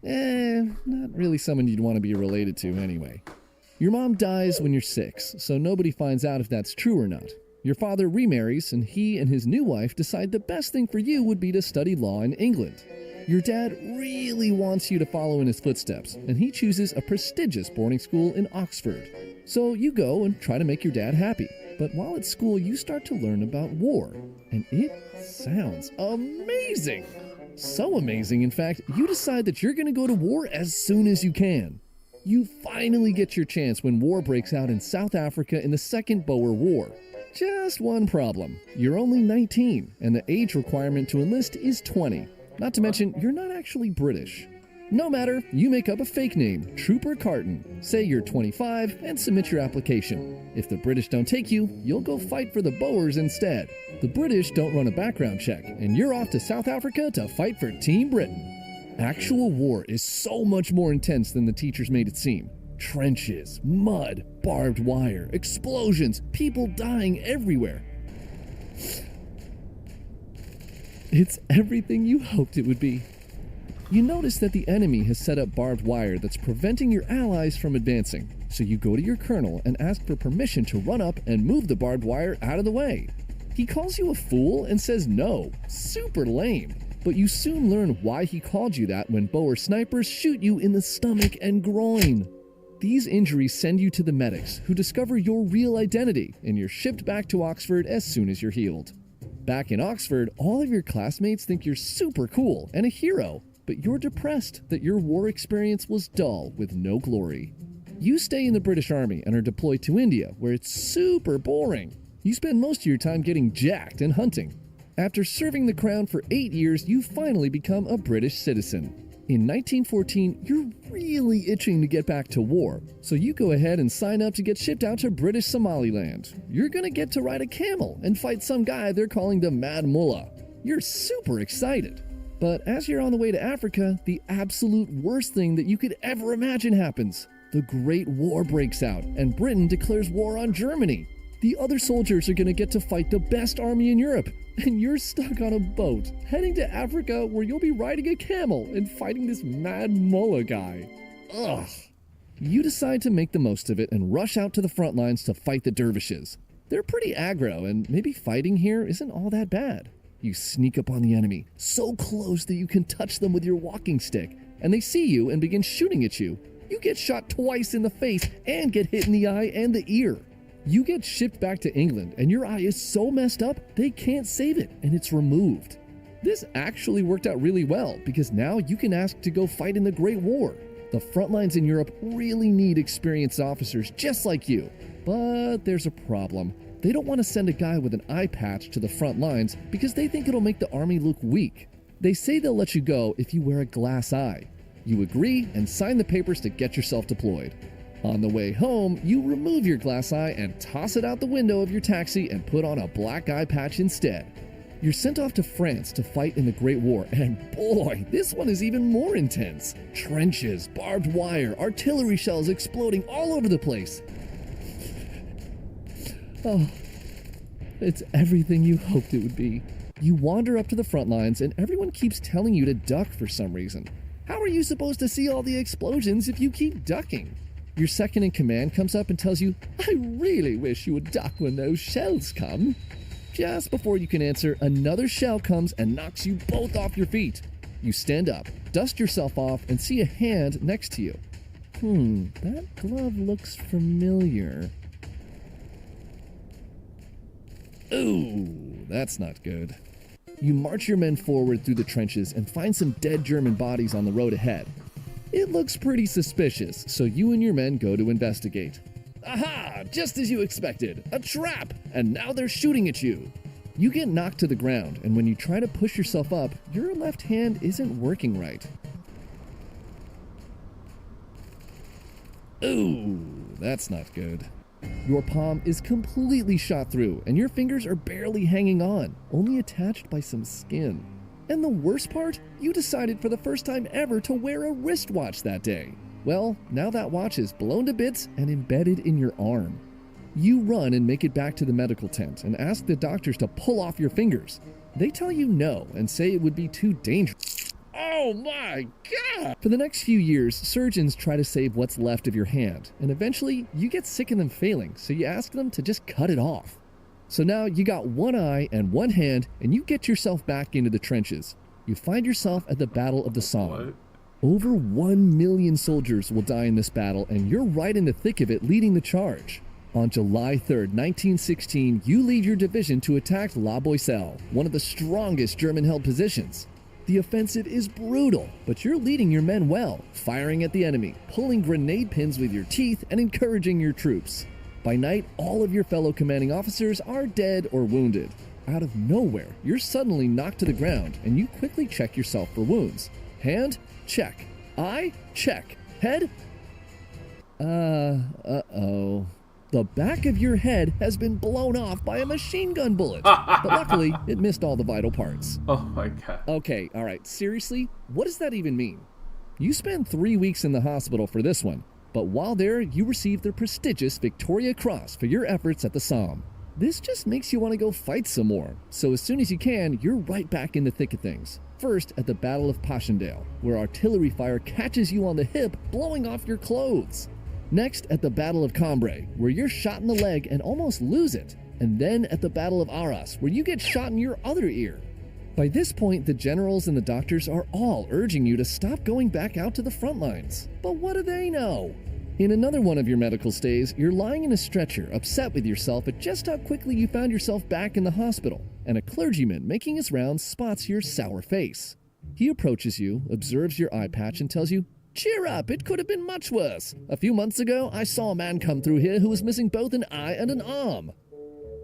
Speaker 9: Not really someone you'd want to be related to anyway. Your mom dies when you're 6, so nobody finds out if that's true or not. Your father remarries, and he and his new wife decide the best thing for you would be to study law in England. Your dad really wants you to follow in his footsteps, and he chooses a prestigious boarding school in Oxford. So you go and try to make your dad happy. But while at school, you start to learn about war, and it sounds amazing. So amazing, in fact, you decide that you're going to go to war as soon as you can. You finally get your chance when war breaks out in South Africa in the Second Boer War. Just one problem. You're only 19, and the age requirement to enlist is 20. Not to mention, you're not actually British. No matter, you make up a fake name, Trooper Carton, say you're 25, and submit your application. If the British don't take you, you'll go fight for the Boers instead. The British don't run a background check, and you're off to South Africa to fight for Team Britain. Actual war is so much more intense than the teachers made it seem. Trenches, mud, barbed wire, explosions, people dying everywhere. It's everything you hoped it would be. You notice that the enemy has set up barbed wire that's preventing your allies from advancing. So you go to your colonel and ask for permission to run up and move the barbed wire out of the way. He calls you a fool and says no. Super lame. But you soon learn why he called you that when Boer snipers shoot you in the stomach and groin. These injuries send you to the medics, who discover your real identity, and you're shipped back to Oxford as soon as you're healed. Back in Oxford, all of your classmates think you're super cool and a hero, but you're depressed that your war experience was dull with no glory. You stay in the British Army and are deployed to India, where it's super boring. You spend most of your time getting jacked and hunting. After serving the crown for 8 years, you finally become a British citizen. In 1914, you're really itching to get back to war, so you go ahead and sign up to get shipped out to British Somaliland. You're gonna get to ride a camel and fight some guy they're calling the Mad Mullah. You're super excited. But as you're on the way to Africa, the absolute worst thing that you could ever imagine happens. The Great War breaks out, and Britain declares war on Germany. The other soldiers are gonna get to fight the best army in Europe, and you're stuck on a boat, heading to Africa where you'll be riding a camel and fighting this Mad Mullah guy. Ugh. You decide to make the most of it and rush out to the front lines to fight the dervishes. They're pretty aggro, and maybe fighting here isn't all that bad. You sneak up on the enemy, so close that you can touch them with your walking stick, and they see you and begin shooting at you. You get shot twice in the face and get hit in the eye and the ear. You get shipped back to England, and your eye is so messed up, they can't save it, and it's removed. This actually worked out really well, because now you can ask to go fight in the Great War. The front lines in Europe really need experienced officers just like you. But there's a problem. They don't want to send a guy with an eye patch to the front lines because they think it'll make the army look weak. They say they'll let you go if you wear a glass eye. You agree and sign the papers to get yourself deployed. On the way home, you remove your glass eye and toss it out the window of your taxi and put on a black eye patch instead. You're sent off to France to fight in the Great War, and boy, this one is even more intense. Trenches, barbed wire, artillery shells exploding all over the place. Oh, it's everything you hoped it would be. You wander up to the front lines, and everyone keeps telling you to duck for some reason. How are you supposed to see all the explosions if you keep ducking? Your second in command comes up and tells you, "I really wish you would duck when those shells come." Just before you can answer, another shell comes and knocks you both off your feet. You stand up, dust yourself off, and see a hand next to you. That glove looks familiar. Ooh, that's not good. You march your men forward through the trenches and find some dead German bodies on the road ahead. It looks pretty suspicious, so you and your men go to investigate. Aha! Just as you expected! A trap! And now they're shooting at you! You get knocked to the ground, and when you try to push yourself up, your left hand isn't working right. Ooh, that's not good. Your palm is completely shot through, and your fingers are barely hanging on, only attached by some skin. And the worst part? You decided for the first time ever to wear a wristwatch that day. Well, now that watch is blown to bits and embedded in your arm. You run and make it back to the medical tent and ask the doctors to pull off your fingers. They tell you no and say it would be too dangerous. Oh my God! For the next few years, surgeons try to save what's left of your hand, and eventually you get sick of them failing, so you ask them to just cut it off. So now you got one eye and one hand, and you get yourself back into the trenches. You find yourself at the Battle of the Somme. Over 1 million soldiers will die in this battle, and you're right in the thick of it leading the charge. On July 3rd, 1916, you lead your division to attack 𝗲𝗿𝗄𝗄, one of the strongest German-held positions. The offensive is brutal, but you're leading your men well, firing at the enemy, pulling grenade pins with your teeth, and encouraging your troops. By night, all of your fellow commanding officers are dead or wounded. Out of nowhere, you're suddenly knocked to the ground, and you quickly check yourself for wounds. Hand? Check. Eye? Check. Head? Uh-oh. The back of your head has been blown off by a machine gun bullet, but luckily, it missed all the vital parts.
Speaker 1: Oh my God.
Speaker 9: Okay, alright, seriously? What does that even mean? You spend 3 weeks in the hospital for this one, but while there, you receive the prestigious Victoria Cross for your efforts at the Somme. This just makes you want to go fight some more, so as soon as you can, you're right back in the thick of things. First at the Battle of Passchendaele, where artillery fire catches you on the hip, blowing off your clothes. Next at the Battle of Cambrai, where you're shot in the leg and almost lose it. And then at the Battle of Arras, where you get shot in your other ear. By this point, the generals and the doctors are all urging you to stop going back out to the front lines. But what do they know? In another one of your medical stays, you're lying in a stretcher, upset with yourself at just how quickly you found yourself back in the hospital, and a clergyman making his rounds spots your sour face. He approaches you, observes your eye patch, and tells you, Cheer up, it could have been much worse. A few months ago, I saw a man come through here who was missing both an eye and an arm.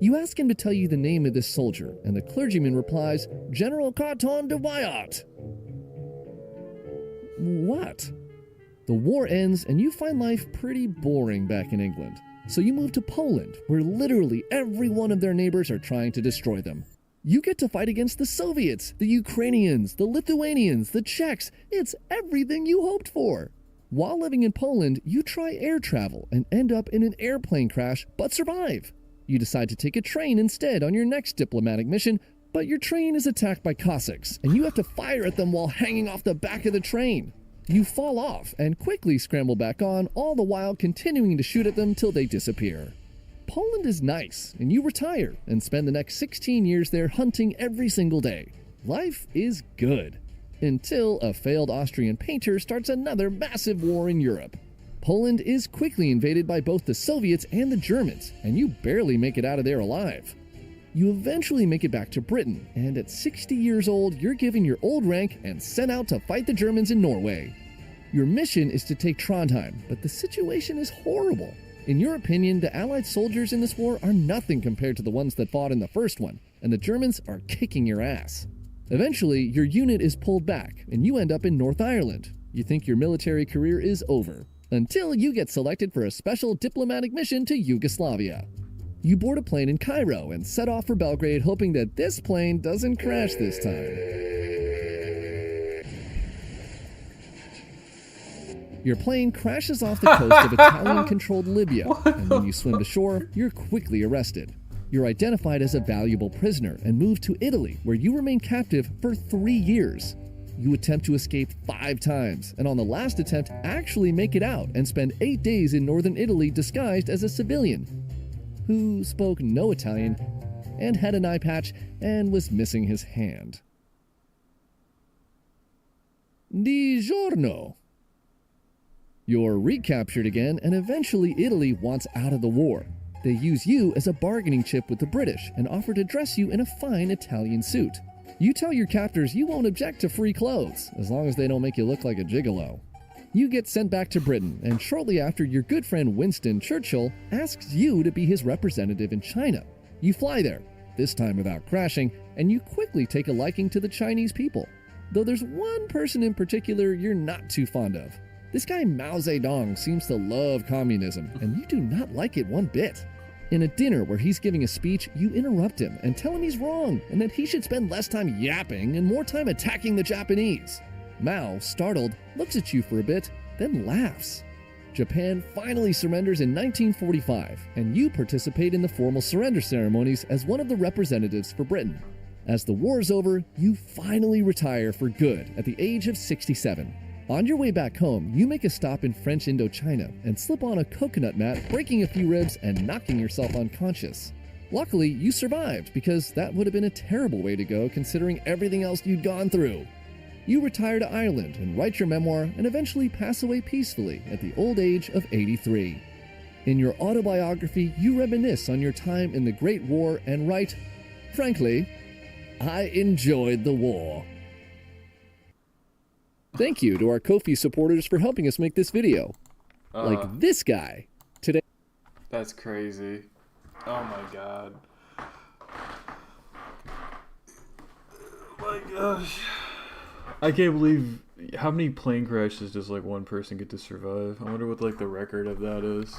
Speaker 9: You ask him to tell you the name of this soldier, and the clergyman replies, General Carton de Wyatt. What? The war ends, and you find life pretty boring back in England. So you move to Poland, where literally every one of their neighbors are trying to destroy them. You get to fight against the Soviets, the Ukrainians, the Lithuanians, the Czechs. It's everything you hoped for. While living in Poland, you try air travel and end up in an airplane crash, but survive. You decide to take a train instead on your next diplomatic mission, but your train is attacked by Cossacks, and you have to fire at them while hanging off the back of the train. You fall off and quickly scramble back on, all the while continuing to shoot at them till they disappear. Poland is nice, and you retire and spend the next 16 years there hunting every single day. Life is good. Until a failed Austrian painter starts another massive war in Europe. Poland is quickly invaded by both the Soviets and the Germans, and you barely make it out of there alive. You eventually make it back to Britain, and at 60 years old, you're given your old rank and sent out to fight the Germans in Norway. Your mission is to take Trondheim, but the situation is horrible. In your opinion, the Allied soldiers in this war are nothing compared to the ones that fought in the first one, and the Germans are kicking your ass. Eventually, your unit is pulled back, and you end up in North Ireland. You think your military career is over, until you get selected for a special diplomatic mission to Yugoslavia. You board a plane in Cairo and set off for Belgrade, hoping that this plane doesn't crash this time. Your plane crashes off the coast of Italian-controlled Libya, and when you swim to shore, you're quickly arrested. You're identified as a valuable prisoner and moved to Italy, where you remain captive for 3 years. You attempt to escape 5 times, and on the last attempt actually make it out and spend 8 days in northern Italy disguised as a civilian who spoke no Italian and had an eye patch and was missing his hand. Di giorno. You're recaptured again, and eventually Italy wants out of the war. They use you as a bargaining chip with the British and offer to dress you in a fine Italian suit. You tell your captors you won't object to free clothes, as long as they don't make you look like a gigolo. You get sent back to Britain, and shortly after, your good friend Winston Churchill asks you to be his representative in China. You fly there, this time without crashing, and you quickly take a liking to the Chinese people. Though there's one person in particular you're not too fond of. This guy Mao Zedong seems to love communism, and you do not like it one bit. In a dinner where he's giving a speech, you interrupt him and tell him he's wrong, and that he should spend less time yapping and more time attacking the Japanese. Mao, startled, looks at you for a bit, then laughs. Japan finally surrenders in 1945, and you participate in the formal surrender ceremonies as one of the representatives for Britain. As the war is over, you finally retire for good at the age of 67. On your way back home, you make a stop in French Indochina and slip on a coconut mat, breaking a few ribs and knocking yourself unconscious. Luckily, you survived because that would have been a terrible way to go considering everything else you'd gone through. You retire to Ireland and write your memoir and eventually pass away peacefully at the old age of 83. In your autobiography, you reminisce on your time in the Great War and write, "Frankly, I enjoyed the war." Thank you to our Ko-fi supporters for helping us make this video. Like this guy. Today.
Speaker 1: That's crazy. Oh my god. Oh my gosh. I can't believe how many plane crashes does like one person get to survive. I wonder what like the record of that is.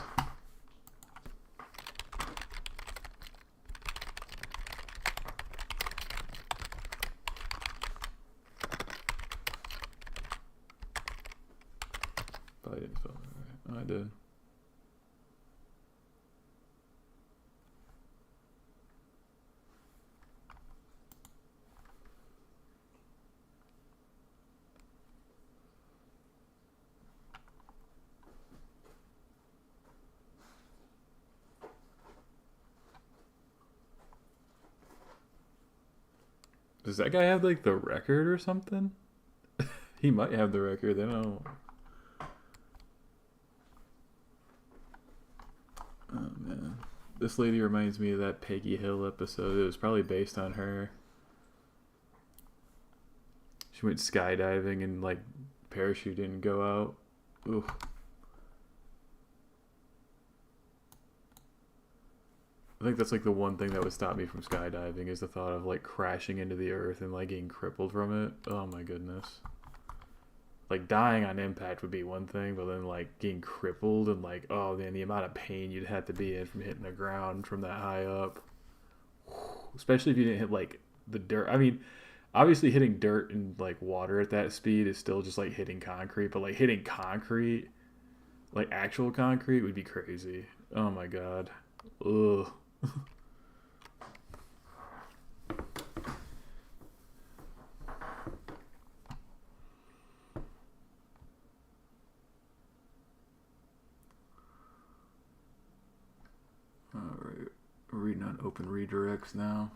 Speaker 1: I didn't spell it right. I did. Does that guy have like the record or something? He might have the record. They don't. Oh man, this lady reminds me of that Peggy Hill episode. It was probably based on her. She went skydiving and like parachute didn't go out. Oof. I think that's like the one thing that would stop me from skydiving is the thought of like crashing into the earth and like getting crippled from it. Oh my goodness. Like dying on impact would be one thing, but then like getting crippled and like, oh man, the amount of pain you'd have to be in from hitting the ground from that high up. Especially if you didn't hit like the dirt. I mean, obviously hitting dirt and like water at that speed is still just like hitting concrete, but like hitting concrete, like actual concrete, would be crazy. Oh my god. Ugh. Alright, we're reading on open redirects now.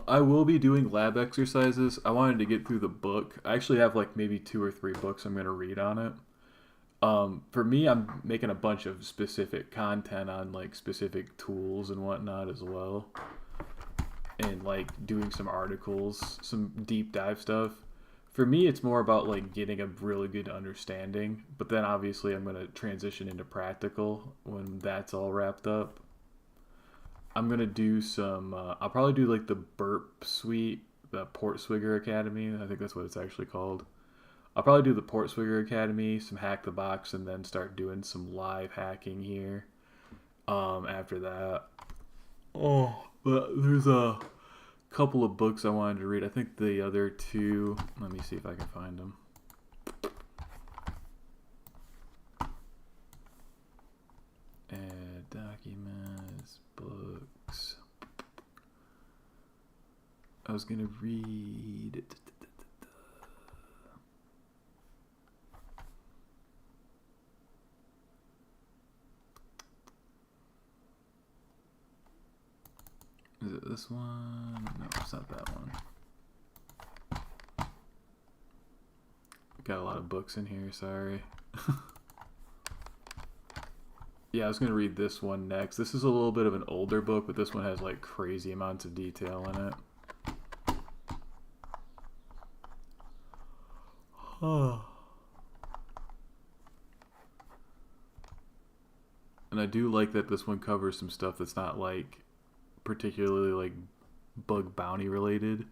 Speaker 1: I will be doing lab exercises. I wanted to get through the book. I actually have like maybe 2 or 3 books I'm going to read on it. For me, I'm making a bunch of specific content on like specific tools and whatnot as well. And like doing some articles, some deep dive stuff. For me, it's more about like getting a really good understanding. But then obviously I'm going to transition into practical when that's all wrapped up. I'm going to do some, I'll probably do like the Burp Suite, the 𝗵𝗄𝗃𝗍𝗄 Academy. I think that's what it's actually called. I'll probably do the 𝗵𝗄𝗃𝗍𝗄 Academy, some Hack the Box, and then start doing some live hacking here after that. Oh, but there's a couple of books I wanted to read. I think the other 2, let me see if I can find them. Documents, books. I was gonna read. Is it this one? No, it's not that one. Got a lot of books in here, sorry. Yeah, I was going to read this one next. This is a little bit of an older book, but this one has like crazy amounts of detail in it. And I do like that this one covers some stuff that's not like particularly like bug bounty related.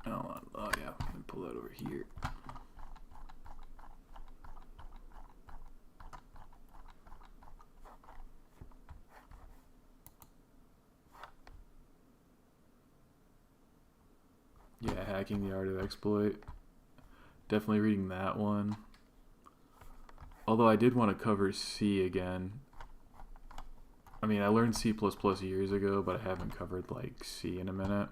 Speaker 1: Oh yeah, let me pull that over here. Yeah, Hacking the Art of Exploit. Definitely reading that one. Although I did want to cover C again. I mean, I learned C++ years ago, but I haven't covered like C in a minute.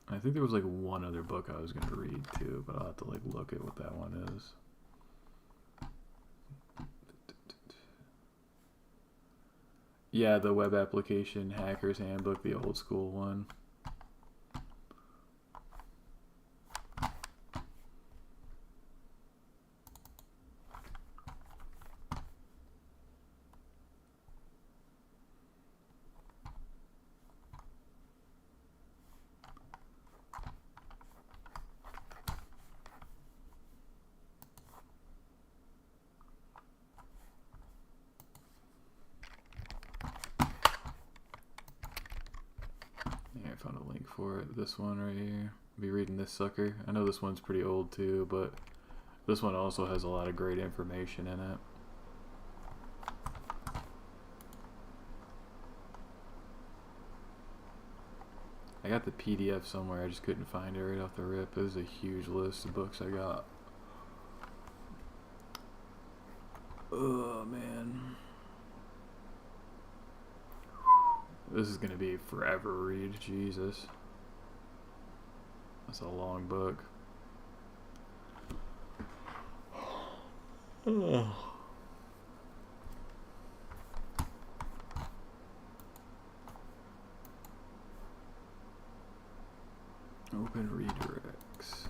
Speaker 1: I think there was like one other book I was going to read too, but I'll have to like look at what that one is. Yeah, the Web Application Hacker's Handbook, the old school one. I found a link for it. This one right here. I'll be reading this sucker. I know this one's pretty old too, but this one also has a lot of great information in it. I got the PDF somewhere. I just couldn't find it right off the rip. This is a huge list of books I got. Oh man. This is gonna be a forever read. Jesus. That's a long book. Open redirects. Open redirects.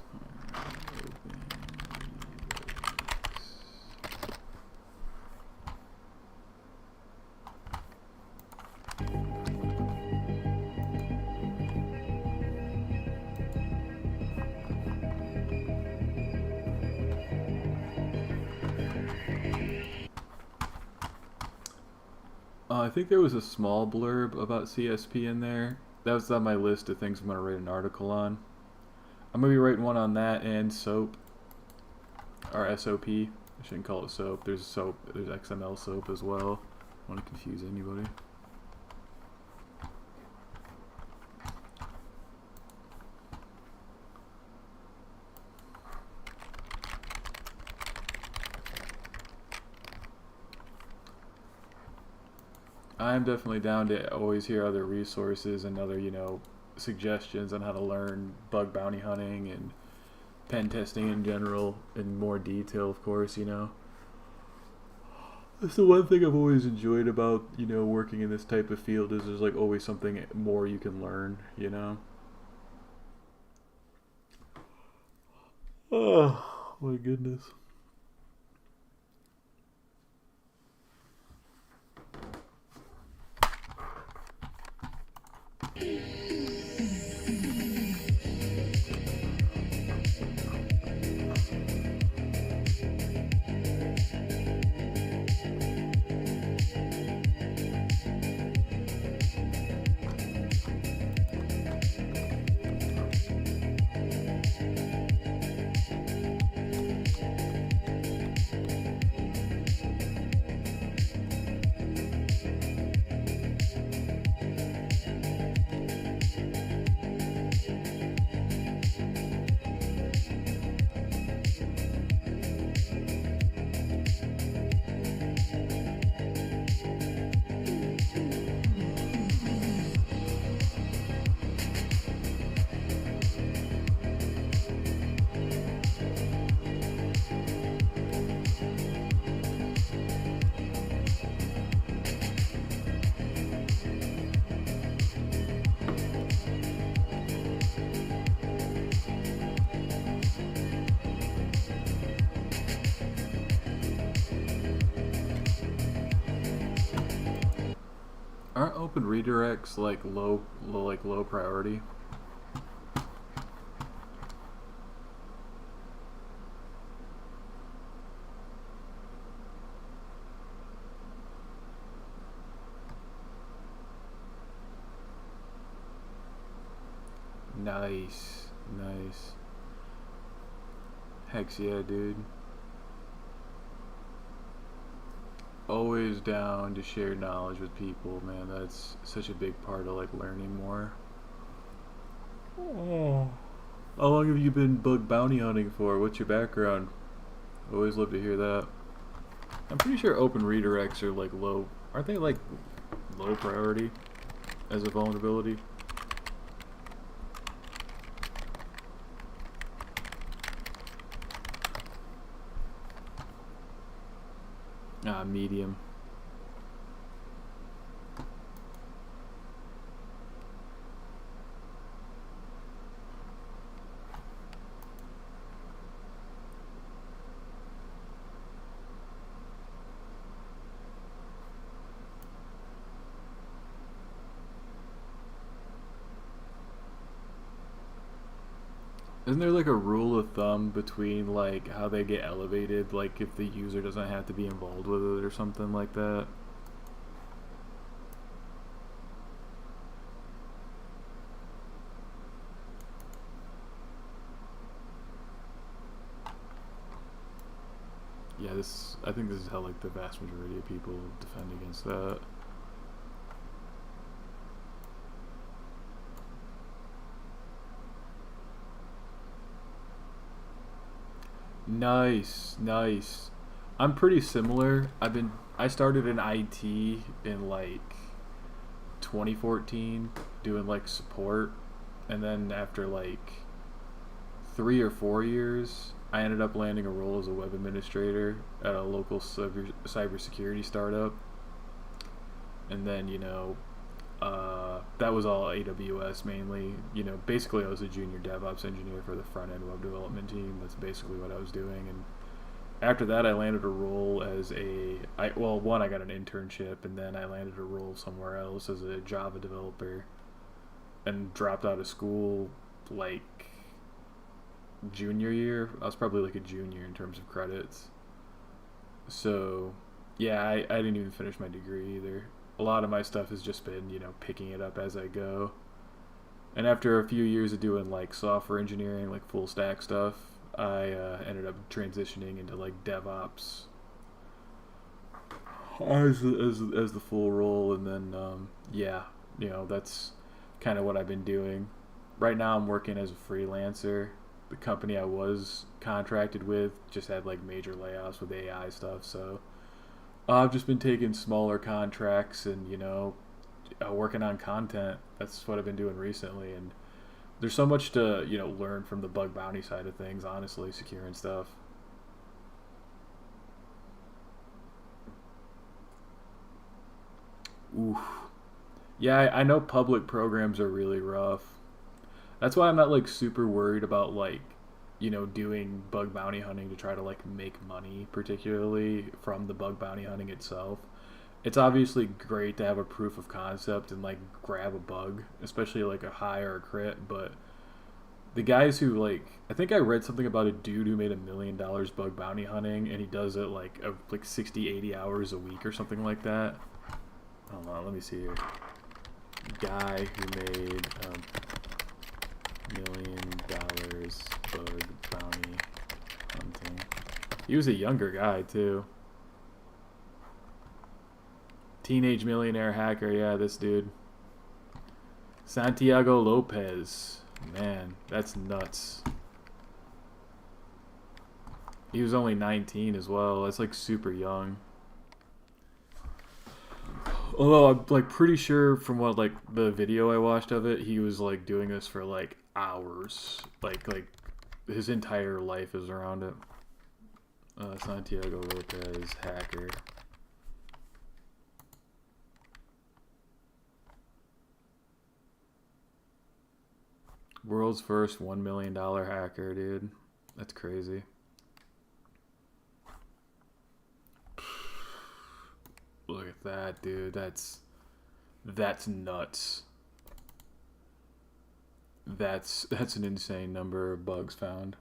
Speaker 1: I think there was a small blurb about CSP in there. That was on my list of things I'm going to write an article on. I'm going to be writing one on that and SOAP. Or SOP. I shouldn't call it SOAP. There's SOAP. There's XML SOAP as well. I don't want to confuse anybody. I'm definitely down to always hear other resources and other, suggestions on how to learn bug bounty hunting and pen testing in general in more detail, of course, That's the one thing I've always enjoyed about, working in this type of field is there's like always something more you can learn, Oh, my goodness. Aren't open redirects like low priority? Nice. Hex yeah, dude. Always down to share knowledge with people, man. That's such a big part of learning more. Oh. How long have you been bug bounty hunting for? What's your background? Always love to hear that. I'm pretty sure open redirects are low. Aren't they low priority as a vulnerability? Medium. Isn't there a rule of thumb between how they get elevated, if the user doesn't have to be involved with it or something like that? Yeah, I think this is how the vast majority of people defend against that. Nice. I'm pretty similar. I started in IT in 2014 doing like support, and then after like 3 or 4 years, I ended up landing a role as a web administrator at a local cybersecurity startup. And then, you know, that was all AWS mainly. You know, basically I was a junior DevOps engineer for the front-end web development team. That's basically what I was doing. And after that, I landed a role as I got an internship, and then I landed a role somewhere else as a Java developer, and dropped out of school like junior year. I was probably like a junior in terms of credits. So yeah, I didn't even finish my degree either. A lot of my stuff has just been, you know, picking it up as I go. And after a few years of doing like software engineering, like full stack stuff, I ended up transitioning into like DevOps as the full role. And then yeah, you know, that's kind of what I've been doing. Right now I'm working as a freelancer. The company I was contracted with just had like major layoffs with AI stuff, so I've just been taking smaller contracts and, you know, working on content. That's what I've been doing recently, and there's so much to, you know, learn from the bug bounty side of things, honestly, securing stuff. Oof. Yeah, I know public programs are really rough. That's why I'm not like super worried about like, you know, doing bug bounty hunting to try to like make money, particularly from the bug bounty hunting itself. It's obviously great to have a proof of concept and like grab a bug, especially like a high or a crit, but the guys who like, I think I read something about a dude who made $1 million bug bounty hunting, and he does it like 60-80 hours a week or something like that. Hold on, let me see here. Guy who made $1 million bug bounty hunting. He was a younger guy too. Teenage millionaire hacker, yeah, this dude. 𝗪𝗪𝗀𝗻𝗄. Man, that's nuts. He was only 19 as well. That's like super young. Although I'm like pretty sure from what like the video I watched of it, he was like doing this for like hours. Like his entire life is around it. 𝗪𝗪𝗀𝗻𝗄 hacker. World's first $1 million hacker, dude. That's crazy. Look at that, dude. That's nuts. That's an insane number of bugs found.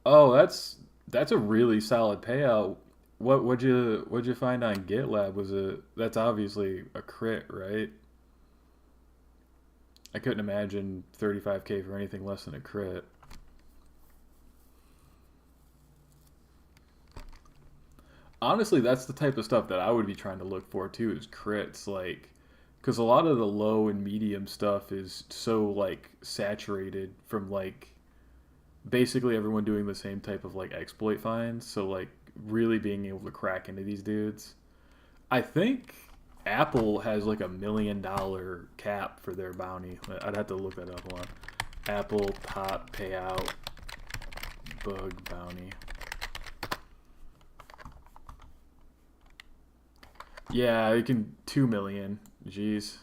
Speaker 1: Oh, that's a really solid payout. What'd you find on GitLab? That's obviously a crit, right? I couldn't imagine 35K for anything less than a crit. Honestly, that's the type of stuff that I would be trying to look for too, is crits, like, because a lot of the low and medium stuff is so like saturated from like basically everyone doing the same type of like exploit finds, so like really being able to crack into these dudes. I think Apple has like $1 million cap for their bounty. I'd have to look that up on Apple top payout bug bounty. Yeah, you can 2 million. Jeez.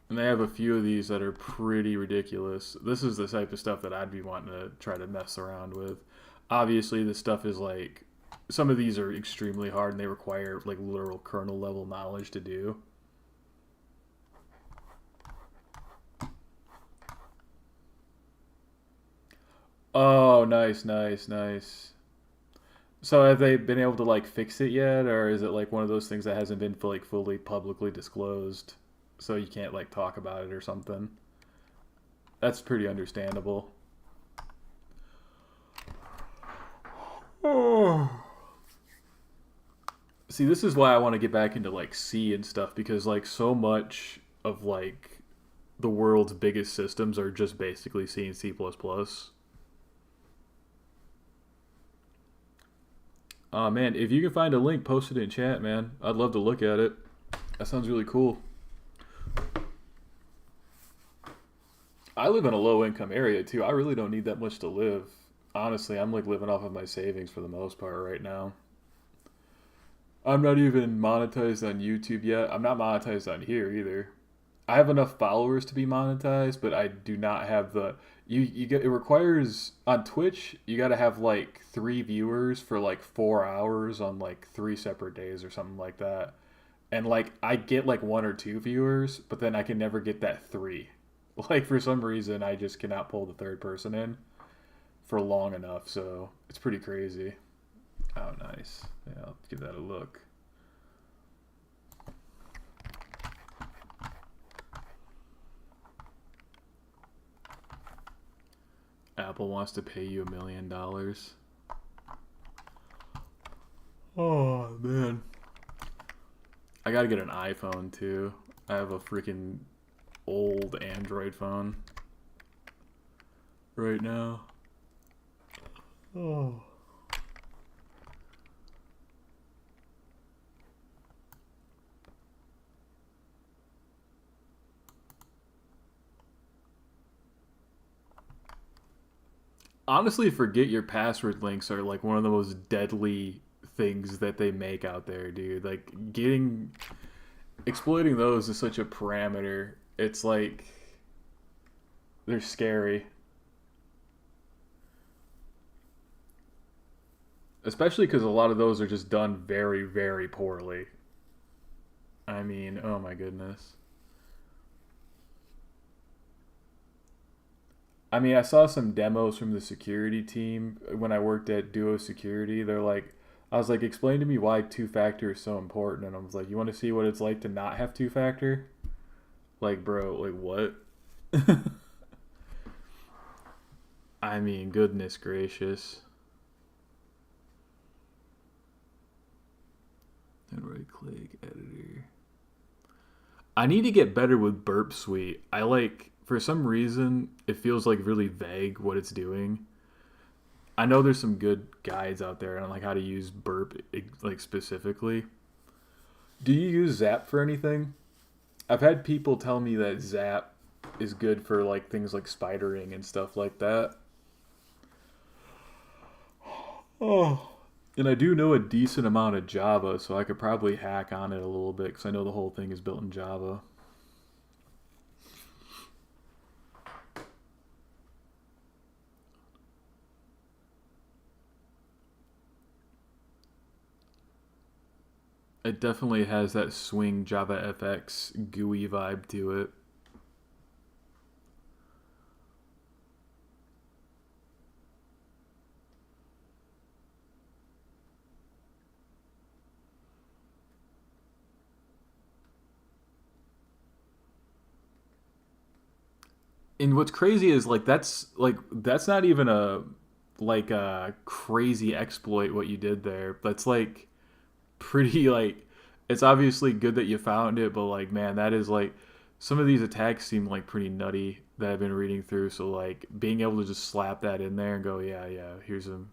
Speaker 1: And they have a few of these that are pretty ridiculous. This is the type of stuff that I'd be wanting to try to mess around with. Obviously, this stuff is like, some of these are extremely hard and they require like literal kernel level knowledge to do. Oh, nice, nice, nice. So have they been able to like fix it yet, or is it like one of those things that hasn't been like fully publicly disclosed, so you can't like talk about it or something? That's pretty understandable. Oh. See, this is why I want to get back into like C and stuff, because like so much of like the world's biggest systems are just basically C and C++. Oh man, if you can find a link, post it in chat, man. I'd love to look at it. That sounds really cool. I live in a low income area too. I really don't need that much to live. Honestly, I'm like living off of my savings for the most part right now. I'm not even monetized on YouTube yet. I'm not monetized on here either. I have enough followers to be monetized, but I do not have the you get it requires on Twitch, you got to have like 3 viewers for like 4 hours on like 3 separate days or something like that. And like I get like 1 or 2 viewers, but then I can never get that 3. Like for some reason I just cannot pull the 3rd person in for long enough, so it's pretty crazy. Oh, nice. Yeah, I'll give that a look. Apple wants to pay you $1 million. Oh, man. I gotta get an iPhone, too. I have a freaking old Android phone right now. Oh. Honestly, forget your password links are like one of the most deadly things that they make out there, dude. Like exploiting those is such a parameter. It's like they're scary. Especially because a lot of those are just done very, very poorly. I mean, oh my goodness. I mean, I saw some demos from the security team when I worked at Duo Security. They're like, I was like, explain to me why 2-factor is so important. And I was like, you want to see what it's like to not have 2-factor? Like, bro, like what? I mean, goodness gracious. And right-click editor. I need to get better with Burp Suite. I like, for some reason, it feels like really vague what it's doing. I know there's some good guides out there on like how to use Burp like specifically. Do you use Zap for anything? I've had people tell me that Zap is good for like things like spidering and stuff like that. Oh. And I do know a decent amount of Java, so I could probably hack on it a little bit because I know the whole thing is built in Java. It definitely has that swing JavaFX GUI vibe to it. And what's crazy is that's not even a crazy exploit what you did there. That's like pretty like, it's obviously good that you found it, but like, man, that is like, some of these attacks seem like pretty nutty that I've been reading through. So like being able to just slap that in there and go, yeah, here's some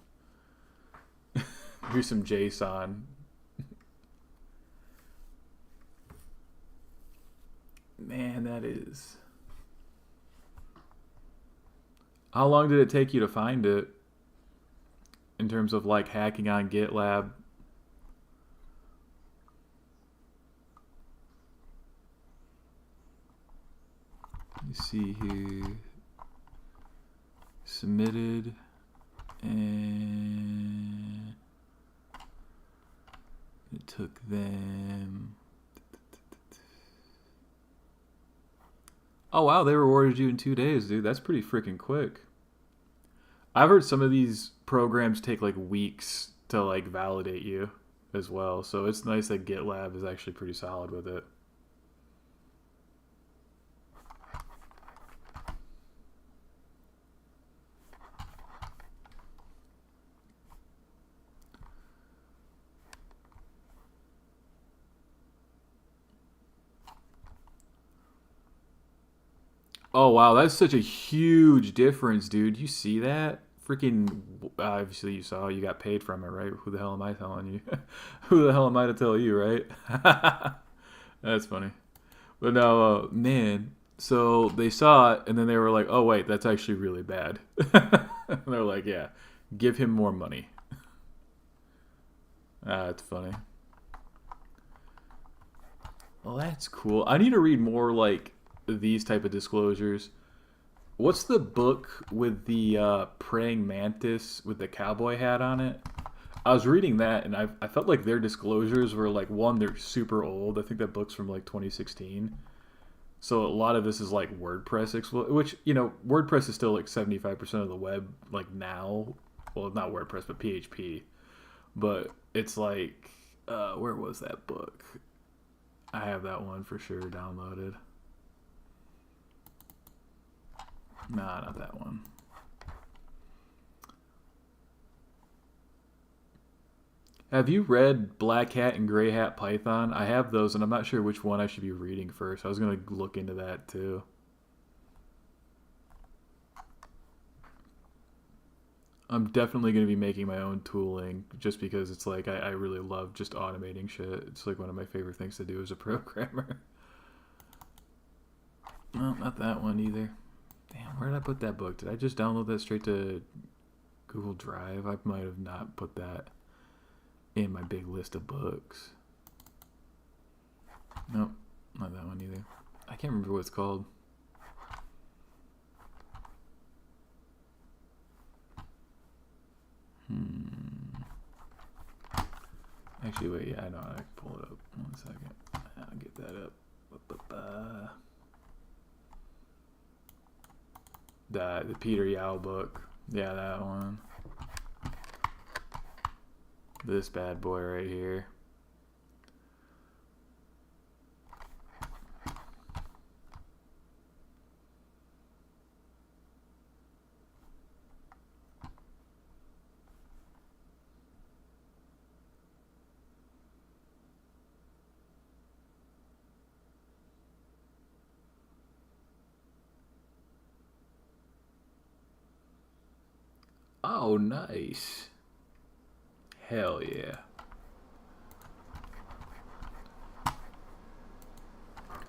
Speaker 1: here's some JSON. Man, that is. How long did it take you to find it? In terms of like hacking on GitLab? Let me see here. Submitted. And it took them. Oh wow, they rewarded you in 2 days, dude. That's pretty freaking quick. I've heard some of these programs take like weeks to like validate you as well. So it's nice that GitLab is actually pretty solid with it. Oh wow, that's such a huge difference, dude. You see that? freaking, obviously you saw you got paid from it, right? Who the hell am I telling you? Who the hell am I to tell you, right? That's funny. But no, man, so they saw it, and then they were like, oh, wait, that's actually really bad. And they're like, yeah, give him more money. That's funny. Well, that's cool. I need to read more, like, these type of disclosures. What's the book with the praying mantis with the cowboy hat on it? I was reading that, and I felt like their disclosures were, like, one, they're super old. I think that book's from, like, 2016. So a lot of this is, like, WordPress, which, you know, WordPress is still, like, 75% of the web, like, now. Well, not WordPress, but PHP. But it's, like, where was that book? I have that one for sure downloaded. Nah, not that one. Have you read Black Hat and Gray Hat Python? I have those, and I'm not sure which one I should be reading first. I was going to look into that, too. I'm definitely going to be making my own tooling, just because it's like, I really love just automating shit. It's like one of my favorite things to do as a programmer. No, not that one either. Damn, where did I put that book? Did I just download that straight to Google Drive? I might have not put that in my big list of books. Nope, not that one either. I can't remember what it's called. Actually, wait, yeah, I know. I can pull it up. 1 second. I'll get that up. The Peter Yao book. Yeah, that one. This bad boy right here. Oh, nice. Hell yeah.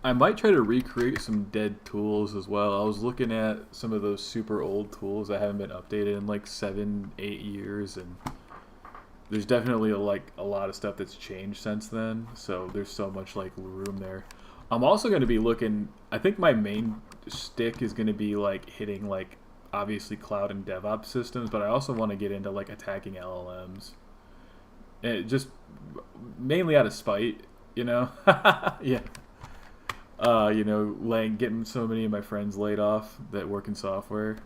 Speaker 1: I might try to recreate some dead tools as well. I was looking at some of those super old tools that haven't been updated in like 7-8 years, and there's definitely a lot of stuff that's changed since then, so there's so much like room there. I'm also going to be looking, I think my main stick is going to be like hitting like obviously cloud and DevOps systems, but I also want to get into like attacking LLMs. And just mainly out of spite, you know. Yeah. You know, getting so many of my friends laid off that work in software.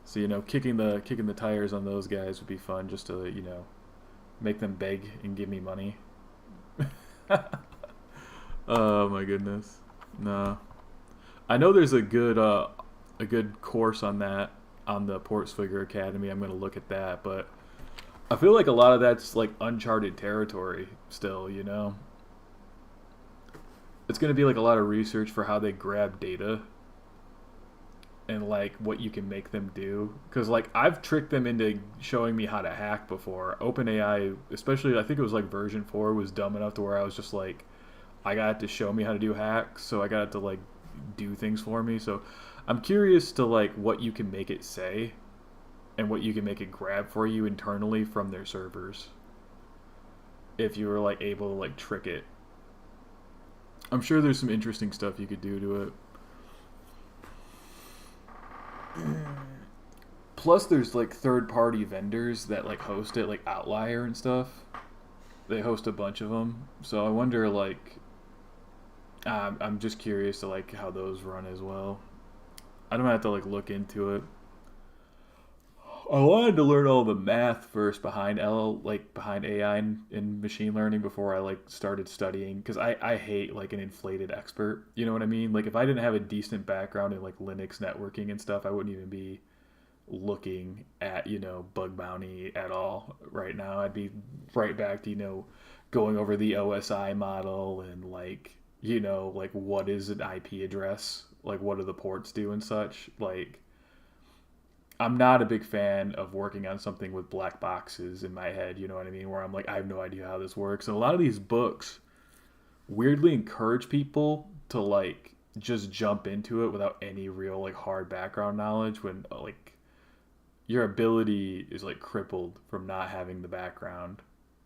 Speaker 1: So, you know, kicking the tires on those guys would be fun, just to, you know, make them beg and give me money. Oh my goodness. No. I know there's a good course on that on the Portsfigure Academy. I'm going to look at that, but I feel like a lot of that's like uncharted territory still, you know. It's going to be like a lot of research for how they grab data and like what you can make them do, because like I've tricked them into showing me how to hack before. OpenAI, especially, I think it was like version 4, was dumb enough to where I was just like, I got it to show me how to do hacks, so I got it to like do things for me. So I'm curious to like what you can make it say and what you can make it grab for you internally from their servers, if you were like able to like trick it. I'm sure there's some interesting stuff you could do to it. Plus there's like third-party vendors that like host it, like Outlier and stuff. They host a bunch of them, so I wonder like I'm just curious to like how those run as well. I don't have to like look into it. I wanted to learn all the math first behind behind AI and machine learning before I like started studying, because I hate like an inflated expert. You know what I mean? Like if I didn't have a decent background in like Linux networking and stuff, I wouldn't even be looking at, you know, Bug Bounty at all right now. I'd be right back to, you know, going over the OSI model and like, you know, like what is an IP address? Like what do the ports do and such? Like I'm not a big fan of working on something with black boxes in my head, you know what I mean? Where I'm like, I have no idea how this works. And a lot of these books weirdly encourage people to like just jump into it without any real like hard background knowledge when like your ability is like crippled from not having the background.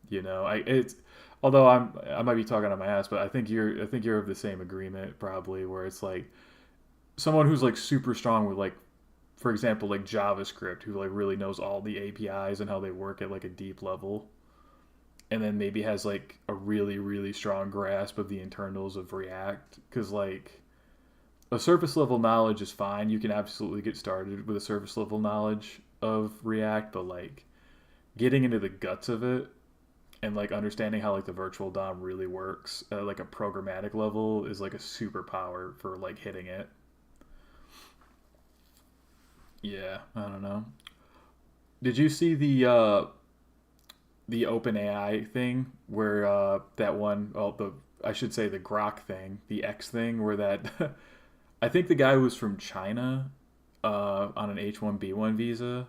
Speaker 1: You know, it's although I might be talking on my ass, but I think you're of the same agreement probably, where it's like someone who's like super strong with like, for example, like JavaScript, who like really knows all the APIs and how they work at like a deep level, and then maybe has like a really, really strong grasp of the internals of React. Because like a surface level knowledge is fine. You can absolutely get started with a surface level knowledge of React, but like getting into the guts of it and like understanding how like the virtual DOM really works at like a programmatic level is like a superpower for like hitting it. Yeah, I don't know. Did you see the OpenAI thing where that one, I should say the Grok thing, the X thing, where that I think the guy was from China on an H-1B1 visa,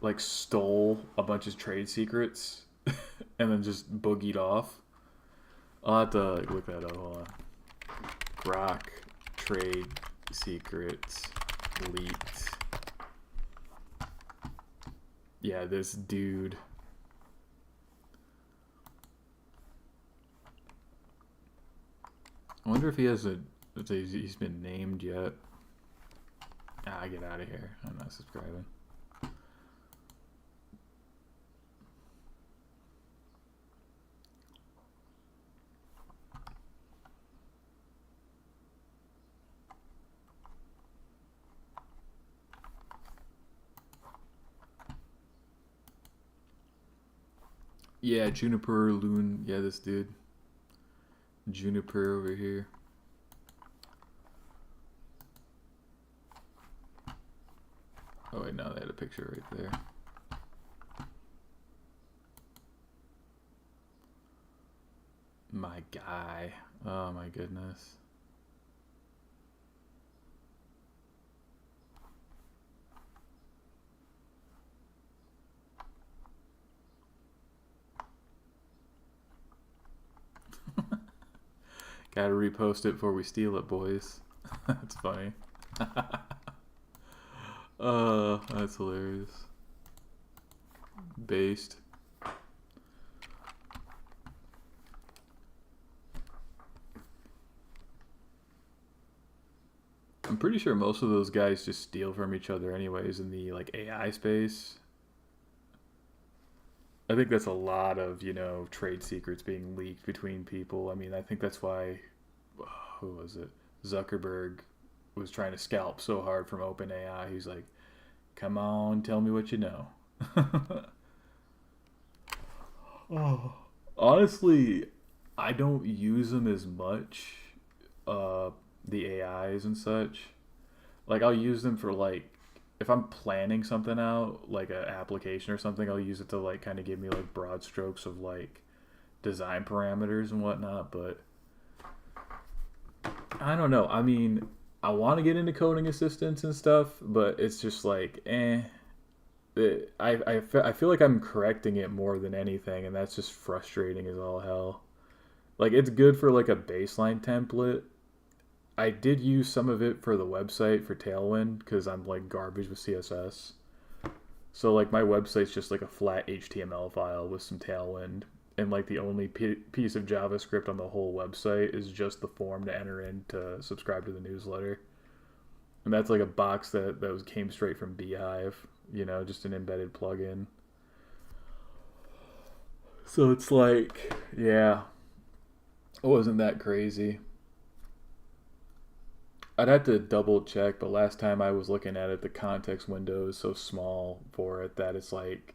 Speaker 1: like stole a bunch of trade secrets and then just boogied off. I'll have to look that up. Hold on. Grok trade secrets leaked. Yeah, this dude. I wonder if he has if he's been named yet. Get out of here. I'm not subscribing. Yeah, Juniper Loon. Yeah, this dude. Juniper over here. Oh wait, no, they had a picture right there. My guy. Oh my goodness. Gotta repost it before we steal it, boys. That's funny. That's hilarious. Based. I'm pretty sure most of those guys just steal from each other anyways in the like AI space. I think that's a lot of, you know, trade secrets being leaked between people. I mean, I think that's why, who was it? Zuckerberg was trying to scalp so hard from OpenAI. He's like, come on, tell me what you know. Oh. Honestly, I don't use them as much, the AIs and such. Like, I'll use them for, like, if I'm planning something out, like an application or something, I'll use it to like kind of give me like broad strokes of like design parameters and whatnot. But I don't know. I mean, I want to get into coding assistants and stuff, but it's just like, I feel like I'm correcting it more than anything, and that's just frustrating as all hell. Like, it's good for like a baseline template. I did use some of it for the website for Tailwind because I'm like garbage with CSS. So like my website's just like a flat HTML file with some Tailwind, and like the only piece of JavaScript on the whole website is just the form to enter in to subscribe to the newsletter. And that's like a box that came straight from 𝗣𝗁𝗵𝗆, you know, just an embedded plugin. So it's like, yeah, it wasn't that crazy. I'd have to double check, but last time I was looking at it, the context window is so small for it that it's like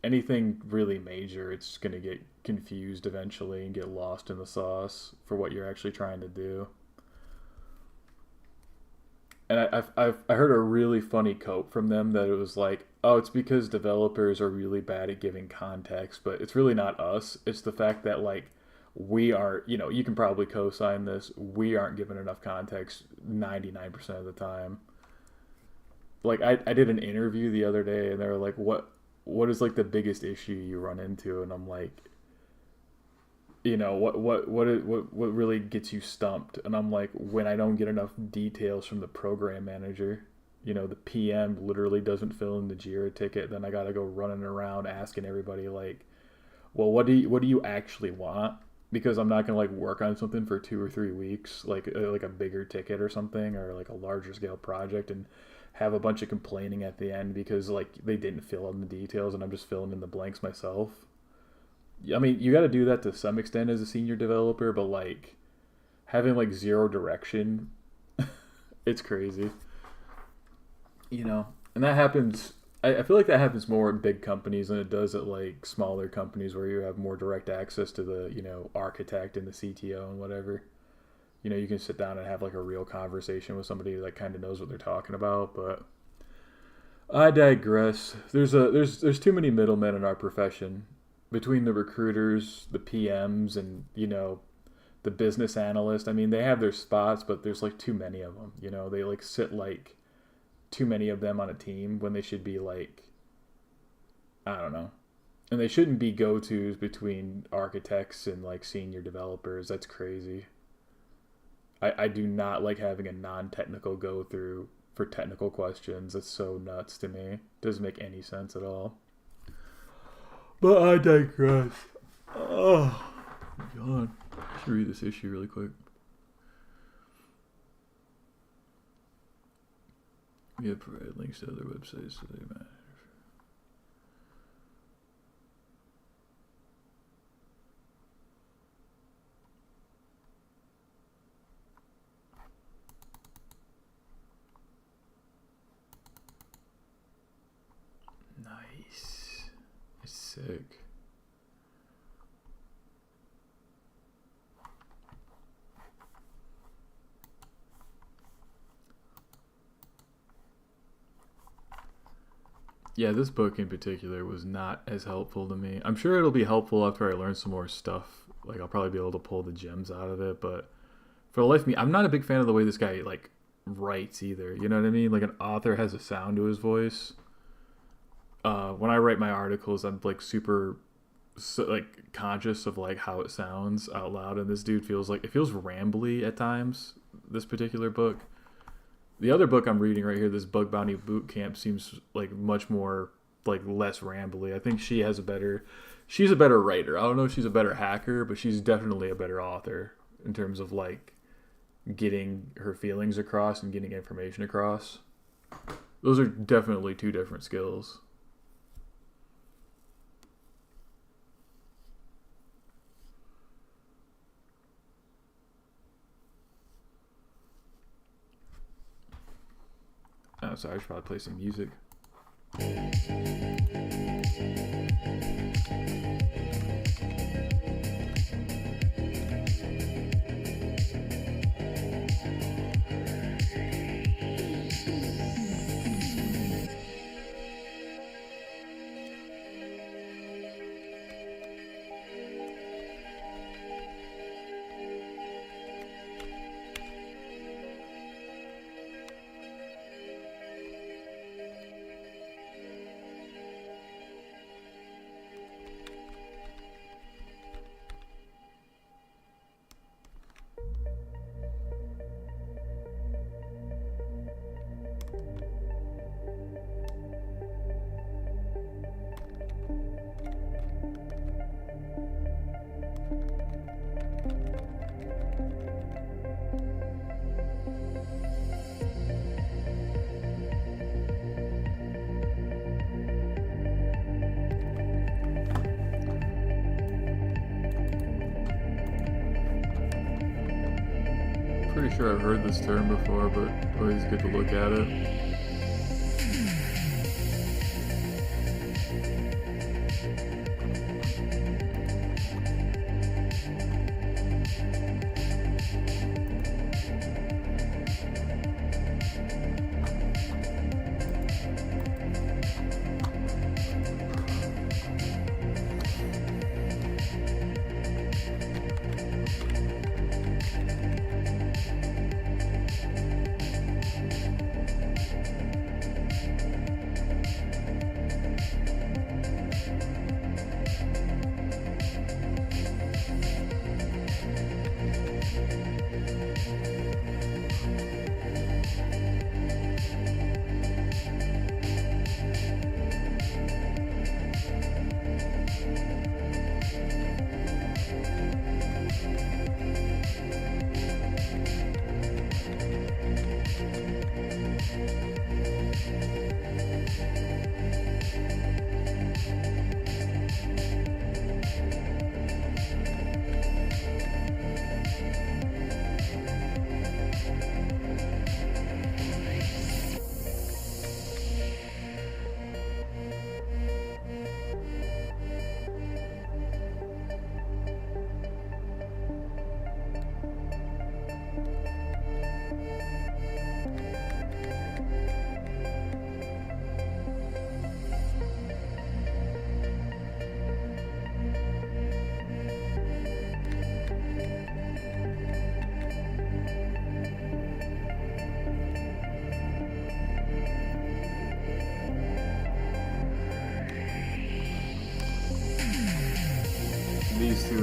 Speaker 1: anything really major, it's going to get confused eventually and get lost in the sauce for what you're actually trying to do. And I heard a really funny quote from them that it was like, oh, it's because developers are really bad at giving context, but it's really not us. It's the fact that like we aren't, you know, you can probably co-sign this, we aren't given enough context 99% of the time. like I did an interview the other day, and they were like, what is like the biggest issue you run into? And I'm like, you know, what really gets you stumped? And I'm like, when I don't get enough details from the program manager. You know, the PM literally doesn't fill in the JIRA ticket. Then I got to go running around asking everybody like, well, what do you actually want? Because I'm not going to like work on something for 2 or 3 weeks, like a bigger ticket or something, or like a larger scale project, and have a bunch of complaining at the end because like they didn't fill in the details and I'm just filling in the blanks myself. I mean, you got to do that to some extent as a senior developer, but like having like zero direction, it's crazy. You know, and that happens, I feel like that happens more at big companies than it does at like smaller companies where you have more direct access to the, you know, architect and the CTO and whatever. You know, you can sit down and have like a real conversation with somebody that kind of knows what they're talking about. But I digress. There's too many middlemen in our profession, between the recruiters, the PMs, and, you know, the business analyst. I mean, they have their spots, but there's like too many of them. You know, they like sit like too many of them on a team when they should be like, I don't know. And they shouldn't be go-tos between architects and like senior developers. That's crazy. I do not like having a non-technical go-through for technical questions. That's so nuts to me. Doesn't make any sense at all. But I digress. Oh, God. I should read this issue really quick. We have provided links to other websites so they matter. Nice. It's sick. Yeah, this book in particular was not as helpful to me. I'm sure it'll be helpful after I learn some more stuff. Like, I'll probably be able to pull the gems out of it, but for the life of me, I'm not a big fan of the way this guy, like, writes either. You know what I mean? Like, an author has a sound to his voice. When I write my articles, I'm, like, super, like, conscious of, like, how it sounds out loud, and this dude feels like, it feels rambly at times, this particular book. The other book I'm reading right here, this Bug Bounty Boot Camp, seems like much more, like, less rambly. I think she's a better writer. I don't know if she's a better hacker, but she's definitely a better author in terms of, like, getting her feelings across and getting information across. Those are definitely two different skills. Oh, sorry, I should probably play some music. Pretty sure I've heard this term before, but always good to look at it.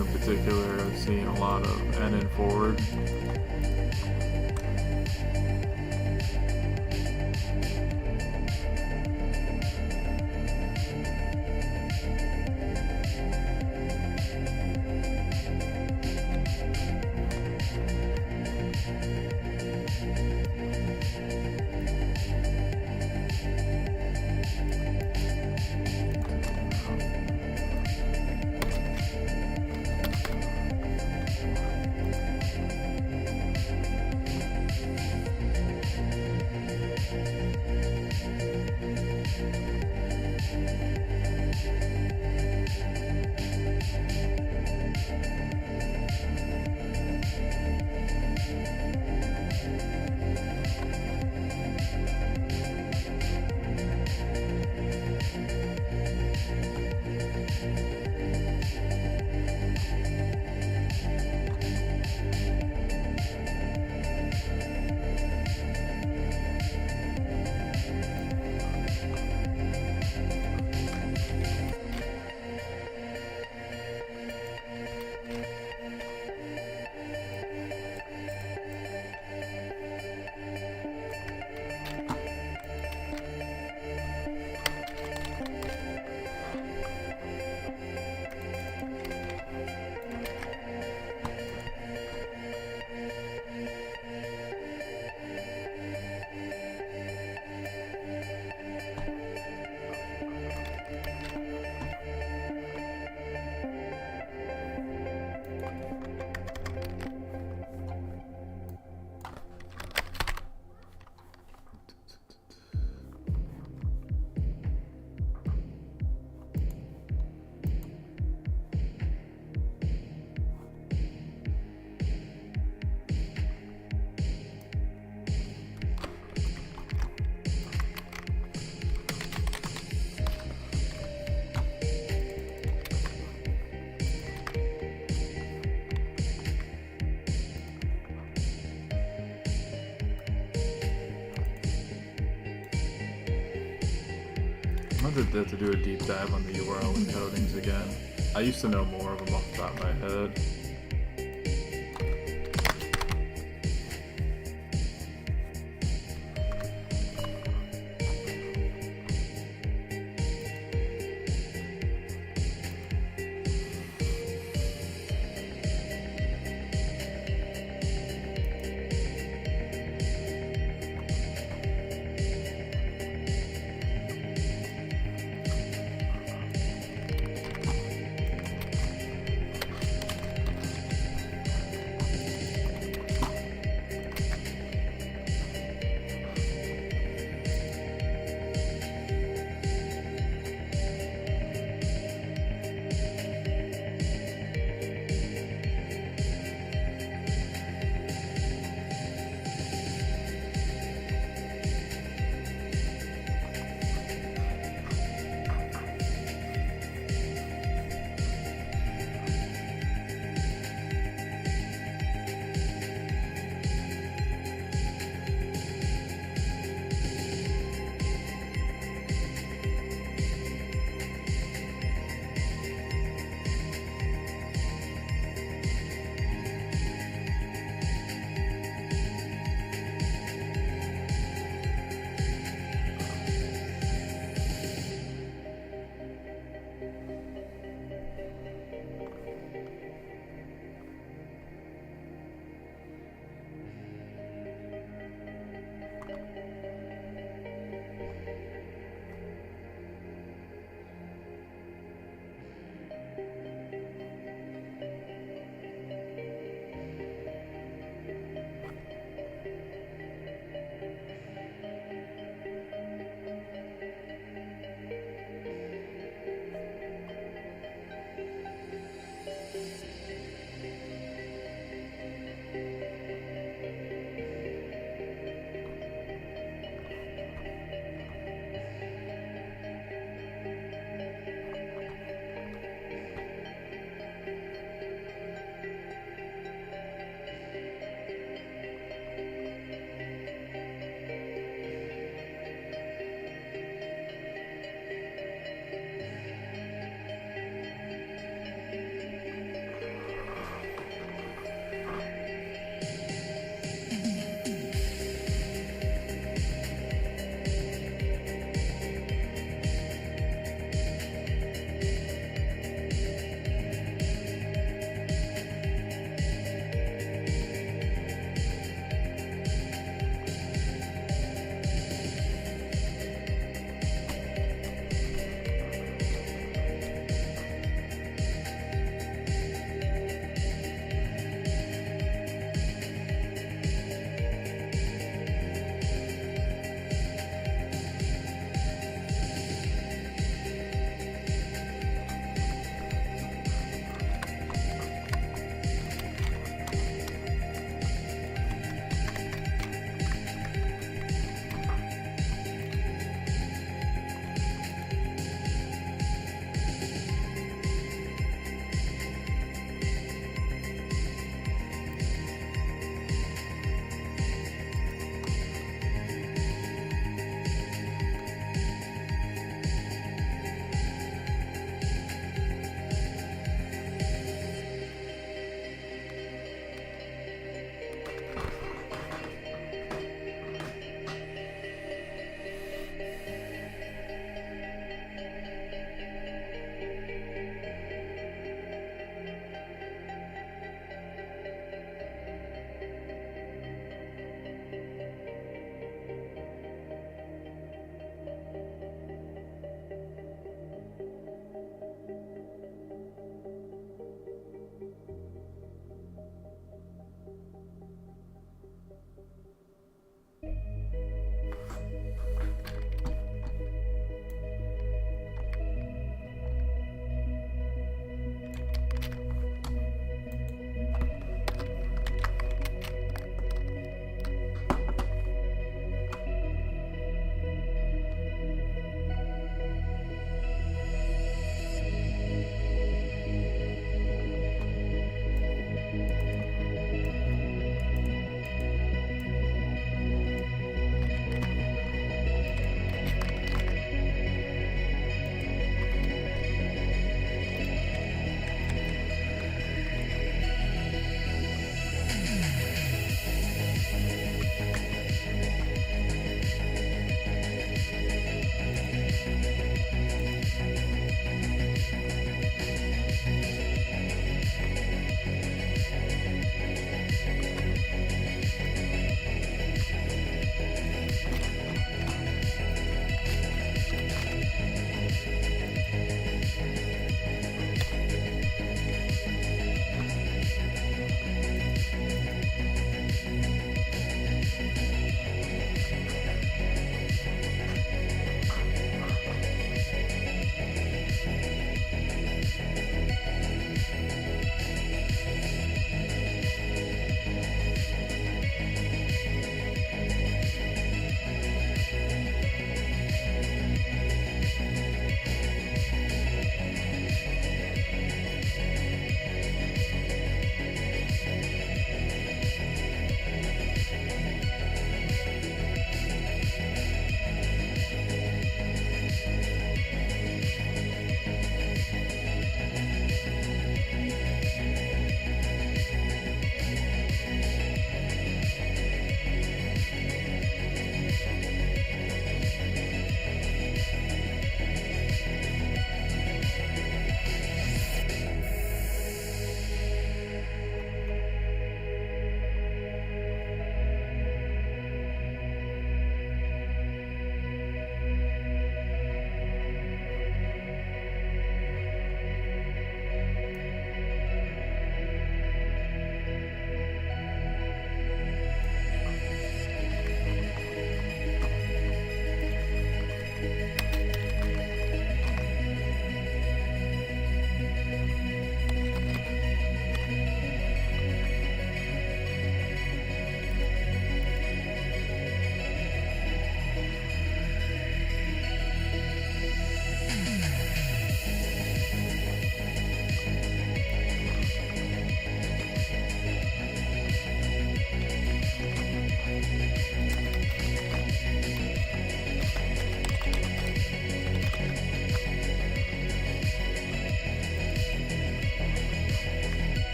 Speaker 1: in particular, I've seen a lot of N and forward. I did have to do a deep dive on the URL encodings again. I used to know more of them off the top of my head.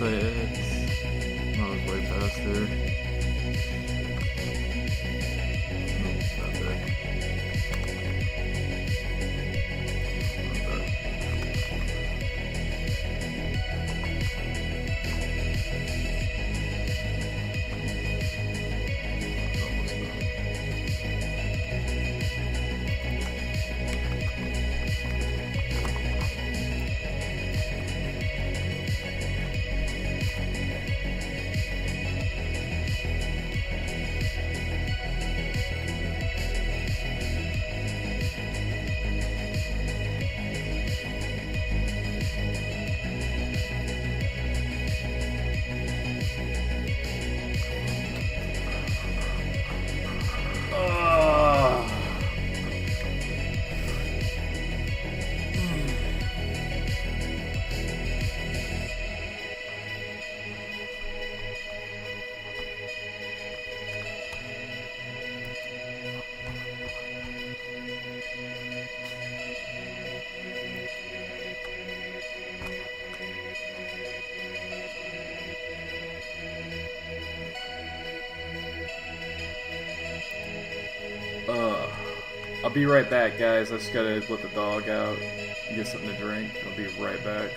Speaker 1: 𝗕𝗲𝗵𝗶. I was way past there. Nope, not there. Not there. I'll be right back, guys. I just gotta let the dog out and get something to drink. I'll be right back.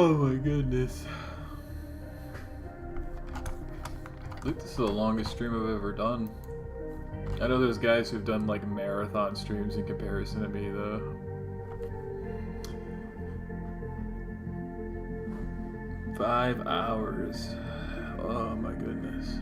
Speaker 1: Oh my goodness. I think this is the longest stream I've ever done. I know there's guys who've done like marathon streams in comparison to me though. Five hours. Oh my goodness.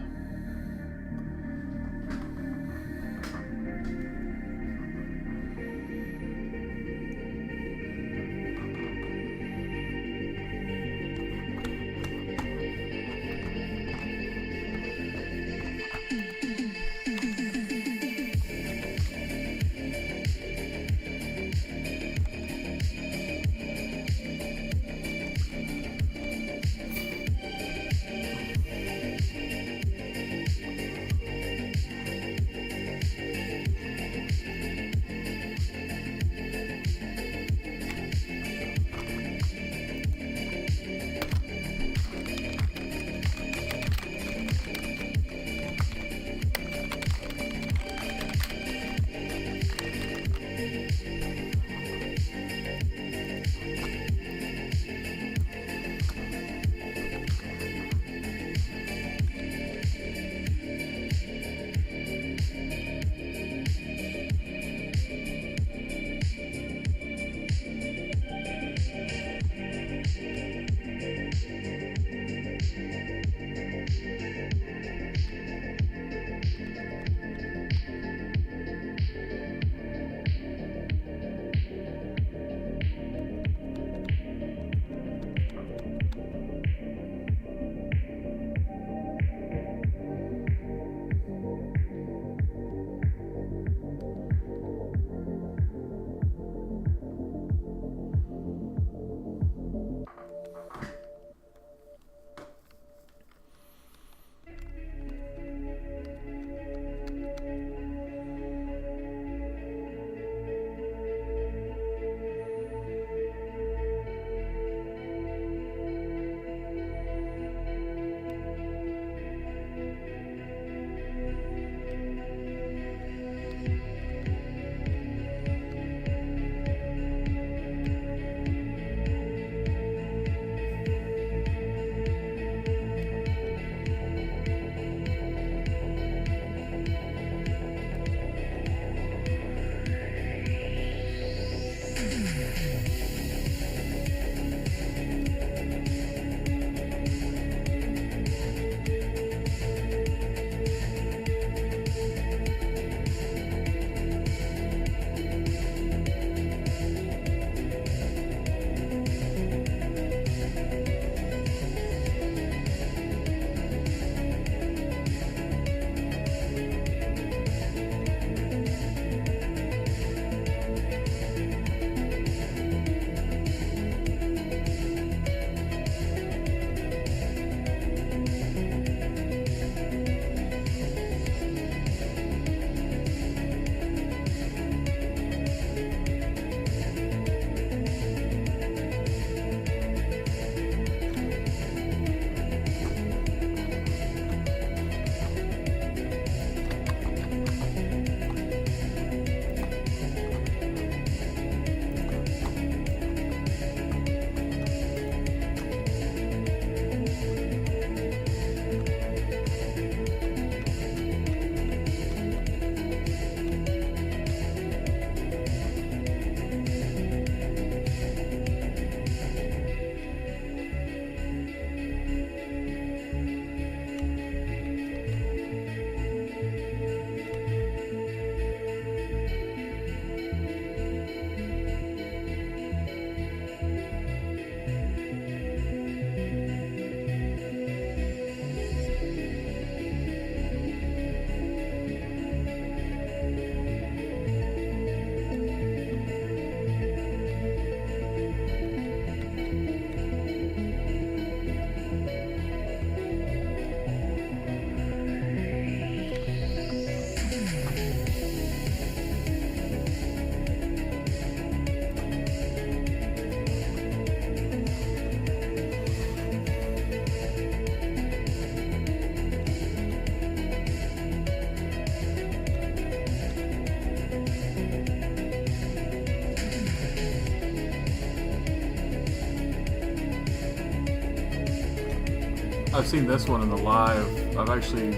Speaker 1: I've seen this one in the live. I've actually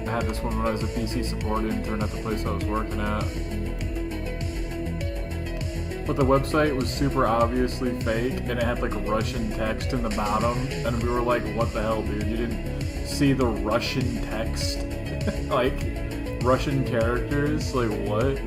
Speaker 1: had this one when I was a PC support intern at the place I was working at. But the website was super obviously fake, and it had like Russian text in the bottom, and we were like, what the hell, dude? You didn't see the Russian text? Like, Russian characters? Like, what?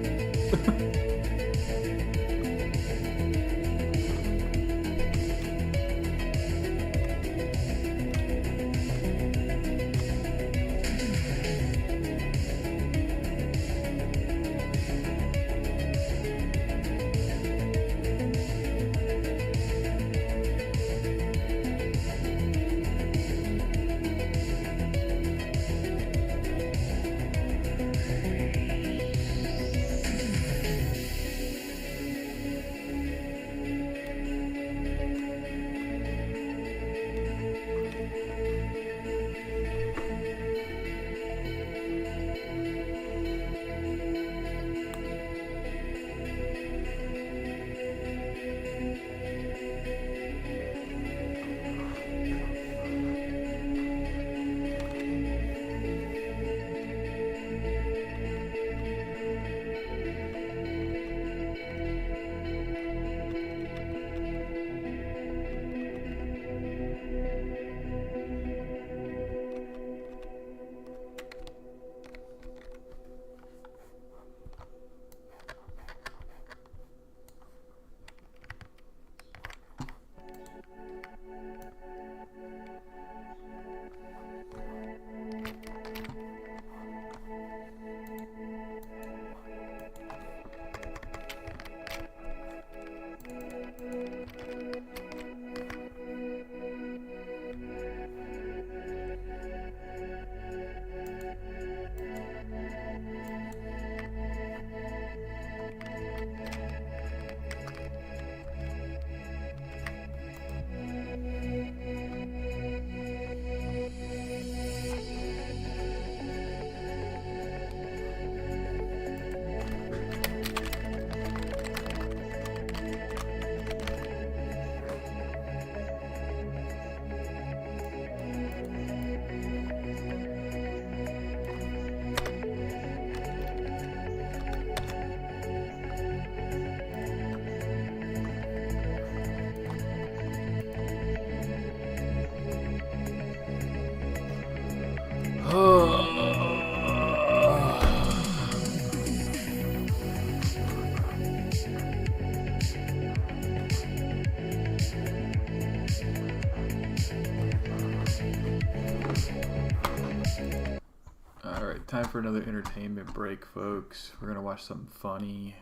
Speaker 1: Time for another entertainment break, folks. We're gonna watch something funny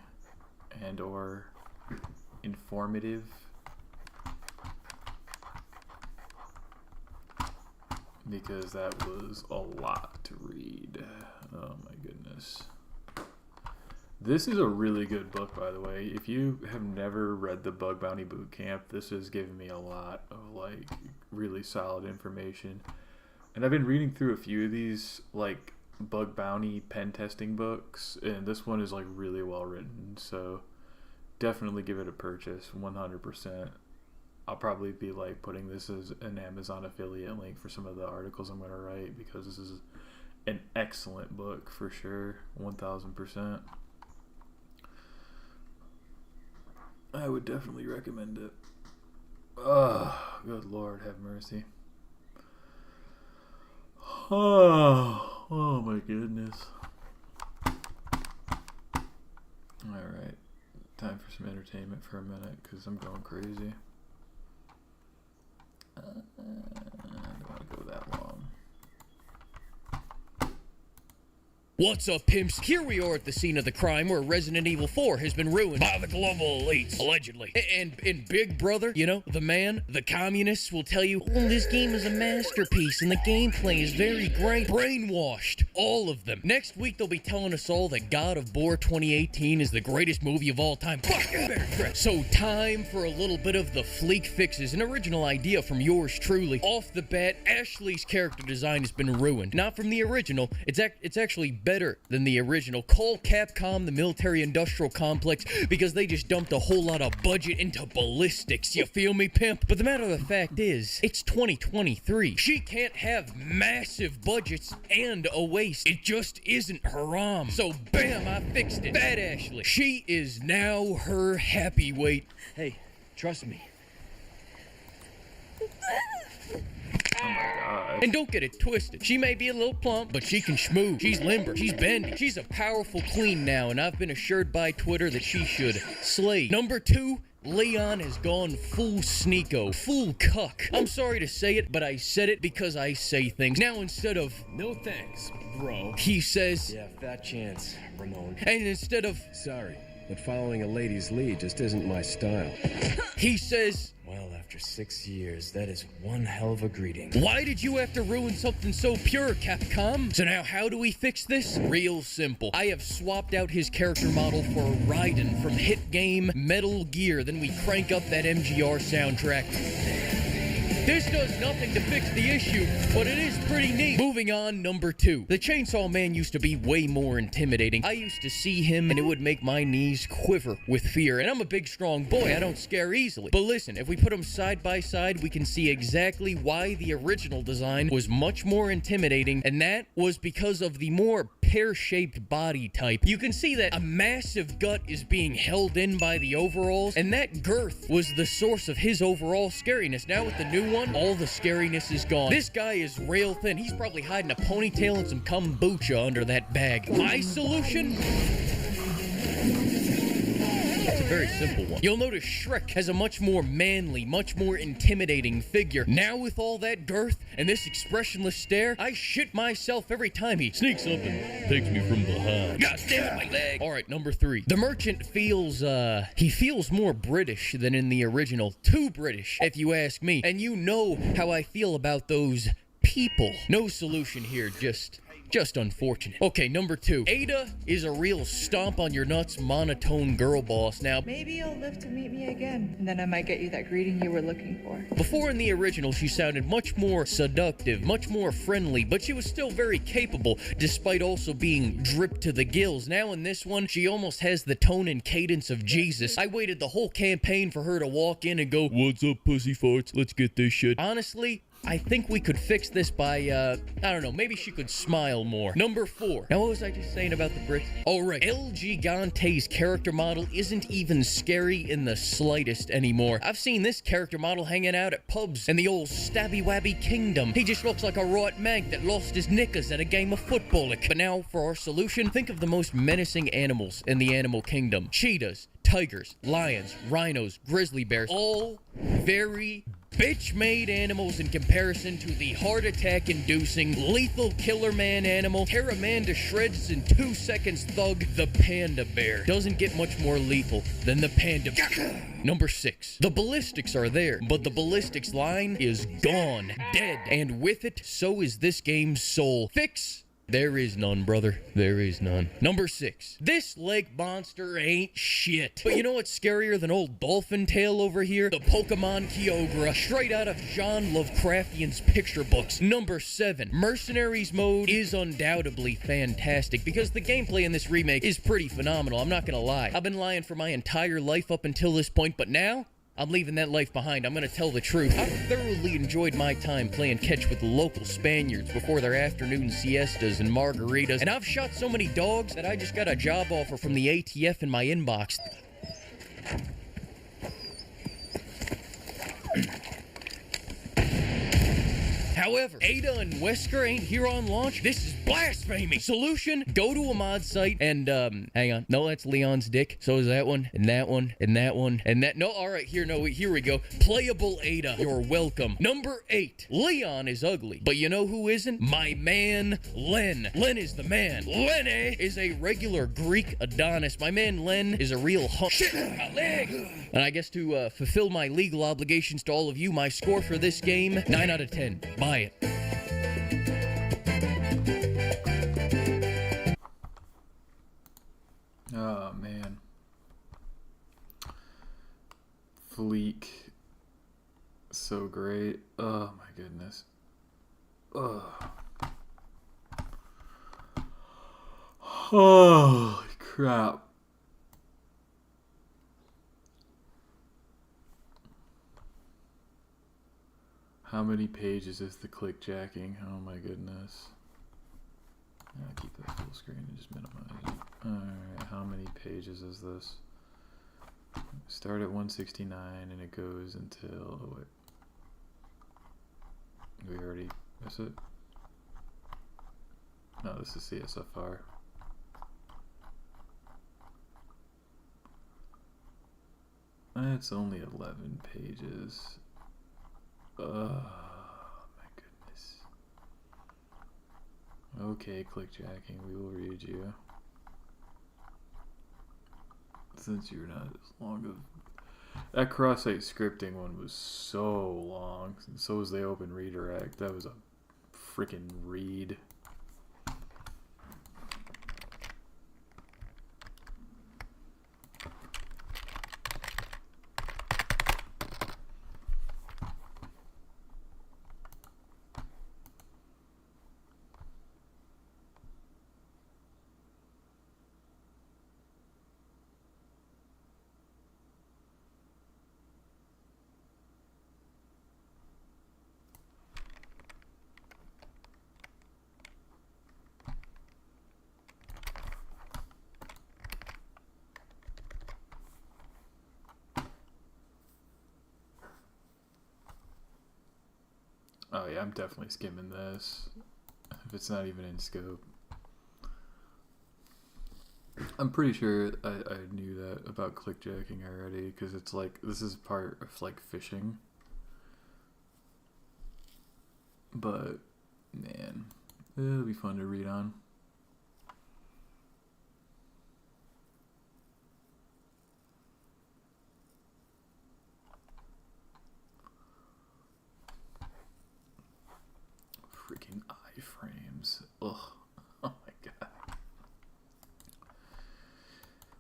Speaker 1: and or informative, because that was a lot to read. Oh my goodness. This is a really good book, by the way. If you have never read the Bug Bounty Boot Camp, this has given me a lot of like really solid information. And I've been reading through a few of these like bug bounty pen testing books, and this one is like really well written, so definitely give it a purchase. 100%. I'll probably be like putting this as an Amazon affiliate link for some of the articles I'm going to write, because this is an excellent book for sure. 1000%. I would definitely recommend it. Oh, good Lord, have mercy. Oh my goodness. Alright, time for some entertainment for a minute, because I'm going crazy. I don't want to go that long.
Speaker 5: What's up, pimps? Here we are at the scene of the crime where Resident Evil 4 has been ruined by the global elites, allegedly. And Big Brother, you know, the man, the communists, will tell you, oh, this game is a masterpiece and the gameplay is very great. Brainwashed. all of them. Next week, they'll be telling us all that God of Boar 2018 is the greatest movie of all time. Fuck, I better dress. So time for a little bit of the fleek fixes, an original idea from yours truly. Off the bat, Ashley's character design has been ruined. Not from the original, it's actually better than the original. Call Capcom the military-industrial complex because they just dumped a whole lot of budget into ballistics, you feel me, pimp? But the matter of the fact is, it's 2023. She can't have massive budgets and a waist. It just isn't haram. So bam, I fixed it. Bad Ashley. She is now her happy weight.
Speaker 8: Hey, trust me.
Speaker 1: Oh my god.
Speaker 5: And don't get it twisted. She may be a little plump, but she can schmoo. She's limber. She's bendy. She's a powerful queen now, and I've been assured by Twitter that she should slay. Number 2, Leon has gone full sneako, full cuck. I'm sorry to say it, but I said it because I say things. Now instead of,
Speaker 8: No thanks, bro.
Speaker 5: he says,
Speaker 7: Yeah, fat chance, Ramon.
Speaker 5: and instead of,
Speaker 7: Sorry, but following a lady's lead just isn't my style.
Speaker 5: he says,
Speaker 7: Well, after 6 years, that is one hell of a greeting.
Speaker 5: why did you have to ruin something so pure, Capcom? So now how do we fix this? Real simple. I have swapped out his character model for Raiden from hit game Metal Gear. Then we crank up that MGR soundtrack. This does nothing to fix the issue, but it is pretty neat. Moving on, number 2. The Chainsaw Man used to be way more intimidating. I used to see him and it would make my knees quiver with fear. And I'm a big, strong boy. I don't scare easily. But listen, if we put them side by side, we can see exactly why the original design was much more intimidating. And that was because of the more pear-shaped body type. You can see that a massive gut is being held in by the overalls, and that girth was the source of his overall scariness. Now with the new one, all the scariness is gone. This guy is rail thin. He's probably hiding a ponytail and some kombucha under that bag. My solution? It's a very simple one. You'll notice Shrek has a much more manly, much more intimidating figure. Now with all that girth and this expressionless stare, I shit myself every time he sneaks up and takes me from behind. God damn it, my leg! Alright, number 3. The merchant feels, he feels more British than in the original. Too British, if you ask me. And you know how I feel about those people. No solution here, just unfortunate. Okay, number 2. Ada is a real stomp on your nuts, monotone girl boss. Now,
Speaker 10: maybe you'll live to meet me again, and then I might get you that greeting you were looking for.
Speaker 5: before in the original, she sounded much more seductive, much more friendly, but she was still very capable, despite also being dripped to the gills. Now in this one, she almost has the tone and cadence of Jesus. I waited the whole campaign for her to walk in and go, "What's up, pussy farts? Let's get this shit." Honestly, I think we could fix this by, I don't know, maybe she could smile more. Number 4. Now, what was I just saying about the Brits? Oh, right. 𝗔𝗂𝗍𝗂's character model isn't even scary in the slightest anymore. I've seen this character model hanging out at pubs in the old stabby-wabby kingdom. He just looks like a right mag that lost his knickers at a game of football. But now, for our solution, think of the most menacing animals in the animal kingdom. Cheetahs, tigers, lions, rhinos, grizzly bears, all very bitch-made animals in comparison to the heart attack-inducing, lethal killer man animal, tear a man to shreds in 2 seconds thug, the panda bear. Doesn't get much more lethal than the panda bear. Number 6. The ballistics are there, but the ballistics line is gone, dead, and with it, so is this game's soul. Fix? There is none, brother. There is none. Number 6. This lake monster ain't shit. But you know what's scarier than old dolphin tail over here? The Pokemon 𝗬𝗂𝗄, straight out of John Lovecraftian's picture books. Number 7. Mercenaries mode is undoubtedly fantastic because the gameplay in this remake is pretty phenomenal. I'm not gonna lie. I've been lying for my entire life up until this point, but now I'm leaving that life behind. I'm gonna tell the truth. I've thoroughly enjoyed my time playing catch with the local Spaniards before their afternoon siestas and margaritas. And I've shot so many dogs that I just got a job offer from the ATF in my inbox. However, Ada and Wesker ain't here on launch. This is blasphemy. Solution, go to a mod site and, hang on. No, that's Leon's dick. So is that one, and that one, and that one, and that. No, all right, here we go. Playable Ada. You're welcome. Number 8. Leon is ugly, but you know who isn't? My man, Len. Len is the man. Lenny is a regular Greek Adonis. My man, Len, is a real Shit, my leg. And I guess to fulfill my legal obligations to all of you, my score for this game, 9 out of 10. Buy it.
Speaker 1: Fleek. So great. Oh my goodness. Ugh. Holy crap. How many pages is the clickjacking? Oh my goodness. I'll keep that full screen and just minimize it. Alright, how many pages is this? Start at 169 and it goes until, oh wait. We already, is it? No, this is CSFR. It's only 11 pages. Oh my goodness. Okay, clickjacking, we will read you. Since you're not as long of... That cross-site scripting one was so long. And so was the open redirect. That was a freaking read. Oh yeah, I'm definitely skimming this. If it's not even in scope. I'm pretty sure I knew that about clickjacking already, because it's like, this is part of like phishing. But, man, it'll be fun to read on. Freaking iframes. Ugh. Oh my god.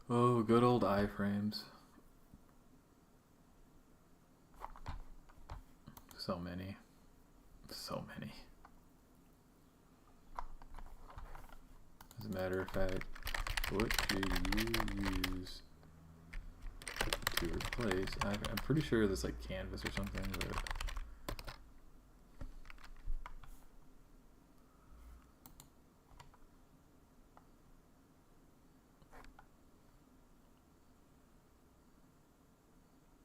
Speaker 1: Oh, good old iframes. So many. So many. As a matter of fact, what do you use to replace? I'm pretty sure that's like Canvas or something, but...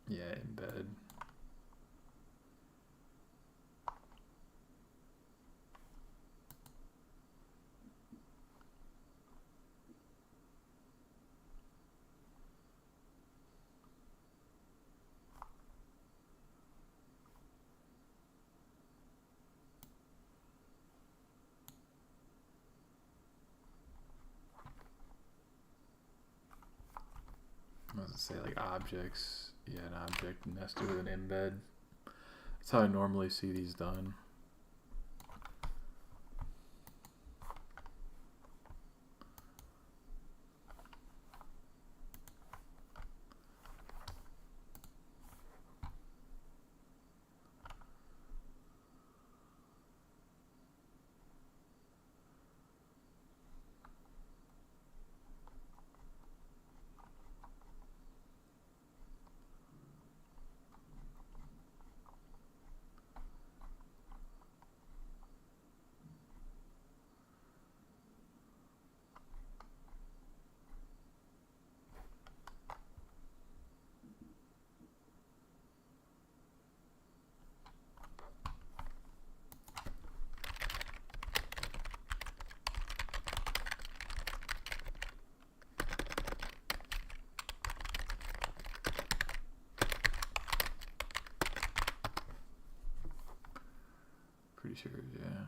Speaker 1: Yeah, embed. I was gonna say like objects. Yeah, an object nested with an embed. That's how I normally see these done. Pretty sure, yeah.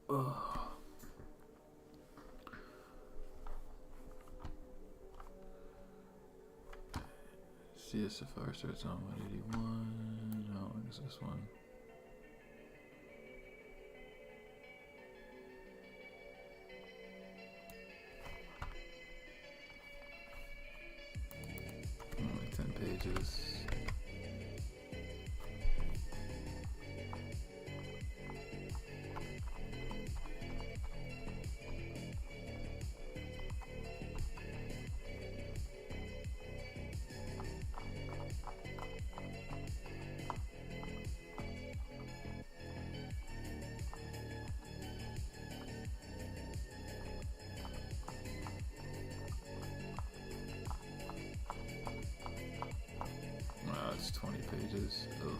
Speaker 1: CSFR starts on 181. How long is this one? Only 10 pages. Wow, it's 20 pages. Ugh.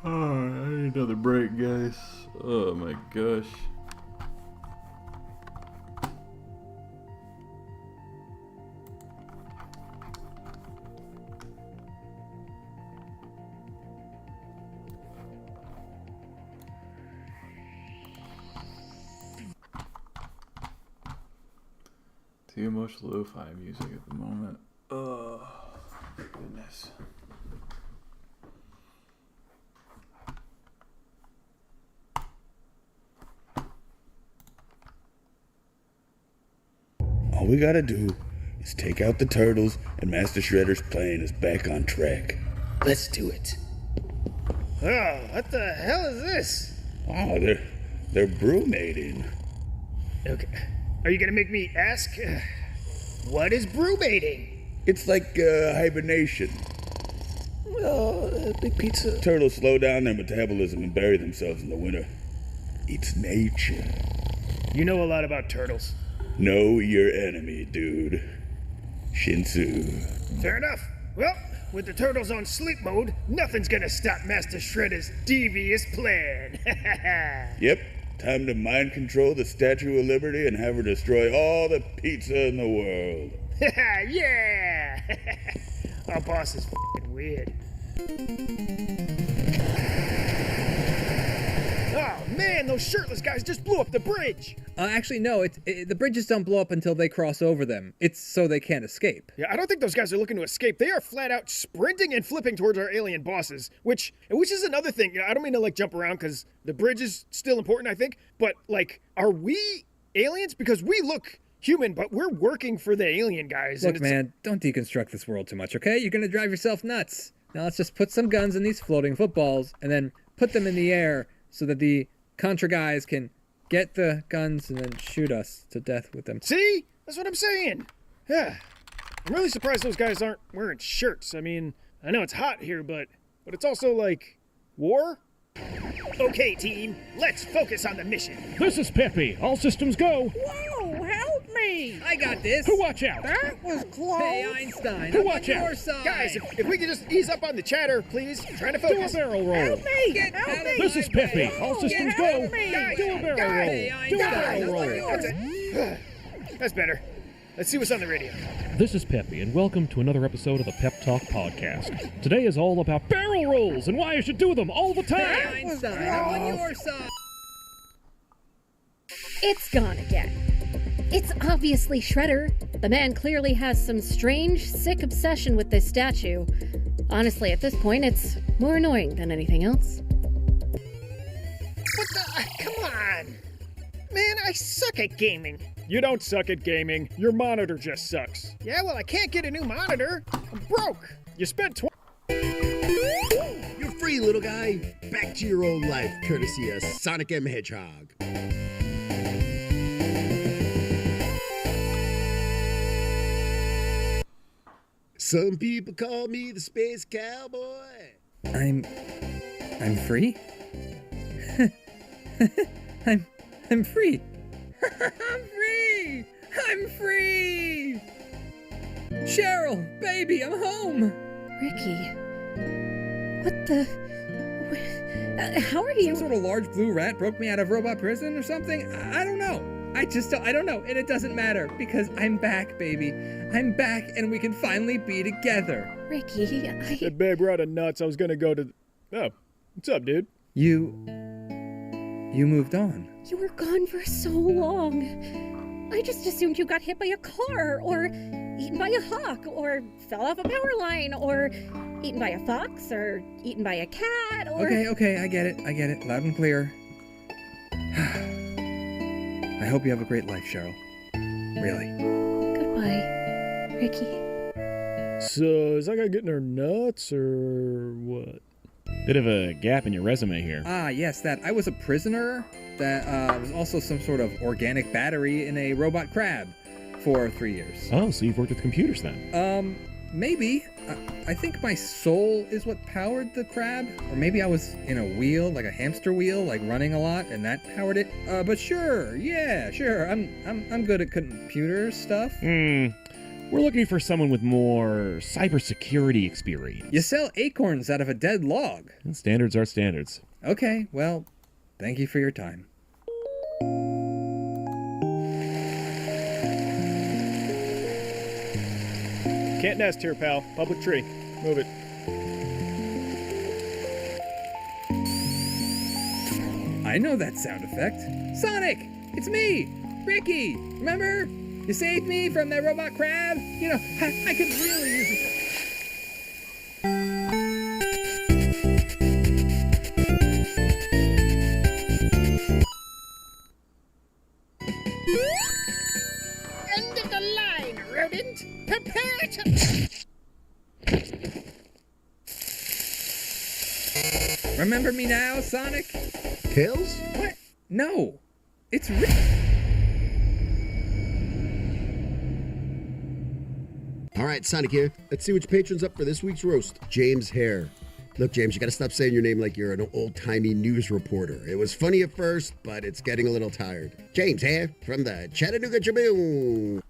Speaker 1: I need another break, guys. Oh my gosh. Too much lo-fi music at the moment. Oh, goodness.
Speaker 11: All we gotta do is take out the turtles, and Master Shredder's plan is back on track.
Speaker 3: Let's do it.
Speaker 12: Oh, what the hell is this?
Speaker 11: Oh, they're brewmating.
Speaker 12: Okay. Are you gonna make me ask? What is brewmating?
Speaker 11: It's like hibernation.
Speaker 3: Oh, big pizza.
Speaker 11: Turtles slow down their metabolism and bury themselves in the winter. It's nature.
Speaker 12: You know a lot about turtles.
Speaker 11: Know your enemy, dude. Shinsu.
Speaker 12: Fair enough. Well, with the turtles on sleep mode, nothing's gonna stop Master Shredder's devious plan.
Speaker 11: Yep, time to mind control the Statue of Liberty and have her destroy all the pizza in the world.
Speaker 12: Yeah! Our boss is f***ing weird. Oh man, those shirtless guys just blew up the bridge!
Speaker 13: Actually, no, the bridges don't blow up until they cross over them. It's so they can't escape.
Speaker 12: Yeah, I don't think those guys are looking to escape. They are flat out sprinting and flipping towards our alien bosses, which is another thing. I don't mean to like jump around because the bridge is still important, I think, but like, are we aliens? Because we look human, but we're working for the alien guys.
Speaker 13: Look, man, don't deconstruct this world too much, okay? You're gonna drive yourself nuts. Now let's just put some guns in these floating footballs and then put them in the air so that the Contra guys can get the guns and then shoot us to death with them.
Speaker 12: See? That's what I'm saying. Yeah. I'm really surprised those guys aren't wearing shirts. I mean, I know it's hot here, but it's also like war? Okay, team, let's focus on the mission.
Speaker 8: This is 𝗕𝗵𝗵. All systems go.
Speaker 14: Whoa, help me!
Speaker 13: I got this.
Speaker 8: Who watch out?
Speaker 14: That was close.
Speaker 13: Hey, Einstein,
Speaker 8: Who
Speaker 13: I'm
Speaker 8: watch
Speaker 13: on
Speaker 8: out?
Speaker 13: your side.
Speaker 12: Guys, if we could just ease up on the chatter, please. I'm trying to
Speaker 8: Do a
Speaker 12: focus.
Speaker 8: barrel roll.
Speaker 14: Help me!
Speaker 13: Get
Speaker 14: Help
Speaker 13: out
Speaker 14: me!
Speaker 13: of
Speaker 8: This is 𝗕𝗵𝗵. All systems go.
Speaker 14: Help me!
Speaker 12: Guys,
Speaker 8: Do a barrel
Speaker 12: guys,
Speaker 8: roll.
Speaker 13: Hey,
Speaker 8: Do a
Speaker 13: Einstein,
Speaker 8: barrel
Speaker 13: I'm on
Speaker 8: roll.
Speaker 13: your
Speaker 12: That's it. That's better. Let's see what's on the radio.
Speaker 8: This is 𝗕𝗵𝗵, and welcome to another episode of the Pep Talk Podcast. Today is all about barrel rolls and why you should do them all the time.
Speaker 13: Hey, Einstein, I'm on your side.
Speaker 15: It's gone again. It's obviously Shredder. The man clearly has some strange, sick obsession with this statue. Honestly, at this point, it's more annoying than anything else.
Speaker 12: What the? Come on! Man, I suck at gaming.
Speaker 6: You don't suck at gaming. Your monitor just sucks.
Speaker 12: Yeah, well, I can't get a new monitor. I'm broke.
Speaker 6: You spent
Speaker 16: You're free, little guy. Back to your own life, courtesy of Sonic M. Hedgehog. Some people call me the space cowboy.
Speaker 13: I'm free? I'm free. I'm free! I'm free! Cheryl, baby, I'm home!
Speaker 15: Ricky. What the... how are you?
Speaker 13: Some sort of large blue rat broke me out of robot prison or something? I don't know. I don't know, and it doesn't matter, because I'm back, baby. I'm back, and we can finally be together.
Speaker 15: Ricky,
Speaker 6: Hey, babe, we're out of nuts. I was gonna go to... Oh, what's up, dude?
Speaker 13: You moved on.
Speaker 15: You were gone for so long. I just assumed you got hit by a car, or eaten by a hawk, or fell off a power line, or eaten by a fox, or eaten by a cat, or...
Speaker 13: Okay, I get it. Loud and clear. I hope you have a great life, Cheryl. Really.
Speaker 15: Goodbye, Ricky.
Speaker 6: So, is that guy getting her nuts, or what?
Speaker 17: Bit of a gap in your resume here.
Speaker 13: Ah, yes, that I was a prisoner that was also some sort of organic battery in a robot crab for 3 years.
Speaker 17: Oh, so you've worked with computers then?
Speaker 13: Maybe. I think my soul is what powered the crab. Or maybe I was in a wheel, like a hamster wheel, like running a lot, and that powered it. But sure, yeah, sure. I'm good at computer stuff.
Speaker 17: We're looking for someone with more cybersecurity experience.
Speaker 13: You sell acorns out of a dead log.
Speaker 17: And standards are standards.
Speaker 13: Okay, well, thank you for your time.
Speaker 6: Can't nest here, pal. Public tree. Move it.
Speaker 13: I know that sound effect. Sonic! It's me! Ricky! Remember? You saved me from that robot crab? You know, I could really use it.
Speaker 12: End of the line, rodent. Prepare to...
Speaker 13: Remember me now, Sonic?
Speaker 16: Tails?
Speaker 13: What? No. It's
Speaker 16: All right, Sonic here. Let's see which patron's up for this week's roast. James Hare. Look, James, you gotta stop saying your name like you're an old-timey news reporter. It was funny at first, but it's getting a little tired. James Hare from the Chattanooga Tribune.